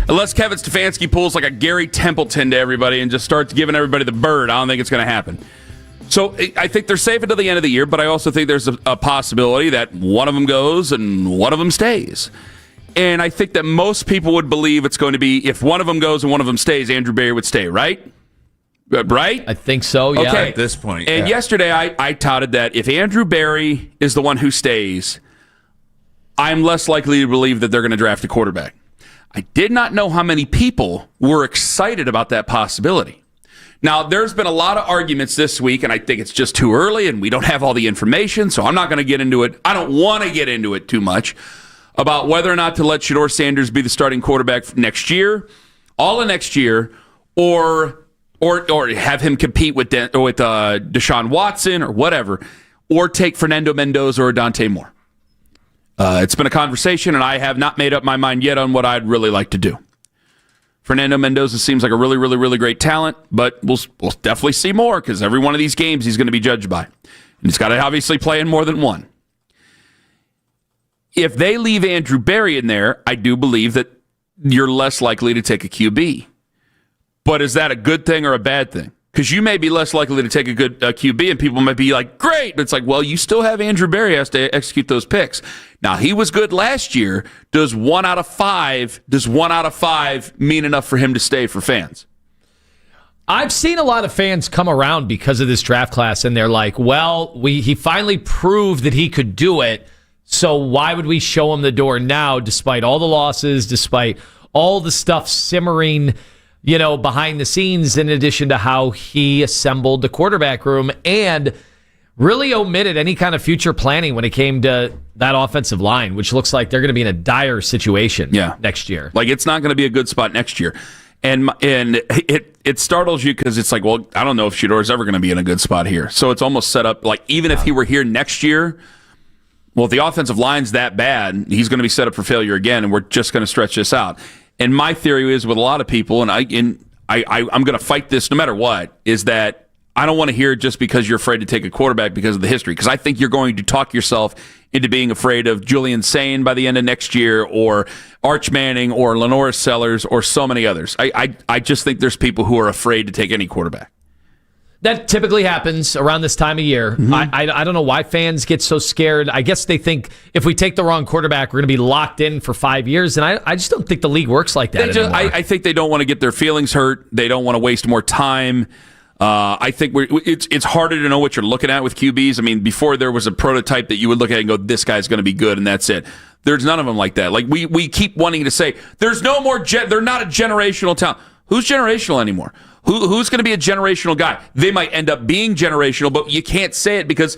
Kevin Stefanski pulls like a Gary Templeton to everybody and just starts giving everybody the bird. I don't think it's going to happen. So I think they're safe until the end of the year, but I also think there's a possibility that one of them goes and one of them stays. And I think that most people would believe it's going to be, if one of them goes and one of them stays, Andrew Berry would stay, right? Right? I think so, yeah. Okay. At this point, And yesterday I touted that if Andrew Berry is the one who stays, I'm less likely to believe that they're going to draft a quarterback. I did not know how many people were excited about that possibility. Now, there's been a lot of arguments this week, and I think it's just too early, and we don't have all the information, so I'm not going to get into it. I don't want to get into it too much about whether or not to let Shedeur Sanders be the starting quarterback next year, all of next year, or have him compete with Deshaun Watson or whatever, or take Fernando Mendoza or Dante Moore. It's been a conversation, and I have not made up my mind yet on what I'd really like to do. Fernando Mendoza seems like a really, really, really great talent, but we'll definitely see more because every one of these games he's going to be judged by. And he's got to obviously play in more than one. If they leave Andrew Berry in there, I do believe that you're less likely to take a QB. But is that a good thing or a bad thing? Because you may be less likely to take a good QB, and people might be like, great. But it's like, well, you still have Andrew Berry has to execute those picks. Now, he was good last year. Does 1 out of 5 mean enough for him to stay for fans? I've seen a lot of fans come around because of this draft class, and they're like, well, he finally proved that he could do it, so why would we show him the door now, despite all the losses, despite all the stuff simmering behind the scenes, in addition to how he assembled the quarterback room and really omitted any kind of future planning when it came to that offensive line, which looks like they're going to be in a dire situation next year. Like, it's not going to be a good spot next year. And it startles you because it's like, well, I don't know if Shedeur's ever going to be in a good spot here. So it's almost set up like, even if he were here next year, well, if the offensive line's that bad, he's going to be set up for failure again, and we're just going to stretch this out. And my theory is with a lot of people, and I'm going to fight this no matter what, is that I don't want to hear it just because you're afraid to take a quarterback because of the history. Because I think you're going to talk yourself into being afraid of Julian Sain by the end of next year, or Arch Manning, or Lenoris Sellers, or so many others. I just think there's people who are afraid to take any quarterback. That typically happens around this time of year. Mm-hmm. I don't know why fans get so scared. I guess they think if we take the wrong quarterback, we're going to be locked in for 5 years. And I just don't think the league works like that anymore. I think they don't want to get their feelings hurt. They don't want to waste more time. I think it's harder to know what you're looking at with QBs. I mean, before there was a prototype that you would look at and go, this guy's going to be good, and that's it. There's none of them like that. Like we keep wanting to say, there's no more. They're not a generational talent. Who's generational anymore? Who's going to be a generational guy? They might end up being generational, but you can't say it because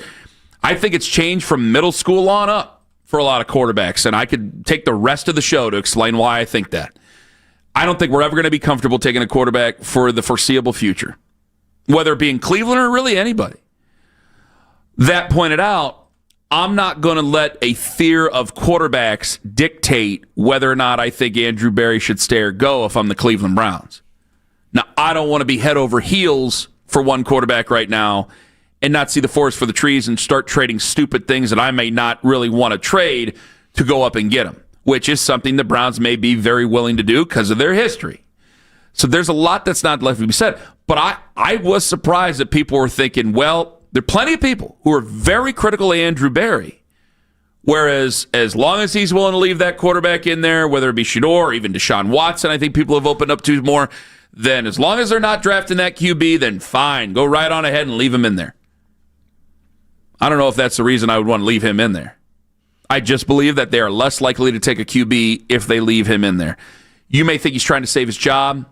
I think it's changed from middle school on up for a lot of quarterbacks, and I could take the rest of the show to explain why I think that. I don't think we're ever going to be comfortable taking a quarterback for the foreseeable future, whether it be in Cleveland or really anybody. That pointed out, I'm not going to let a fear of quarterbacks dictate whether or not I think Andrew Berry should stay or go if I'm the Cleveland Browns. Now, I don't want to be head over heels for one quarterback right now and not see the forest for the trees and start trading stupid things that I may not really want to trade to go up and get them, which is something the Browns may be very willing to do because of their history. So there's a lot that's not left to be said. But I was surprised that people were thinking, well, there are plenty of people who are very critical of Andrew Berry, whereas as long as he's willing to leave that quarterback in there, whether it be Shedeur or even Deshaun Watson, I think people have opened up to more, then as long as they're not drafting that QB, then fine. Go right on ahead and leave him in there. I don't know if that's the reason I would want to leave him in there. I just believe that they are less likely to take a QB if they leave him in there. You may think he's trying to save his job.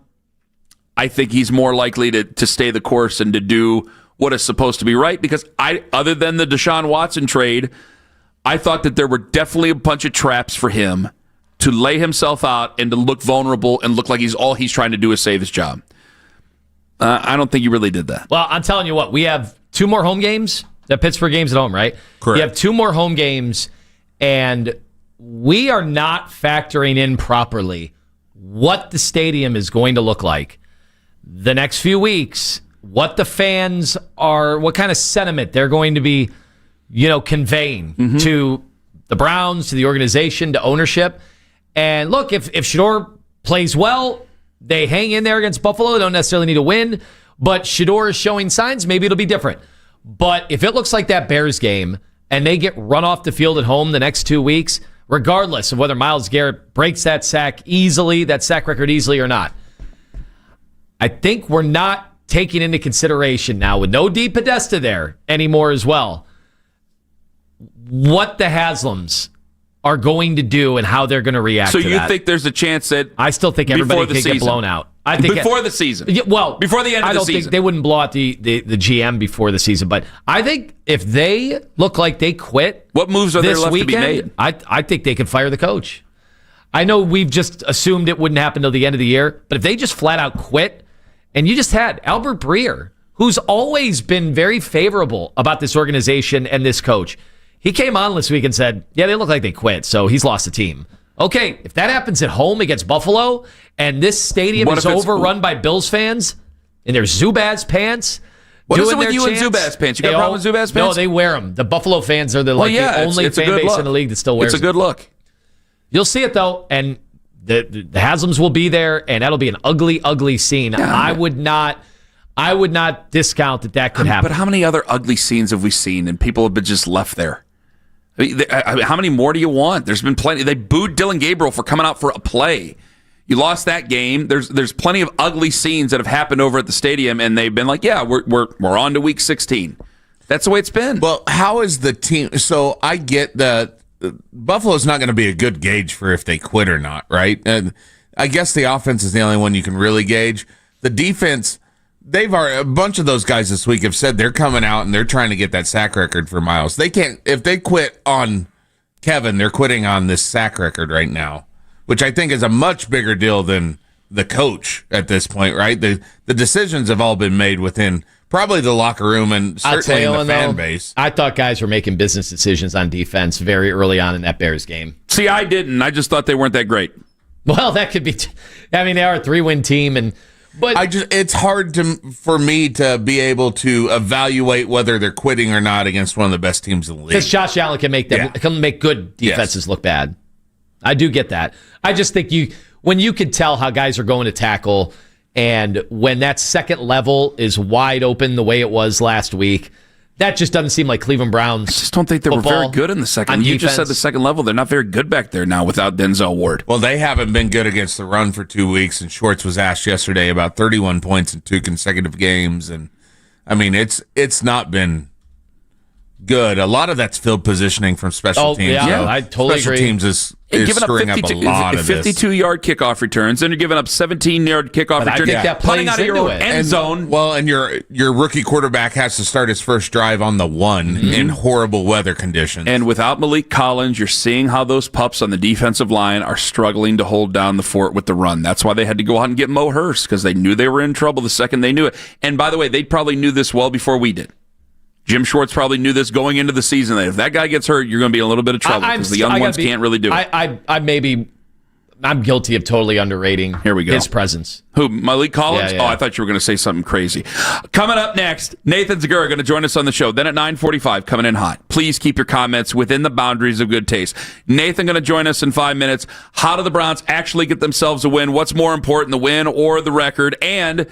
I think he's more likely to stay the course and to do what is supposed to be right, because other than the Deshaun Watson trade, I thought that there were definitely a bunch of traps for him to lay himself out and to look vulnerable and look like he's trying to do is save his job. I don't think he really did that. Well, I'm telling you what, we have 2 more home games. The Pittsburgh game's at home, right? Correct. You have 2 more home games, and we are not factoring in properly what the stadium is going to look like the next few weeks, what the fans are, what kind of sentiment they're going to be, conveying to the Browns, to the organization, to ownership. And look, if Shedeur plays well, they hang in there against Buffalo. They don't necessarily need to win, but Shedeur is showing signs. Maybe it'll be different. But if it looks like that Bears game and they get run off the field at home the next 2 weeks, regardless of whether Myles Garrett breaks that sack record easily or not, I think we're not taking into consideration now, with no D Podesta there anymore as well, what the Haslams are going to do and how they're going to react to that. So you think there's a chance that I still think everybody could get blown out. I think before the season. Before the end of the season. I don't think they wouldn't blow out the GM before the season, but I think if they look like they quit, what moves are there left weekend, to be made? I think they could fire the coach. I know we've just assumed it wouldn't happen till the end of the year, but if they just flat out quit, and you just had Albert Breer, who's always been very favorable about this organization and this coach. He came on this week and said, yeah, they look like they quit, so he's lost the team. Okay, if that happens at home against Buffalo and this stadium is overrun by Bills fans in their Zubaz pants, what is it with you and Zubaz pants? You got a problem with Zubaz pants? No, they wear them. The Buffalo fans are the only fan base in the league that still wears them. It's a good look. You'll see it, though, and the Haslams will be there, and that'll be an ugly, ugly scene. Yeah. I would not discount that could happen. But how many other ugly scenes have we seen, and people have been just left there? I mean, how many more do you want? There's been plenty. They booed Dylan Gabriel for coming out for a play. You lost that game. There's plenty of ugly scenes that have happened over at the stadium, and they've been like, yeah, we're on to week 16. That's the way it's been. Well, how is the team? So I get that Buffalo's not going to be a good gauge for if they quit or not, right? And I guess the offense is the only one you can really gauge. The defense, a bunch of those guys this week have said they're coming out and they're trying to get that sack record for Myles. They can't, if they quit on Kevin, they're quitting on this sack record right now, which I think is a much bigger deal than the coach at this point, right? The decisions have all been made within probably the locker room and certainly in the fan base. I thought guys were making business decisions on defense very early on in that Bears game. See, I didn't. I just thought they weren't that great. Well, that could be. They are a 3-win team, but it's hard for me to be able to evaluate whether they're quitting or not against one of the best teams in the league. Because Josh Allen can make good defenses look bad. I do get that. I just think when you could tell how guys are going to tackle, and when that second level is wide open the way it was last week, that just doesn't seem like Cleveland Browns. I just don't think they were very good in the second. You just said the second level. They're not very good back there now without Denzel Ward. Well, they haven't been good against the run for 2 weeks, and Schwartz was asked yesterday about 31 points in 2 consecutive games, and I mean it's not been good. A lot of that's field positioning from special teams. Yeah, I totally special agree. Teams is screwing up a lot of this. 52-yard kickoff returns, then you're giving up 17-yard kickoff returns. I think that putting plays out of your into own it. end zone. Well, and your rookie quarterback has to start his first drive on the 1 in horrible weather conditions. And without Malik Collins, you're seeing how those pups on the defensive line are struggling to hold down the fort with the run. That's why they had to go out and get Mo Hurst, because they knew they were in trouble the second they knew it. And by the way, they probably knew this well before we did. Jim Schwartz probably knew this going into the season, that if that guy gets hurt, you're going to be in a little bit of trouble because the young ones can't really do it. I'm guilty of totally underrating his presence. Who, Malik Collins? Yeah. Oh, I thought you were going to say something crazy. Coming up next, Nathan Zagura going to join us on the show. Then at 9:45, coming in hot. Please keep your comments within the boundaries of good taste. Nathan going to join us in 5 minutes. How do the Browns actually get themselves a win? What's more important, the win or the record? And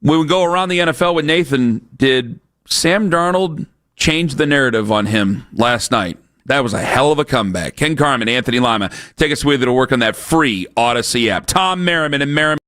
when we go around the NFL with Nathan, did Sam Darnold changed the narrative on him last night? That was a hell of a comeback. Ken Carman, Anthony Lima, take us with you to work on that free Odyssey app. Tom Merriman and Merriman.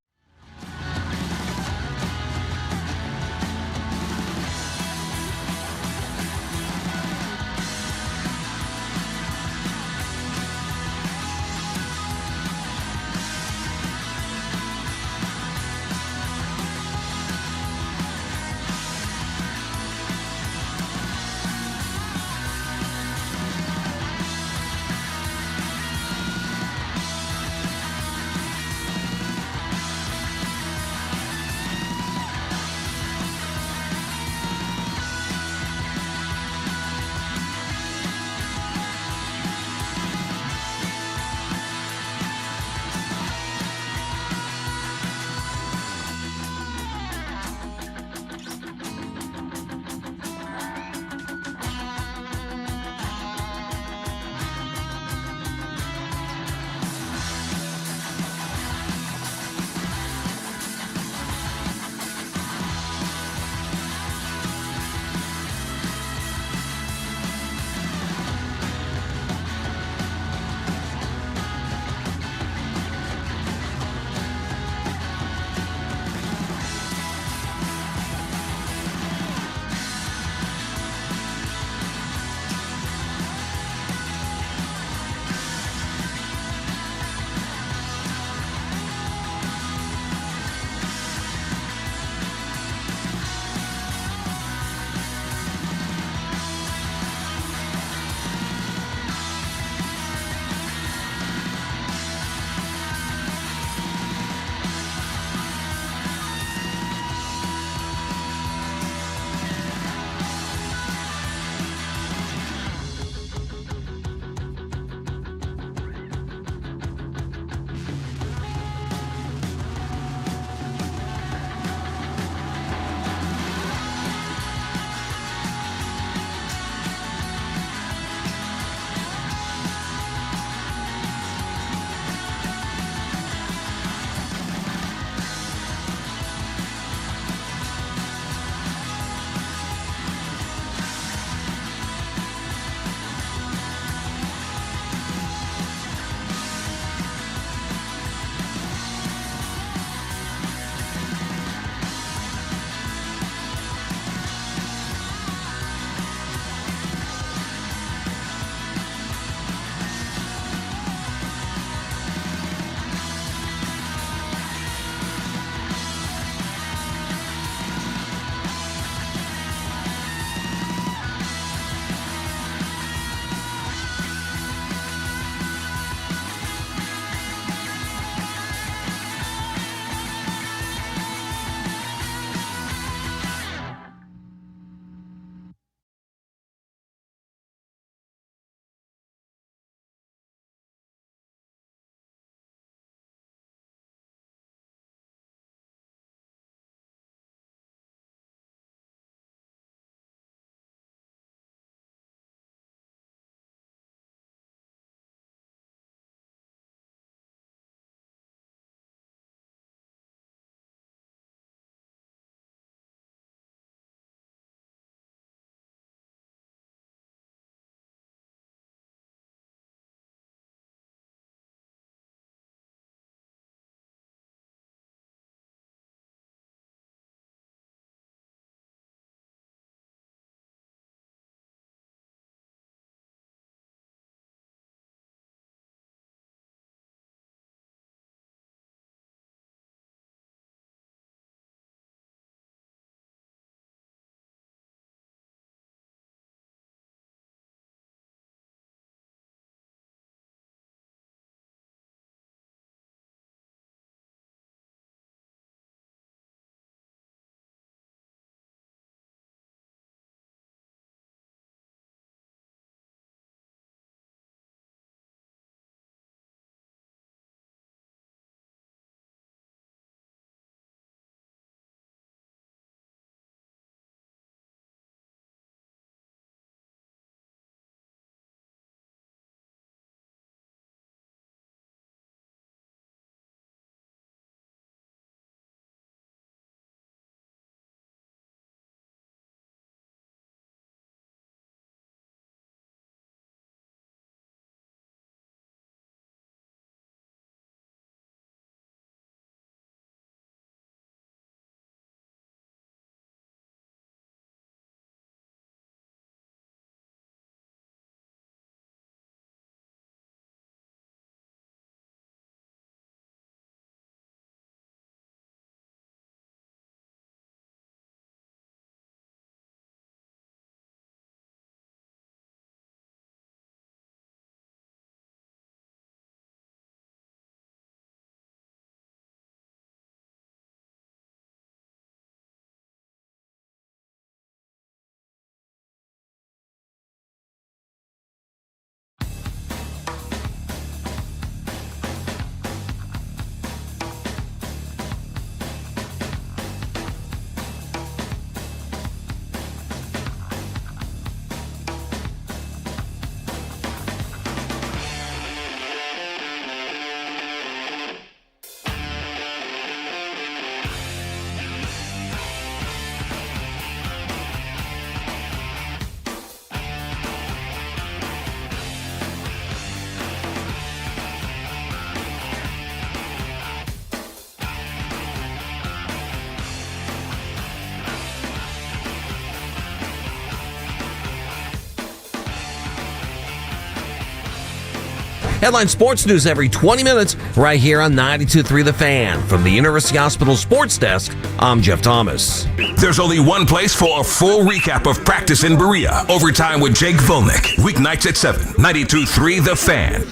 Headline sports news every 20 minutes right here on 92.3 The Fan. From the University Hospital Sports Desk, I'm Jeff Thomas. There's only one place for a full recap of practice in Berea. Overtime with Jake Volnick. Weeknights at 7. 92.3 The Fan.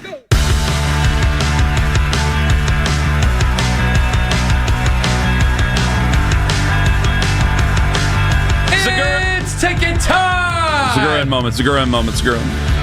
It's ticket time! Cigar moment.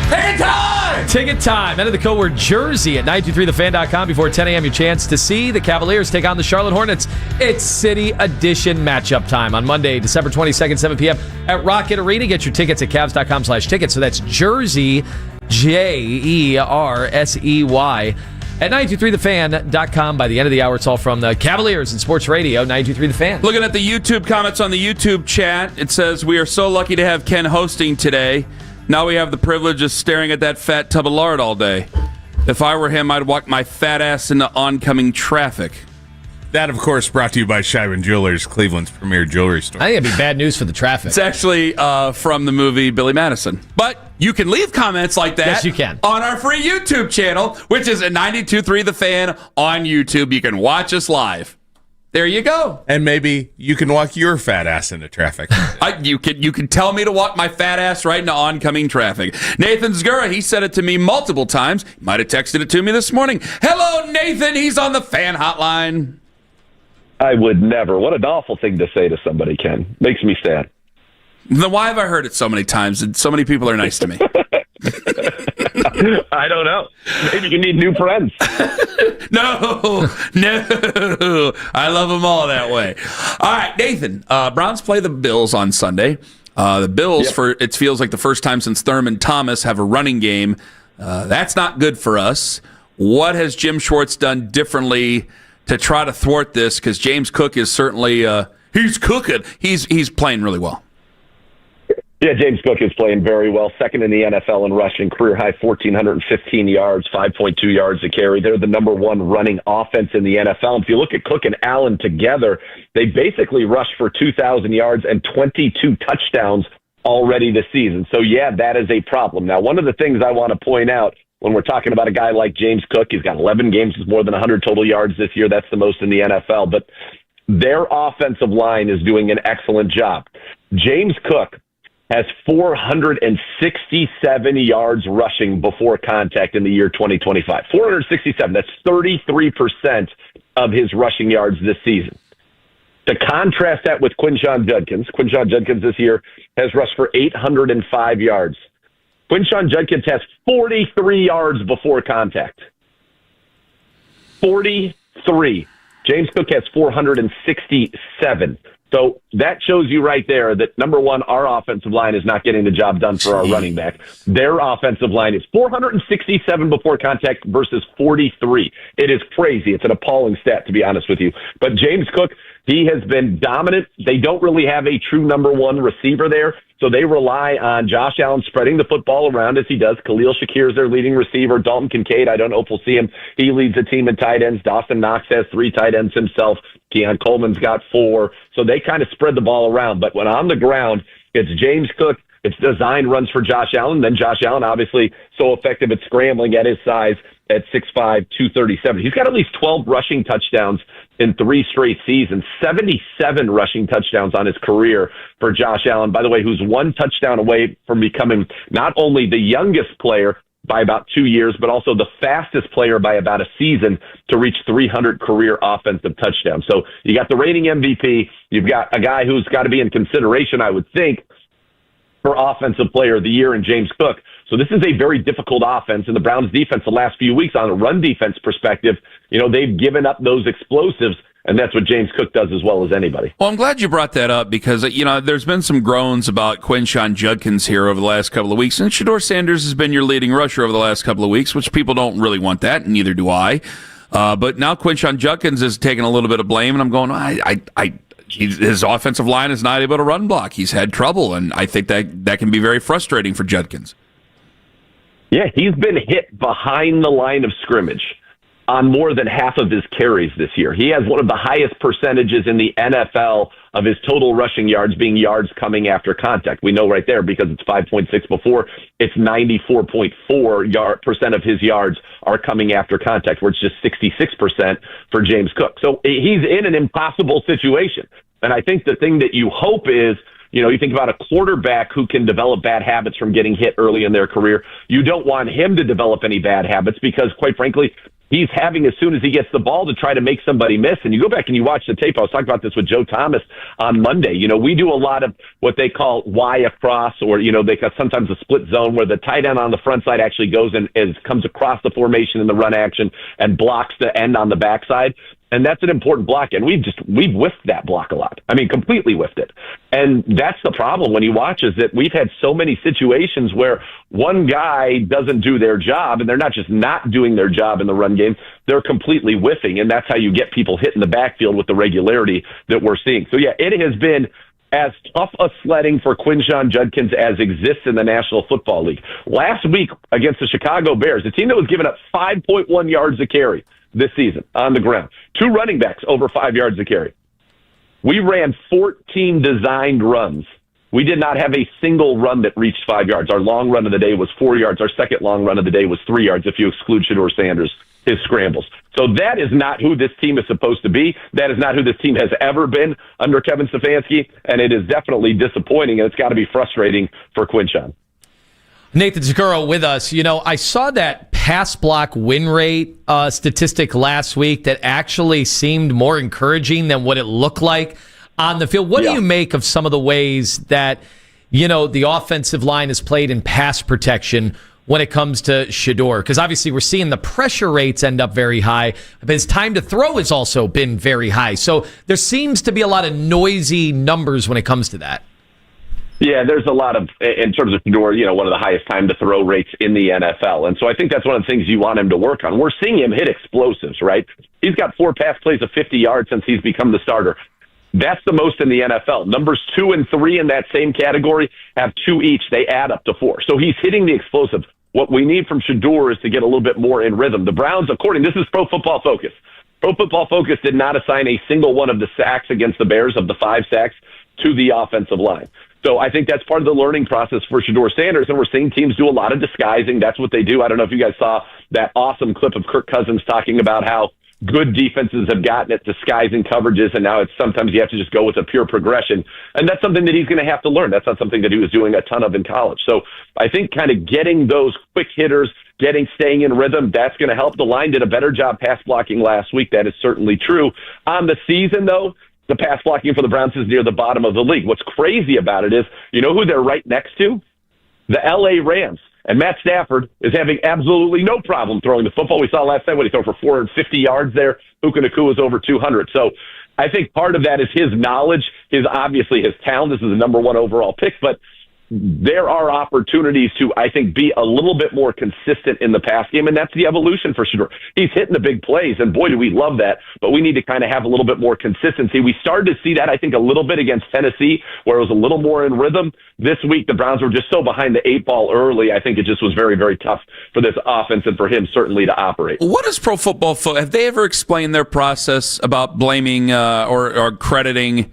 Ticket time! Ticket time. Enter the code word Jersey at 923thefan.com before 10 a.m. Your chance to see the Cavaliers take on the Charlotte Hornets. It's City Edition matchup time on Monday, December 22nd, 7 p.m. at Rocket Arena. Get your tickets at Cavs.com/tickets. So that's Jersey, Jersey, at 923thefan.com. By the end of the hour, it's all from the Cavaliers and Sports Radio, 923 The Fan. Looking at the YouTube comments on the YouTube chat, it says, we are so lucky to have Ken hosting today. Now we have the privilege of staring at that fat tub of lard all day. If I were him, I'd walk my fat ass into oncoming traffic. That, of course, brought to you by Scheiben Jewelers, Cleveland's premier jewelry store. I think it'd be bad news for the traffic. It's actually from the movie Billy Madison. But you can leave comments like that. Yes, you can. On our free YouTube channel, which is at 92.3 The Fan on YouTube. You can watch us live. There you go. And maybe you can walk your fat ass into traffic. You can tell me to walk my fat ass right into oncoming traffic. Nathan Zgura, he said it to me multiple times. Might have texted it to me this morning. Hello, Nathan. He's on the fan hotline. I would never. What an awful thing to say to somebody, Ken. Makes me sad. Then why have I heard it so many times and so many people are nice to me? I don't know. Maybe you need new friends. No. I love them all that way. All right, Nathan. Browns play the Bills on Sunday. The Bills, it feels like the first time since Thurman Thomas, have a running game. That's not good for us. What has Jim Schwartz done differently to try to thwart this? Because James Cook is certainly he's cooking. He's playing really well. Yeah, James Cook is playing very well. Second in the NFL in rushing, career high 1,415 yards, 5.2 yards a carry. They're the number one running offense in the NFL. If you look at Cook and Allen together, they basically rushed for 2,000 yards and 22 touchdowns already this season. So, yeah, that is a problem. Now, one of the things I want to point out when we're talking about a guy like James Cook, he's got 11 games with more than 100 total yards this year. That's the most in the NFL. But their offensive line is doing an excellent job. James Cook has 467 yards rushing before contact in the year 2025. 467. That's 33% of his rushing yards this season. To contrast that with Quinshon Judkins. Quinshon Judkins this year has rushed for 805 yards. Quinshon Judkins has 43 yards before contact. 43. James Cook has 467. So that shows you right there that, number one, our offensive line is not getting the job done for our running back. Their offensive line is 467 before contact versus 43. It is crazy. It's an appalling stat, to be honest with you. But James Cook, he has been dominant. They don't really have a true number one receiver there, so they rely on Josh Allen spreading the football around as he does. Khalil Shakir is their leading receiver. Dalton Kincaid, I don't know if we'll see him. He leads the team in tight ends. Dawson Knox has 3 tight ends himself. Keon Coleman's got 4. So they kind of spread the ball around. But when on the ground, it's James Cook. It's design runs for Josh Allen. Then Josh Allen, obviously, so effective at scrambling at his size at 6'5", 237. He's got at least 12 rushing touchdowns in 3 straight seasons, 77 rushing touchdowns on his career for Josh Allen, by the way, who's 1 touchdown away from becoming not only the youngest player by about 2 years, but also the fastest player by about a season to reach 300 career offensive touchdowns. So you got the reigning MVP. You've got a guy who's got to be in consideration, I would think, for Offensive Player of the Year in James Cook. So this is a very difficult offense, and the Browns' defense the last few weeks on a run defense perspective, they've given up those explosives, and that's what James Cook does as well as anybody. Well, I'm glad you brought that up because, there's been some groans about Quinshon Judkins here over the last couple of weeks, and Shedeur Sanders has been your leading rusher over the last couple of weeks, which people don't really want that, and neither do I. But now Quinshon Judkins is taking a little bit of blame, and I'm going, his offensive line is not able to run block. He's had trouble, and I think that can be very frustrating for Judkins. Yeah, he's been hit behind the line of scrimmage on more than half of his carries this year. He has one of the highest percentages in the NFL of his total rushing yards being yards coming after contact. We know right there because it's 5.6 before, it's 94.4% of his yards are coming after contact, where it's just 66% for James Cook. So he's in an impossible situation. And I think the thing that you hope is, you think about a quarterback who can develop bad habits from getting hit early in their career. You don't want him to develop any bad habits because, quite frankly, he's having, as soon as he gets the ball, to try to make somebody miss. And you go back and you watch the tape. I was talking about this with Joe Thomas on Monday. We do a lot of what they call Y across, or, they got sometimes a split zone where the tight end on the front side actually goes and comes across the formation in the run action and blocks the end on the backside. And that's an important block. And we've whiffed that block a lot. I mean, completely whiffed it. And that's the problem when you watch, is that we've had so many situations where one guy doesn't do their job, and they're not just not doing their job in the run game, they're completely whiffing. And that's how you get people hit in the backfield with the regularity that we're seeing. So yeah, it has been as tough a sledding for Quinshon Judkins as exists in the National Football League. Last week against the Chicago Bears, a team that was giving up 5.1 yards a carry this season on the ground, 2 running backs over 5 yards a carry. We ran 14 designed runs. We did not have a single run that reached 5 yards. Our long run of the day was 4 yards. Our second long run of the day was 3 yards, if you exclude Shedeur Sanders, his scrambles. So that is not who this team is supposed to be. That is not who this team has ever been under Kevin Stefanski, and it is definitely disappointing, and it's got to be frustrating for Quinshon. Nathan Zakuro with us. I saw that pass block win rate statistic last week that actually seemed more encouraging than what it looked like on the field. What do you make of some of the ways that, the offensive line is played in pass protection when it comes to Shedeur? Because obviously we're seeing the pressure rates end up very high, but his time to throw has also been very high. So there seems to be a lot of noisy numbers when it comes to that. Yeah, there's a lot of, in terms of Shedeur, one of the highest time to throw rates in the NFL. And so I think that's one of the things you want him to work on. We're seeing him hit explosives, right? He's got 4 pass plays of 50 yards since he's become the starter. That's the most in the NFL. Numbers 2 and 3 in that same category have 2 each. They add up to 4. So he's hitting the explosives. What we need from Shedeur is to get a little bit more in rhythm. The Browns, this is Pro Football Focus. Pro Football Focus did not assign a single one of the sacks against the Bears, of the 5 sacks, to the offensive line. So I think that's part of the learning process for Shedeur Sanders, and we're seeing teams do a lot of disguising. That's what they do. I don't know if you guys saw that awesome clip of Kirk Cousins talking about how good defenses have gotten at disguising coverages, and now it's sometimes you have to just go with a pure progression. And that's something that he's going to have to learn. That's not something that he was doing a ton of in college. So I think kind of getting those quick hitters, staying in rhythm, that's going to help. The line did a better job pass blocking last week. That is certainly true. On the season, though, the pass blocking for the Browns is near the bottom of the league. What's crazy about it is, who they're right next to? The L.A. Rams. And Matt Stafford is having absolutely no problem throwing the football. We saw last night when he threw for 450 yards there. Puka Nacua was over 200. So I think part of that is his knowledge, obviously his talent. This is the number 1 overall pick, but there are opportunities to, I think, be a little bit more consistent in the pass game, and that's the evolution for Shedeur. He's hitting the big plays, and boy, do we love that, but we need to kind of have a little bit more consistency. We started to see that, I think, a little bit against Tennessee, where it was a little more in rhythm. This week, the Browns were just so behind the 8 ball early. I think it just was very, very tough for this offense and for him, certainly, to operate. What is Pro Football Focus? Have they ever explained their process about blaming or crediting,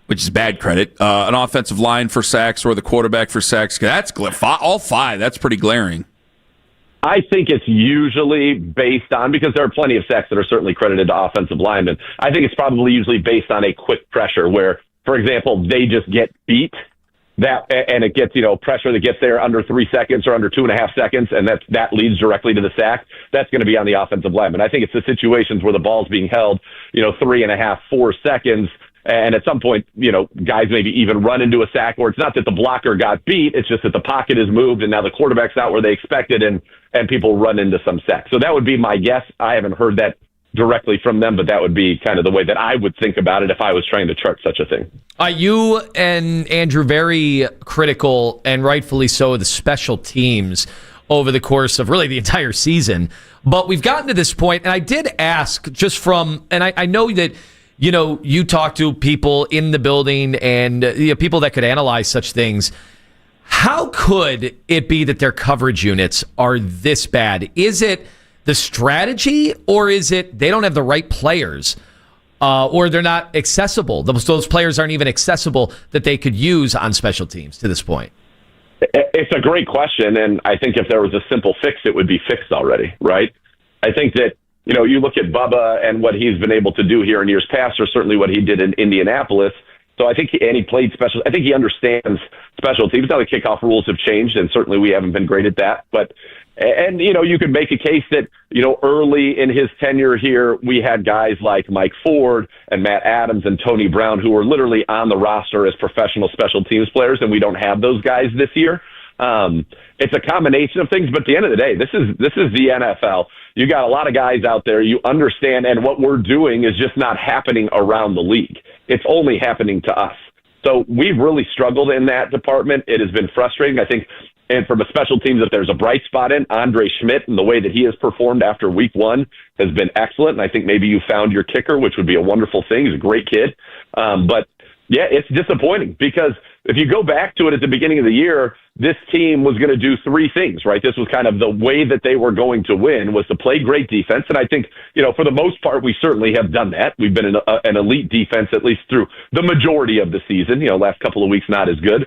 which is bad credit, an offensive line for sacks or the quarterback for sacks? That's all 5. That's pretty glaring. I think it's usually based on, because there are plenty of sacks that are certainly credited to offensive linemen. I think it's probably usually based on a quick pressure where, for example, they just get beat, and it gets, pressure that gets there under 3 seconds or under 2.5 seconds, and that leads directly to the sack. That's going to be on the offensive lineman. I think it's the situations where the ball's being held, 3.5, 4 seconds, and at some point, guys maybe even run into a sack, or it's not that the blocker got beat, it's just that the pocket is moved and now the quarterback's out where they expected, and people run into some sacks. So that would be my guess. I haven't heard that directly from them, but that would be kind of the way that I would think about it if I was trying to chart such a thing. You and Andrew very critical, and rightfully so, of the special teams over the course of really the entire season. But we've gotten to this point, and I did ask just from, and I know that you talk to people in the building and people that could analyze such things. How could it be that their coverage units are this bad? Is it the strategy, or is it they don't have the right players, or they're not accessible? Those players aren't even accessible that they could use on special teams to this point. It's a great question, and I think if there was a simple fix, it would be fixed already, right? I think that, you look at Bubba and what he's been able to do here in years past, or certainly what he did in Indianapolis. So I think he played special. I think he understands special teams. Now the kickoff rules have changed, and certainly we haven't been great at that. And you could make a case that, early in his tenure here, we had guys like Mike Ford and Matt Adams and Tony Brown who were literally on the roster as professional special teams players, and we don't have those guys this year. It's a combination of things, but at the end of the day, this is the NFL. You got a lot of guys out there. You understand, and what we're doing is just not happening around the league. It's only happening to us. So we've really struggled in that department. It has been frustrating, I think. And from a special teams, if there's a bright spot in, Andre Schmidt and the way that he has performed after week one has been excellent. And I think maybe you found your kicker, which would be a wonderful thing. He's a great kid. But yeah, it's disappointing because if you go back to it at the beginning of the year, this team was going to do three things, right? This was kind of the way that they were going to win, was to play great defense. And I think, for the most part, we certainly have done that. We've been an elite defense, at least through the majority of the season. Last couple of weeks, not as good.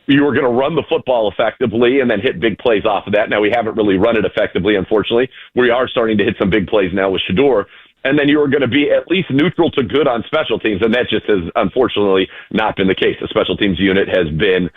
You were going to run the football effectively and then hit big plays off of that. Now, we haven't really run it effectively, unfortunately. We are starting to hit some big plays now with Shedeur. And then you were going to be at least neutral to good on special teams, and that just has unfortunately not been the case. The special teams unit has been,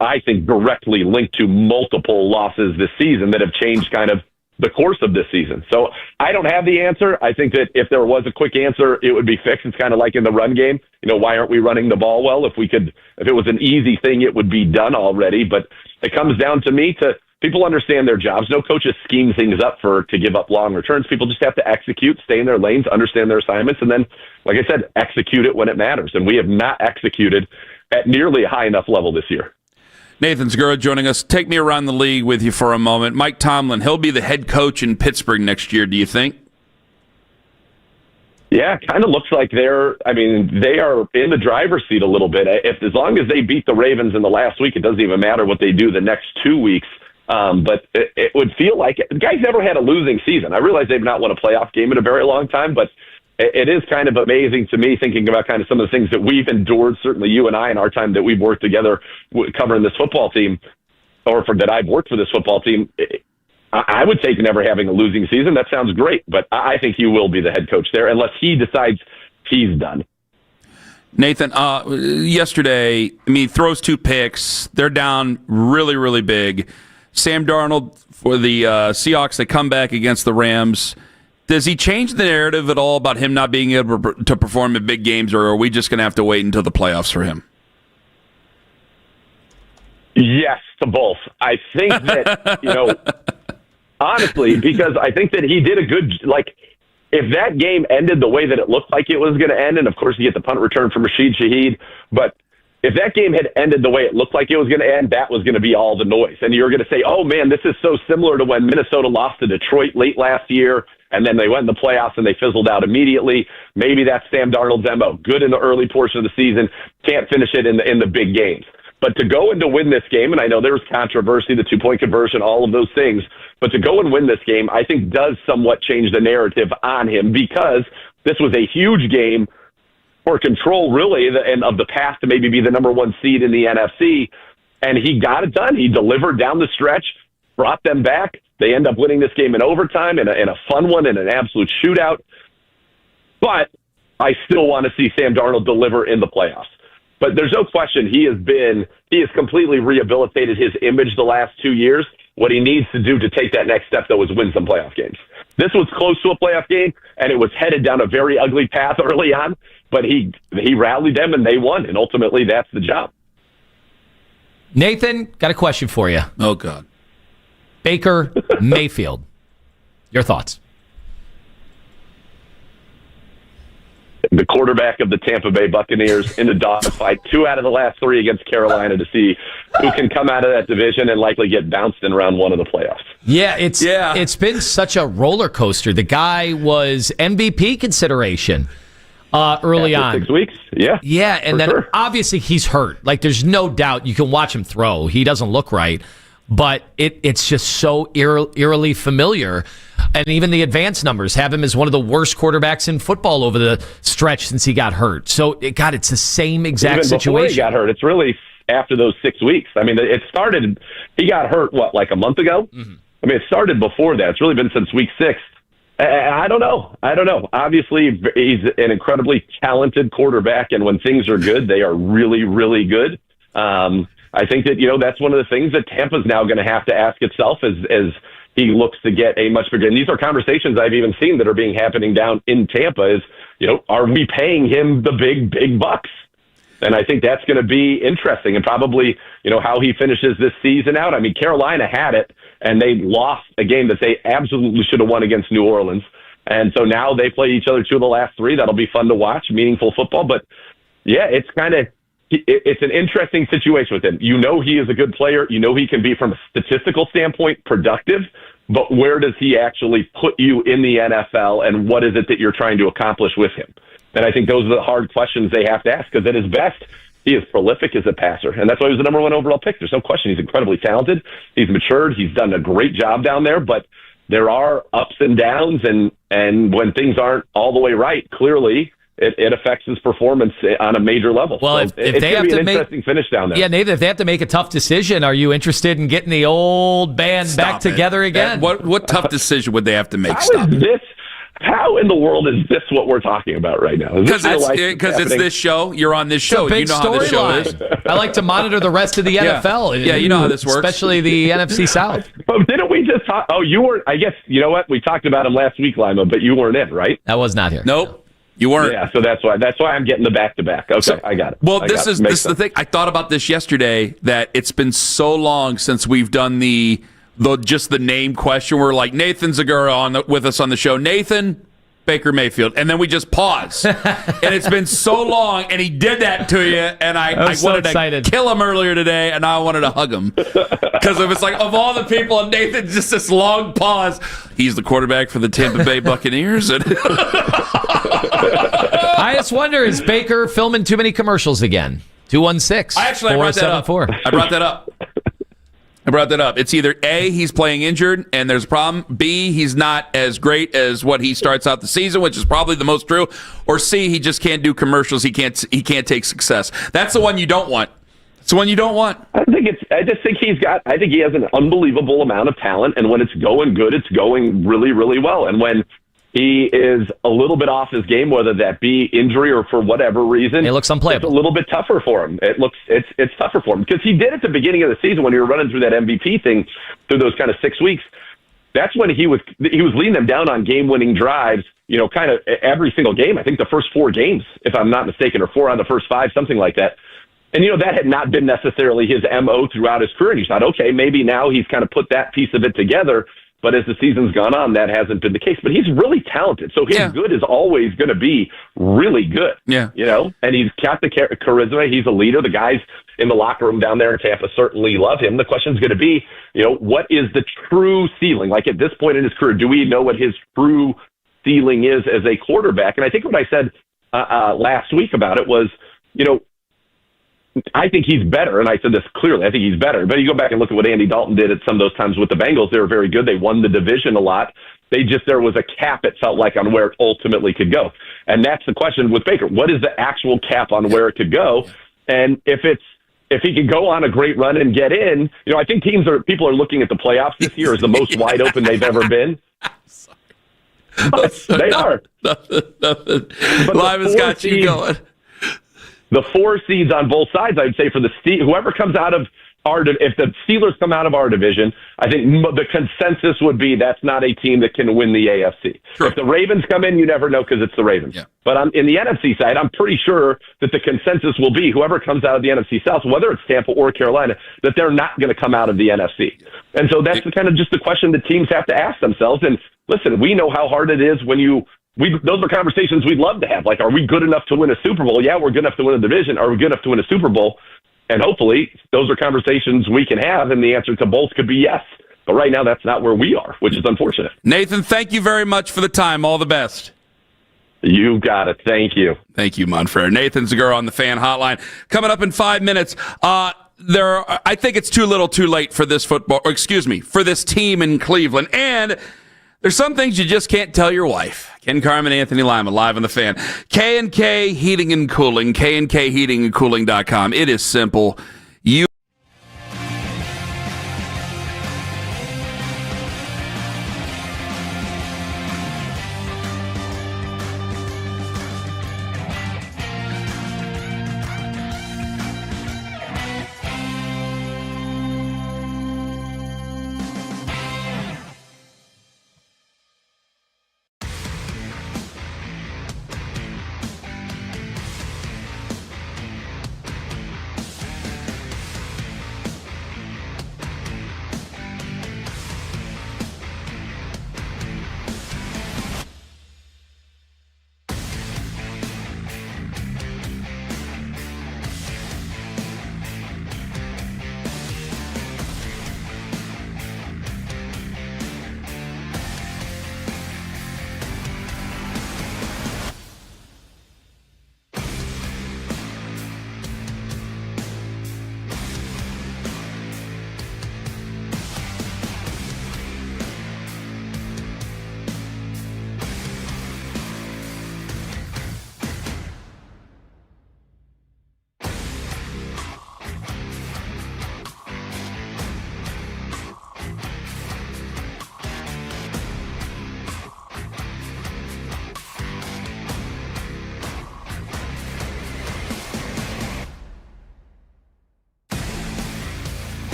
I think, directly linked to multiple losses this season that have changed kind of the course of this season. So I don't have the answer. I think that if there was a quick answer, it would be fixed. It's kind of like in the run game. Why aren't we running the ball well? If it was an easy thing, it would be done already. But it comes down to me to people understand their jobs. No coaches scheme things up to give up long returns. People just have to execute, stay in their lanes, understand their assignments, and then, like I said, execute it when it matters. And we have not executed at nearly a high enough level this year. Nathan Segura joining us. Take me around the league with you for a moment. Mike Tomlin, he'll be the head coach in Pittsburgh next year, do you think? Yeah, kind of looks like they are in the driver's seat a little bit. As long as they beat the Ravens in the last week, it doesn't even matter what they do the next 2 weeks. But it would feel like the guys never had a losing season. I realize they've not won a playoff game in a very long time, but it is kind of amazing to me thinking about kind of some of the things that we've endured, certainly you and I in our time that we've worked together covering this football team, that I've worked for this football team. I would take never having a losing season. That sounds great, but I think he will be the head coach there unless he decides he's done. Nathan, yesterday, throws 2 picks. They're down really, really big. Sam Darnold for the Seahawks, they come back against the Rams. Does he change the narrative at all about him not being able to perform in big games, or are we just going to have to wait until the playoffs for him? Yes, to both. I think that, honestly, because I think that he did a good, if that game ended the way that it looked like it was going to end, and of course you get the punt return from Rashid Shaheed, but if that game had ended the way it looked like it was going to end, that was going to be all the noise. And you're going to say, oh man, this is so similar to when Minnesota lost to Detroit late last year, and then they went in the playoffs and they fizzled out immediately. Maybe that's Sam Darnold's MO. Good in the early portion of the season, can't finish it in the big games. But to go and to win this game, and I know there was controversy, the 2-point conversion, all of those things, but to go and win this game, I think does somewhat change the narrative on him, because this was a huge game for control, really, and of the path to maybe be the number 1 seed in the NFC. And he got it done. He delivered down the stretch, brought them back. They end up winning this game in overtime, in a fun one, in an absolute shootout. But I still want to see Sam Darnold deliver in the playoffs. But there's no question he has completely rehabilitated his image the last 2 years. What he needs to do to take that next step, though, is win some playoff games. This was close to a playoff game, and it was headed down a very ugly path early on, but he rallied them, and they won, and ultimately that's the job. Nathan, got a question for you. Oh, God. Baker Mayfield. Your thoughts? The quarterback of the Tampa Bay Buccaneers in the dogfight, 2 out of the last 3 against Carolina, to see who can come out of that division and likely get bounced in round 1 of the playoffs. Yeah, it's been such a roller coaster. The guy was MVP consideration early After on. 6 weeks, yeah. Yeah, and then obviously he's hurt. There's no doubt you can watch him throw. He doesn't look right, but it's just so eerily familiar. And even the advanced numbers have him as one of the worst quarterbacks in football over the stretch since he got hurt. So, God, it's the same exact Even situation. before he got hurt, it's really after those 6 weeks. I mean, it started, he got hurt, like a month ago? Mm-hmm. I mean, it started before that. It's really been since week 6. I don't know. Obviously, he's an incredibly talented quarterback, and when things are good, they are really, really good. I think that, that's one of the things that Tampa's now going to have to ask itself as he looks to get a much bigger, and these are conversations I've even seen that are happening down in Tampa is, are we paying him the big bucks? And I think that's going to be interesting, and probably, how he finishes this season out. I mean, Carolina had it, and they lost a game that they absolutely should have won against New Orleans. And so now they play each other 2 of the last 3. That'll be fun to watch, meaningful football. But yeah, it's an interesting situation with him. He is a good player. He can be, from a statistical standpoint, productive. But where does he actually put you in the NFL, and what is it that you're trying to accomplish with him? And I think those are the hard questions they have to ask, because at his best, he is prolific as a passer. And that's why he was the number 1 overall pick. There's no question. He's incredibly talented. He's matured. He's done a great job down there. But there are ups and downs, and when things aren't all the way right, clearly it affects his performance on a major level. Well, so it's going to be an interesting finish down there. Yeah, Nathan, if they have to make a tough decision, are you interested in getting the old band back together again? What tough decision would they have to make? How in the world is this what we're talking about right now? Because it's this show. You're on this show. You know how this show is. I like to monitor the rest of the NFL. Yeah, you know how this works. Especially the NFC South. But didn't we just talk? Oh, you weren't. I guess, you know what? We talked about him last week, Lima, but you weren't in, right? I was not here. Nope. You weren't. Yeah, so that's why I'm getting the back-to-back. Okay, I got it. Well, this is the thing. I thought about this yesterday, that it's been so long since we've done the name question. We're like, Nathan Zagura with us on the show. Nathan Baker Mayfield, and then we just pause. And it's been so long, and he did that to you, and I wanted to kill him earlier today, and now I wanted to hug him. Because it was like, of all the people, and Nathan, just this long pause. He's the quarterback for the Tampa Bay Buccaneers. I just wonder, is Baker filming too many commercials again? 216. I brought that up. It's either A, he's playing injured and there's a problem. B, he's not as great as what he starts out the season, which is probably the most true. Or C, he just can't do commercials. He can't take success. That's the one you don't want. It's the one you don't want. I just think I think he has an unbelievable amount of talent, and when it's going good, it's going really, really well. And when he is a little bit off his game, whether that be injury or for whatever reason, it looks unplayable. It's a little bit tougher for him. It's tougher for him, because he did at the beginning of the season when he was running through that MVP thing through those kind of 6 weeks. That's when he was leading them down on game-winning drives, kind of every single game. I think the first 4 games, if I'm not mistaken, or 4 out of the first 5, something like that. And, that had not been necessarily his MO throughout his career. And you thought, okay, maybe now he's kind of put that piece of it together. But as the season's gone on, that hasn't been the case. But he's really talented. So his good is always going to be really good. Yeah. And he's got the charisma. He's a leader. The guys in the locker room down there in Tampa certainly love him. The question's going to be, what is the true ceiling? Like, at this point in his career, do we know what his true ceiling is as a quarterback? And I think what I said last week about it was, I think he's better, and I said this clearly. I think he's better. But you go back and look at what Andy Dalton did at some of those times with the Bengals. They were very good. They won the division a lot. There was a cap, it felt like, on where it ultimately could go. And that's the question with Baker. What is the actual cap on where it could go? And if he could go on a great run and get in, I think people are looking at the playoffs this year as the most wide open they've ever been. They are. Live has got you going. The 4 seeds on both sides, I'd say, for whoever comes out of if the Steelers come out of our division, I think the consensus would be that's not a team that can win the AFC. Sure. If the Ravens come in, you never know, because it's the Ravens. Yeah. But in the NFC side, I'm pretty sure that the consensus will be whoever comes out of the NFC South, whether it's Tampa or Carolina, that they're not going to come out of the NFC. And so that's kind of just the question that teams have to ask themselves. And listen, we know how hard it is when those are conversations we'd love to have. Like, are we good enough to win a Super Bowl? Yeah, we're good enough to win a division. Are we good enough to win a Super Bowl? And hopefully those are conversations we can have, and the answer to both could be yes. But right now, that's not where we are, which is unfortunate. Nathan, thank you very much for the time. All the best. You got it. Thank you. Thank you, Monfrere. Nathan Zagura on the Fan Hotline. Coming up in 5 minutes. I think it's too little too late for this for this team in Cleveland. And There's some things you just can't tell your wife. Ken Carman, Anthony Lima, live on the Fan. K&K Heating and Cooling, KNKHeatingandCooling.com. It is simple. You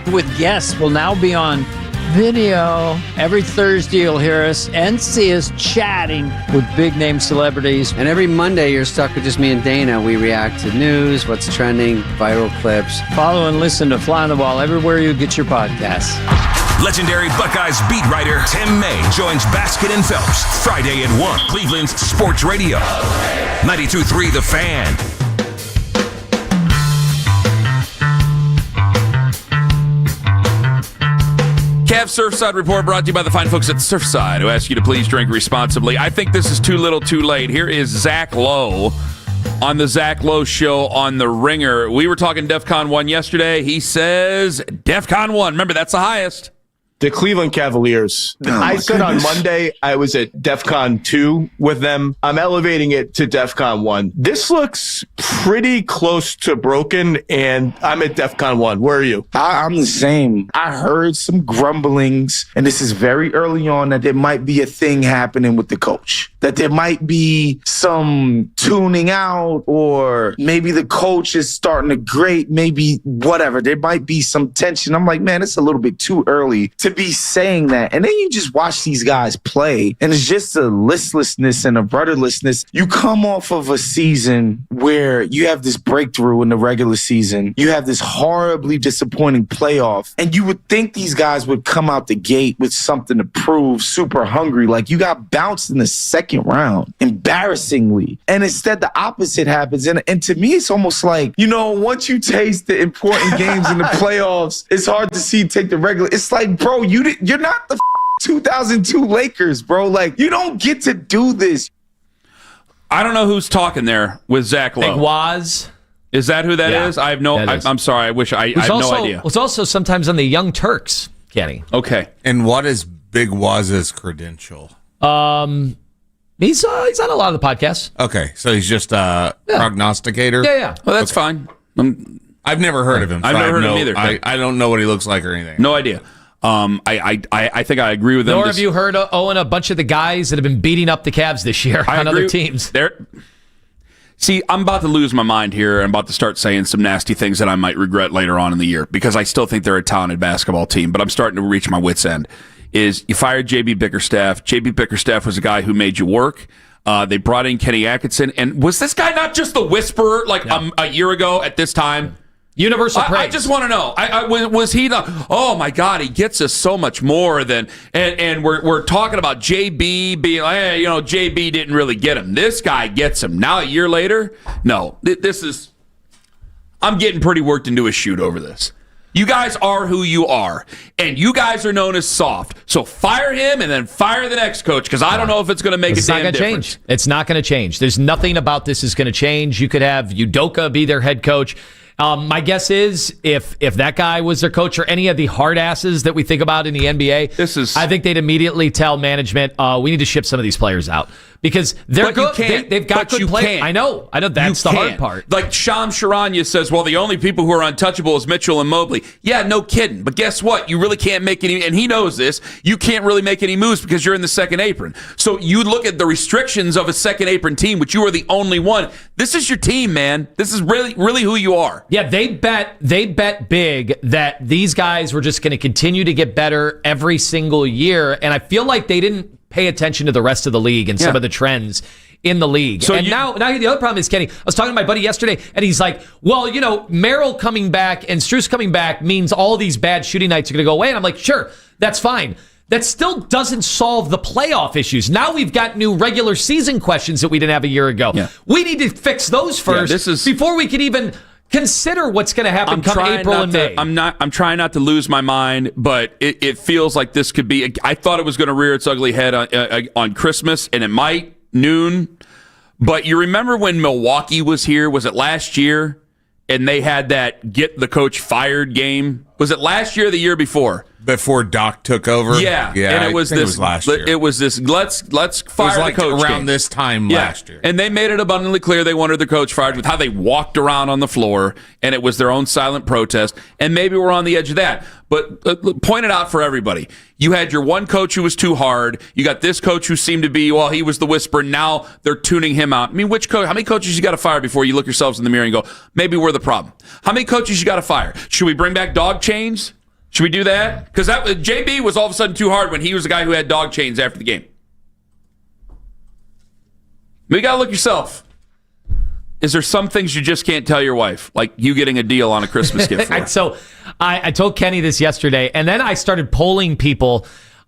with Guests will now be on video. Every Thursday, you'll hear us and see us chatting with big-name celebrities. And every Monday, you're stuck with just me and Dana. We react to news, what's trending, viral clips. Follow and listen to Fly on the Wall everywhere you get your podcasts. Legendary Buckeyes beat writer Tim May joins Baskin and Phelps Friday at 1, Cleveland's Sports Radio. 92.3 The Fan. Cavs Surfside Report brought to you by the fine folks at Surfside, who ask you to please drink responsibly. I think this is too little too late. Here is Zach Lowe on the Zach Lowe Show on The Ringer. We were talking DEFCON 1 yesterday. He says DEFCON 1. Remember, that's the highest. The Cleveland Cavaliers. I said on Monday I was at DEFCON 2 with them. I'm elevating it to DEFCON 1. This looks pretty close to broken, and I'm at DEFCON 1. Where are you? I'm the same. I heard some grumblings, and this is very early on, that there might be a thing happening with the coach. That there might be some tuning out, or maybe the coach is starting to grate, maybe whatever. There might be some tension. I'm like, man, it's a little bit too early to be saying that. And then you just watch these guys play, and it's just a listlessness and a rudderlessness. You come off of a season where you have this breakthrough in the regular season. You have this horribly disappointing playoff, and you would think these guys would come out the gate with something to prove, super hungry. Like, you got bounced in the second round, embarrassingly. And instead, the opposite happens. And to me, it's almost like, once you taste the important games in the playoffs, it's hard to see take the regular. It's like, bro, you're not the 2002 Lakers, bro. Like, you don't get to do this. I don't know who's talking there with Zach Lowe. Big Waz. Is that who that is? I have no. I'm sorry. I wish I have no idea. It's also sometimes on the Young Turks, Kenny. Okay. And what is Big Waz's credential? He's on a lot of the podcasts. Okay, so he's just a prognosticator. Yeah. Well, that's fine. I've never heard of him. I've never heard of him either. I don't know what he looks like or anything. No idea. I think I agree with them. Nor have you heard, Owen, a bunch of the guys that have been beating up the Cavs this year on other teams. See, I'm about to lose my mind here. I'm about to start saying some nasty things that I might regret later on in the year, because I still think they're a talented basketball team, but I'm starting to reach my wit's end. Is you fired J.B. Bickerstaff. J.B. Bickerstaff was a guy who made you work. They brought in Kenny Atkinson. And was this guy not just the whisperer a year ago at this time? Universal praise. I just want to know. Was he the? Oh my God, he gets us so much more than. And we're talking about JB being like, hey, JB didn't really get him. This guy gets him. Now a year later, no. This is. I'm getting pretty worked into a shoot over this. You guys are who you are, and you guys are known as soft. So fire him and then fire the next coach, because I don't know if it's going to make a damn difference. It's not going to change. There's nothing about this is going to change. You could have Udoka be their head coach. My guess is if that guy was their coach, or any of the hard asses that we think about in the NBA, I think they'd immediately tell management, we need to ship some of these players out. Because they're good. They've got good players. I know. That's the hard part. Like Shams Charania says, well, the only people who are untouchable is Mitchell and Mobley. Yeah, no kidding. But guess what? You really can't make any, and he knows this, you can't really make any moves because you're in the second apron. So you look at the restrictions of a second apron team, which you are the only one. This is your team, man. This is really, really who you are. Yeah, they bet big that these guys were just going to continue to get better every single year. And I feel like they didn't pay attention to the rest of the league and some of the trends in the league. So now the other problem is, Kenny, I was talking to my buddy yesterday, and he's like, well, Merrill coming back and Strus coming back means all these bad shooting nights are going to go away. And I'm like, sure, that's fine. That still doesn't solve the playoff issues. Now we've got new regular season questions that we didn't have a year ago. Yeah. We need to fix those first before we can even consider what's going to happen come April and May. I'm trying not to lose my mind, but it feels like this could be. I thought it was going to rear its ugly head on Christmas, and it might noon. But you remember when Milwaukee was here? Was it last year? And they had that get the coach fired game. Was it last year or the year before? Before Doc took over? Yeah. And it was last year. It was this, let's fire the coach around game. this time last year. And they made it abundantly clear they wanted the coach fired with how they walked around on the floor, and it was their own silent protest. And maybe we're on the edge of that. But point it out for everybody. You had your one coach who was too hard. You got this coach who seemed to be, well, he was the whisperer. Now they're tuning him out. I mean, how many coaches you got to fire before you look yourselves in the mirror and go, maybe we're the problem? How many coaches you got to fire? Should we bring back dog chains? Should we do that? Because JB was all of a sudden too hard when he was the guy who had dog chains after the game. You got to look yourself. Is there some things you just can't tell your wife, like you getting a deal on a Christmas gift for her? So I told Kenny this yesterday, and then I started polling people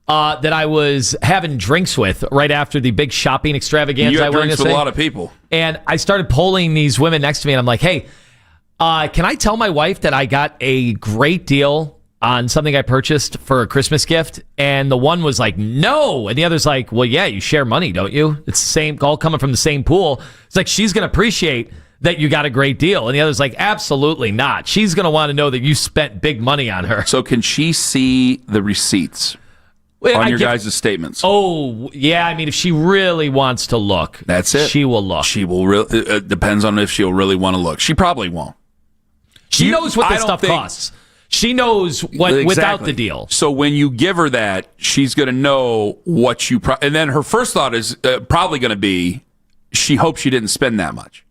that I was having drinks with right after the big shopping extravaganza. You I had went drinks with a lot of people. And I started polling these women next to me, and I'm like, hey, can I tell my wife that I got a great deal on something I purchased for a Christmas gift? And the one was like, no. And the other's like, well, yeah, you share money, don't you? It's the same, all coming from the same pool. It's like, she's going to appreciate that you got a great deal. And the other's like, absolutely not. She's going to want to know that you spent big money on her. So can she see the receipts on your guys' statements? Oh, yeah. I mean, if she really wants to look, that's it. She will look. She will. It depends on if she'll really want to look. She probably won't. She knows what this stuff costs. She knows what without the deal. So when you give her that, she's going to know what you... and then her first thought is probably going to be, she hopes she didn't spend that much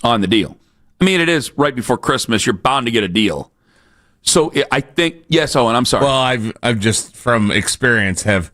on the deal. I mean, it is right before Christmas. You're bound to get a deal. So I think... Yes, Owen, I'm sorry. Well, I've just, from experience, have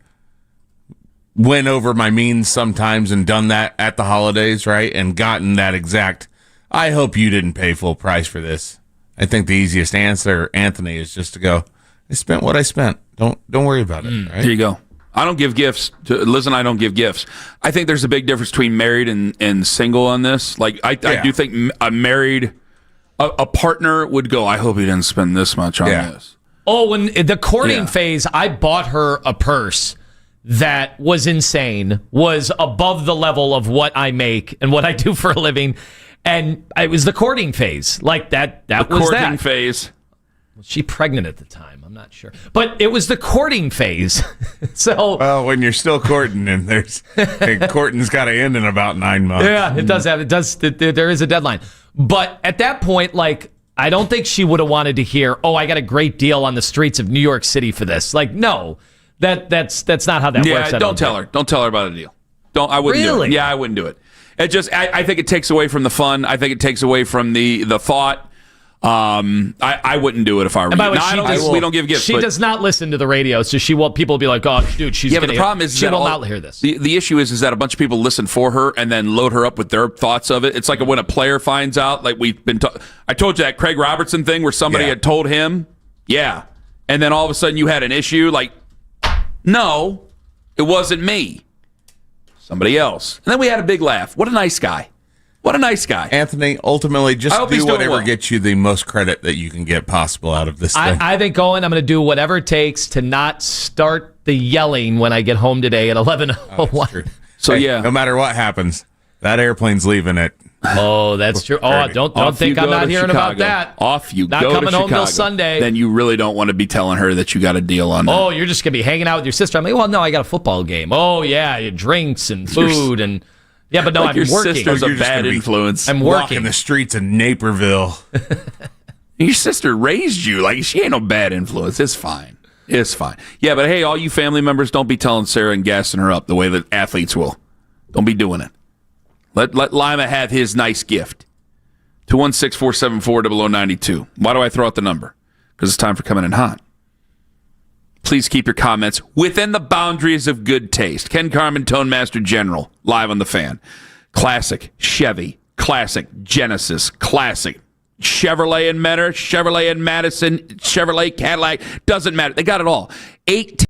went over my means sometimes and done that at the holidays, right? And gotten that exact... I hope you didn't pay full price for this. I think the easiest answer, Anthony, is just to go, I spent what I spent. Don't worry about it. Right? There you go. I don't give gifts. Liz and I don't give gifts. I think there's a big difference between married and single on this. Like, I do think a married, a partner would go, I hope he didn't spend this much on this. Oh, when the courting phase, I bought her a purse that was insane, was above the level of what I make and what I do for a living. And it was the courting phase. Like that was that. The courting phase. Was she pregnant at the time? I'm not sure. But it was the courting phase. So, well, when you're still courting and courting's got to end in about 9 months. Yeah, there is a deadline. But at that point, like, I don't think she would have wanted to hear, "Oh, I got a great deal on the streets of New York City for this." Like, no. That's not how that works. Yeah, don't tell her. Don't tell her about a deal. I wouldn't do it. Yeah, I wouldn't do it. It just, I think it takes away from the fun. I think it takes away from the thought. I wouldn't do it if I were you. No, we don't give gifts. She does not listen to the radio, so people will be like, "Oh, dude, she's." Yeah, but the problem is she will not hear this. The issue is that a bunch of people listen for her and then load her up with their thoughts of it. It's like when a player finds out, like we've been. I told you that Craig Robertson thing where somebody had told him, and then all of a sudden you had an issue. Like, no, it wasn't me. Somebody else. And then we had a big laugh. What a nice guy. What a nice guy. Anthony, ultimately, just do whatever gets you the most credit that you can get possible out of this thing. I think, Owen, I'm going to do whatever it takes to not start the yelling when I get home today at 11:01. So, no matter what happens, that airplane's leaving it. Oh, that's true. Oh, don't think I'm not hearing about that. Off you not go coming to home Chicago. till Sunday. Then you really don't want to be telling her that you got a deal on that. Oh, you're just going to be hanging out with your sister. I'm like, well, no, I got a football game. Oh, yeah, drinks and food and... Yeah, but no, like I'm your working. Sister's a bad influence. I'm walking the streets of Naperville. Your sister raised you. Like, she ain't no bad influence. It's fine. It's fine. Yeah, but hey, all you family members, don't be telling Sarah and gassing her up the way that athletes will. Don't be doing it. Let Lima have his nice gift. 216-474-0092. Why do I throw out the number? Because it's time for Coming in Hot. Please keep your comments within the boundaries of good taste. Ken Carman, Tone Master General, live on the Fan. Classic Chevy, classic Genesis, classic Chevrolet and Mentor, Chevrolet and Madison, Chevrolet Cadillac, doesn't matter. They got it all. 8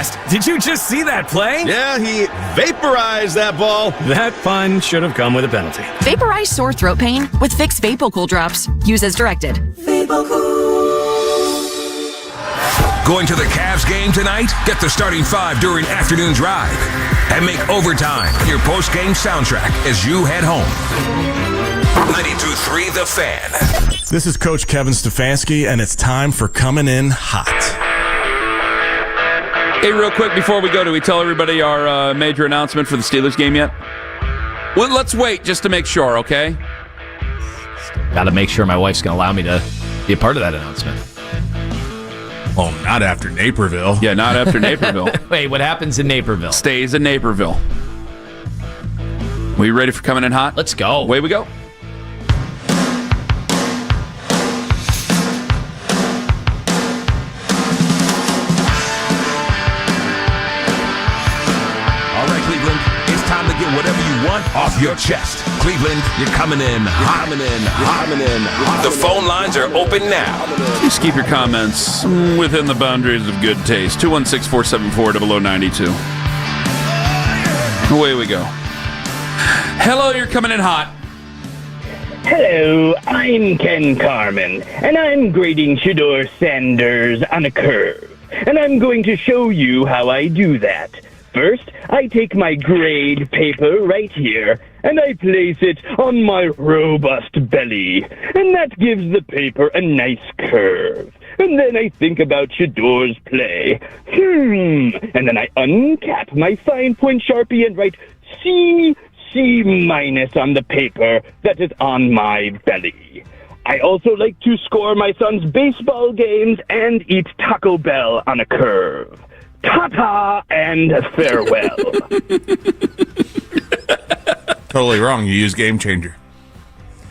fast. Did you just see that play? Yeah, he vaporized that ball. That pun should have come with a penalty. Vaporize sore throat pain with Vicks VapoCool drops. Use as directed. Going to the Cavs game tonight? Get the starting five during afternoon drive. And make overtime your post-game soundtrack as you head home. 92.3 The Fan. This is Coach Kevin Stefanski, and it's time for Coming In Hot. Hey, real quick before we go, do we tell everybody our major announcement for the Steelers game yet? Well, let's wait just to make sure, okay? Got to make sure my wife's going to allow me to be a part of that announcement. Oh, not after Naperville. Yeah, not after Naperville. Wait, what happens in Naperville? Stays in Naperville. We ready for Coming In Hot? Let's go. Away we go. Whatever you want off your chest. Cleveland, you're coming in hot. The phone lines are open now. Please keep your comments within the boundaries of good taste. 216-474-0092. Away we go. Hello, you're coming in hot. Hello, I'm Ken Carman, and I'm grading Shedeur Sanders on a curve. And I'm going to show you how I do that. First, I take my grade paper right here, and I place it on my robust belly, and that gives the paper a nice curve. And then I think about Shedeur's play. And then I uncap my fine point Sharpie and write C- on the paper that is on my belly. I also like to score my son's baseball games and eat Taco Bell on a curve. Ta-ta and farewell. Totally wrong. You use Game Changer.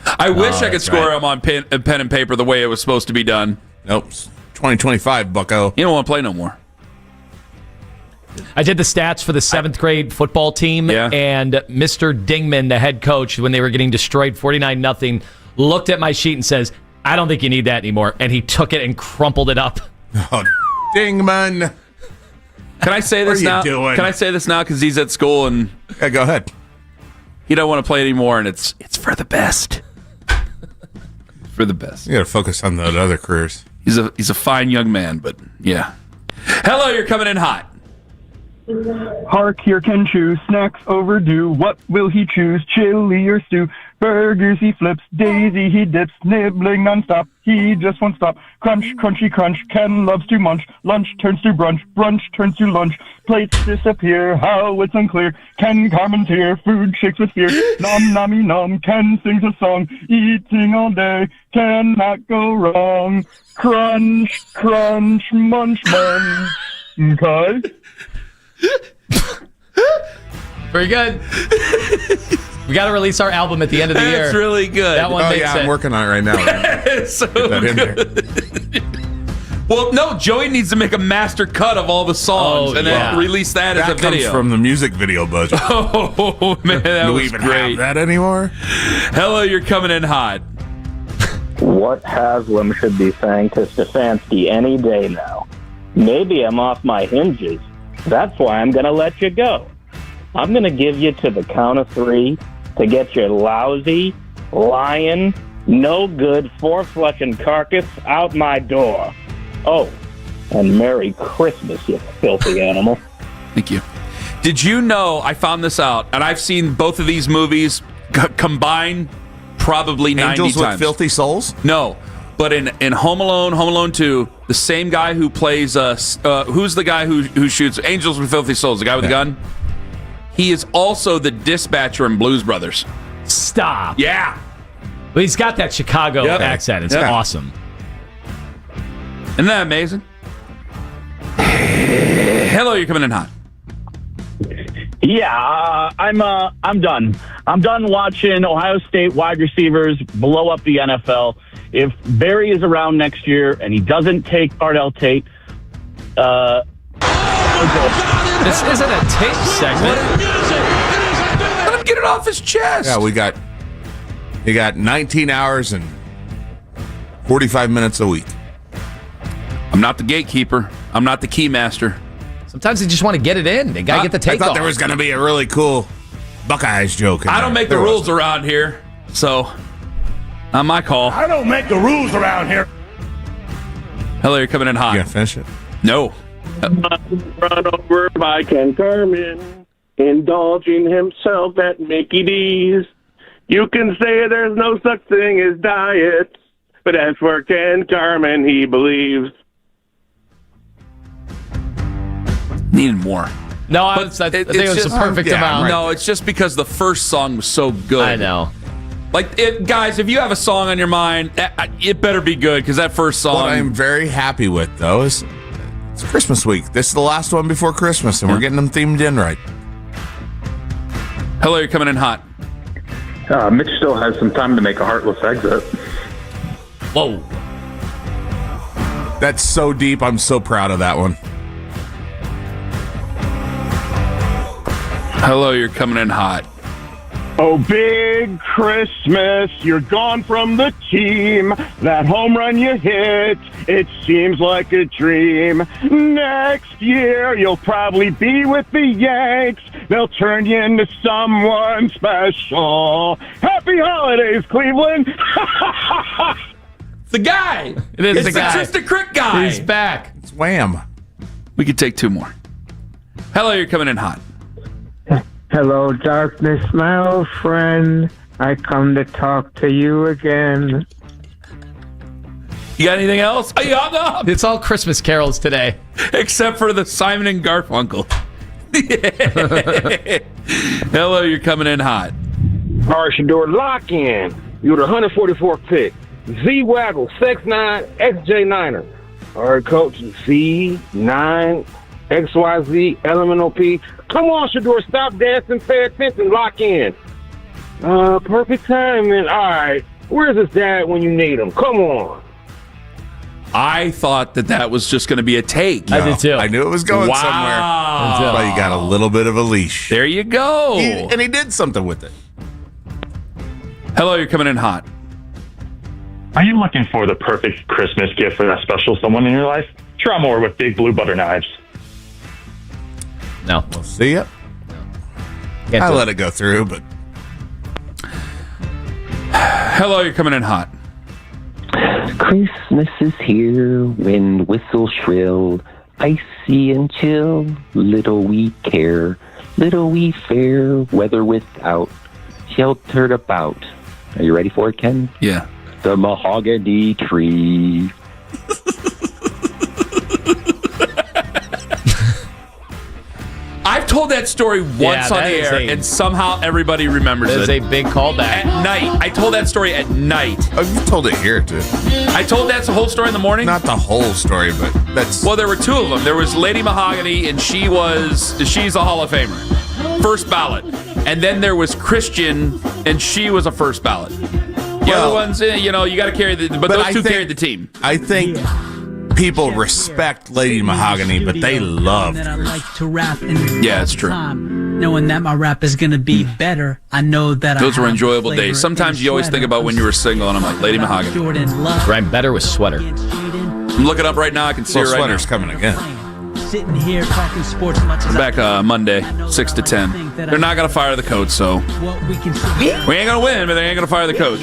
I wish I could score them on pen and paper the way it was supposed to be done. Nope. 2025, bucko. You don't want to play no more. I did the stats for the 7th grade football team, and Mr. Dingman, the head coach, when they were getting destroyed 49-0, looked at my sheet and says, I don't think you need that anymore. And he took it and crumpled it up. Oh, Dingman. Can I say this now? Doing? Can I say this now because he's at school and go ahead. He don't want to play anymore, and it's for the best. For the best. You got to focus on the other careers. He's a fine young man, but yeah. Hello, you're coming in hot. Hark, here can choose snacks overdue. What will he choose? Chili or stew? Burgers he flips, Daisy he dips, nibbling nonstop. He just won't stop. Crunch, crunchy crunch. Ken loves to munch. Lunch turns to brunch. Brunch turns to lunch. Plates disappear. How it's unclear. Ken Carman's here. Food shakes with fear. Nom nommy nom. Ken sings a song. Eating all day cannot go wrong. Crunch, crunch, munch, munch. Okay. Very good. We got to release our album at the end of the year. That's really good. That one I'm working on it right now. It's so good. Well, no, Joey needs to make a master cut of all the songs and then release that as a video. That comes from the music video budget. Oh, man, that Do was we even great. have that anymore? Hello, you're coming in hot. What Haslam should be saying to Stefanski any day now. Maybe I'm off my hinges. That's why I'm going to let you go. I'm going to give you to the count of 3 to get your lousy, lying, no good, four-flushing carcass out my door. Oh, and Merry Christmas, you filthy animal. Thank you. Did you know, I found this out, and I've seen both of these movies combined probably 90 Angels times. with Filthy Souls? No, but in Home Alone 2, the same guy who plays, who's the guy who shoots Angels with Filthy Souls, the guy with the gun? He is also the dispatcher in Blues Brothers. Stop. Yeah. Well, he's got that Chicago accent. It's awesome. Isn't that amazing? Hello, you're coming in hot. Yeah, I'm done. I'm done watching Ohio State wide receivers blow up the NFL. If Barry is around next year and he doesn't take Ardell Tate, this isn't a tape segment. Let him get it off his chest. Yeah, you got 19 hours and 45 minutes a week. I'm not the gatekeeper. I'm not the key master. Sometimes they just want to get it in. They got to get the take I thought off. there was going to be a really cool Buckeyes joke. I don't make the rules around here, so not my call. I don't make the rules around here. Hello, you're coming in hot. You gonna finish it? No. Run over by Ken Carman, indulging himself at Mickey D's. You can say there's no such thing as diet, but as for Ken Carman, he believes. Needed more. No, I think it was the perfect amount. No, it's just because the first song was so good. I know. Like, guys, if you have a song on your mind, it better be good, because that first song... What I'm very happy with, though, is it's Christmas week. This is the last one before Christmas, and we're getting them themed in right. Hello, you're coming in hot. Mitch still has some time to make a heartless exit. Whoa. That's so deep. I'm so proud of that one. Hello, you're coming in hot. Oh, big Christmas, you're gone from the team. That home run you hit, it seems like a dream. Next year, you'll probably be with the Yanks. They'll turn you into someone special. Happy holidays, Cleveland. The guy. It is it's the guy. Tristan Crick guy. He's back. It's Wham. We could take two more. Hello, you're coming in hot. Hello, darkness, my old friend. I come to talk to you again. You got anything else? Oh, you hung up. It's all Christmas carols today. Except for the Simon and Garfunkel. Hello, you're coming in hot. All right, Shador, lock in. You're the 144th pick. Z-Waggle, 6'9", XJ9er. All right, coach, Z9, XYZ, Elemental P. Come on, Shador, stop dancing, pay attention, lock in. Perfect timing. All right, where's his dad when you need him? Come on. I thought that was just going to be a take. I did too. I knew it was going somewhere. But you got a little bit of a leash. There you go. And he did something with it. Hello, you're coming in hot. Are you looking for the perfect Christmas gift for that special someone in your life? Try more with Big Blue Butter Knives. No. We'll see ya. Can't I do let it go through, but... Hello, you're coming in hot. Christmas is here, wind whistle shrill, icy and chill, little we care, little we fair, weather without, sheltered about. Are you ready for it, Ken? Yeah. The mahogany tree. I've told that story once on the air, and somehow everybody remembers it. That is a big callback. At night. I told that story at night. Oh, you told it here, too. I told that's the whole story in the morning? Not the whole story, but that's... Well, there were two of them. There was Lady Mahogany, and she's a Hall of Famer. First ballot. And then there was Christian, and she was a first ballot. The other ones, you got to carry but those two carried the team. I think people respect Lady Mahogany, but they love that I like to rap in yeah, it's true. Knowing that my rap is going to be better, I know that those were enjoyable days. Sometimes you always think about when you were single, and I'm like, Lady Mahogany. Rhyme better with sweater. I'm looking up right now. I can see her right now. Sweater's coming again. Sitting here talking sports much as I'm back Monday, 6 to 10. They're not going to fire the coach, so we ain't going to win, but they ain't going to fire the coach.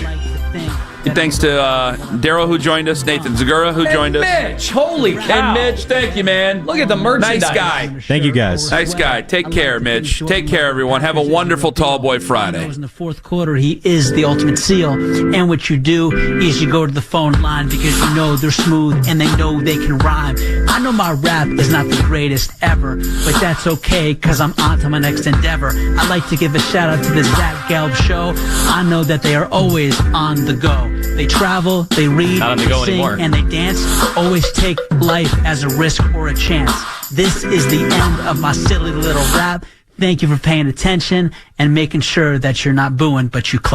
Thanks to Daryl, who joined us, Nathan Zagura, who joined us. Mitch, holy cow. And Mitch, thank you, man. Look at the merchandise. Nice guy. Thank you, guys. Nice guy. Take care, Mitch. Take care, everyone. Have a wonderful Tall Boy Friday. In the fourth quarter, he is the ultimate seal. And what you do is you go to the phone line because you know they're smooth and they know they can rhyme. I know my rap is not the greatest ever, but that's okay because I'm on to my next endeavor. I'd like to give a shout out to the Zach Gelb Show. I know that they are always on the go. They travel, they read, they sing, anymore. And they dance. Always take life as a risk or a chance. This is the end of my silly little rap. Thank you for paying attention and making sure that you're not booing, but you clap.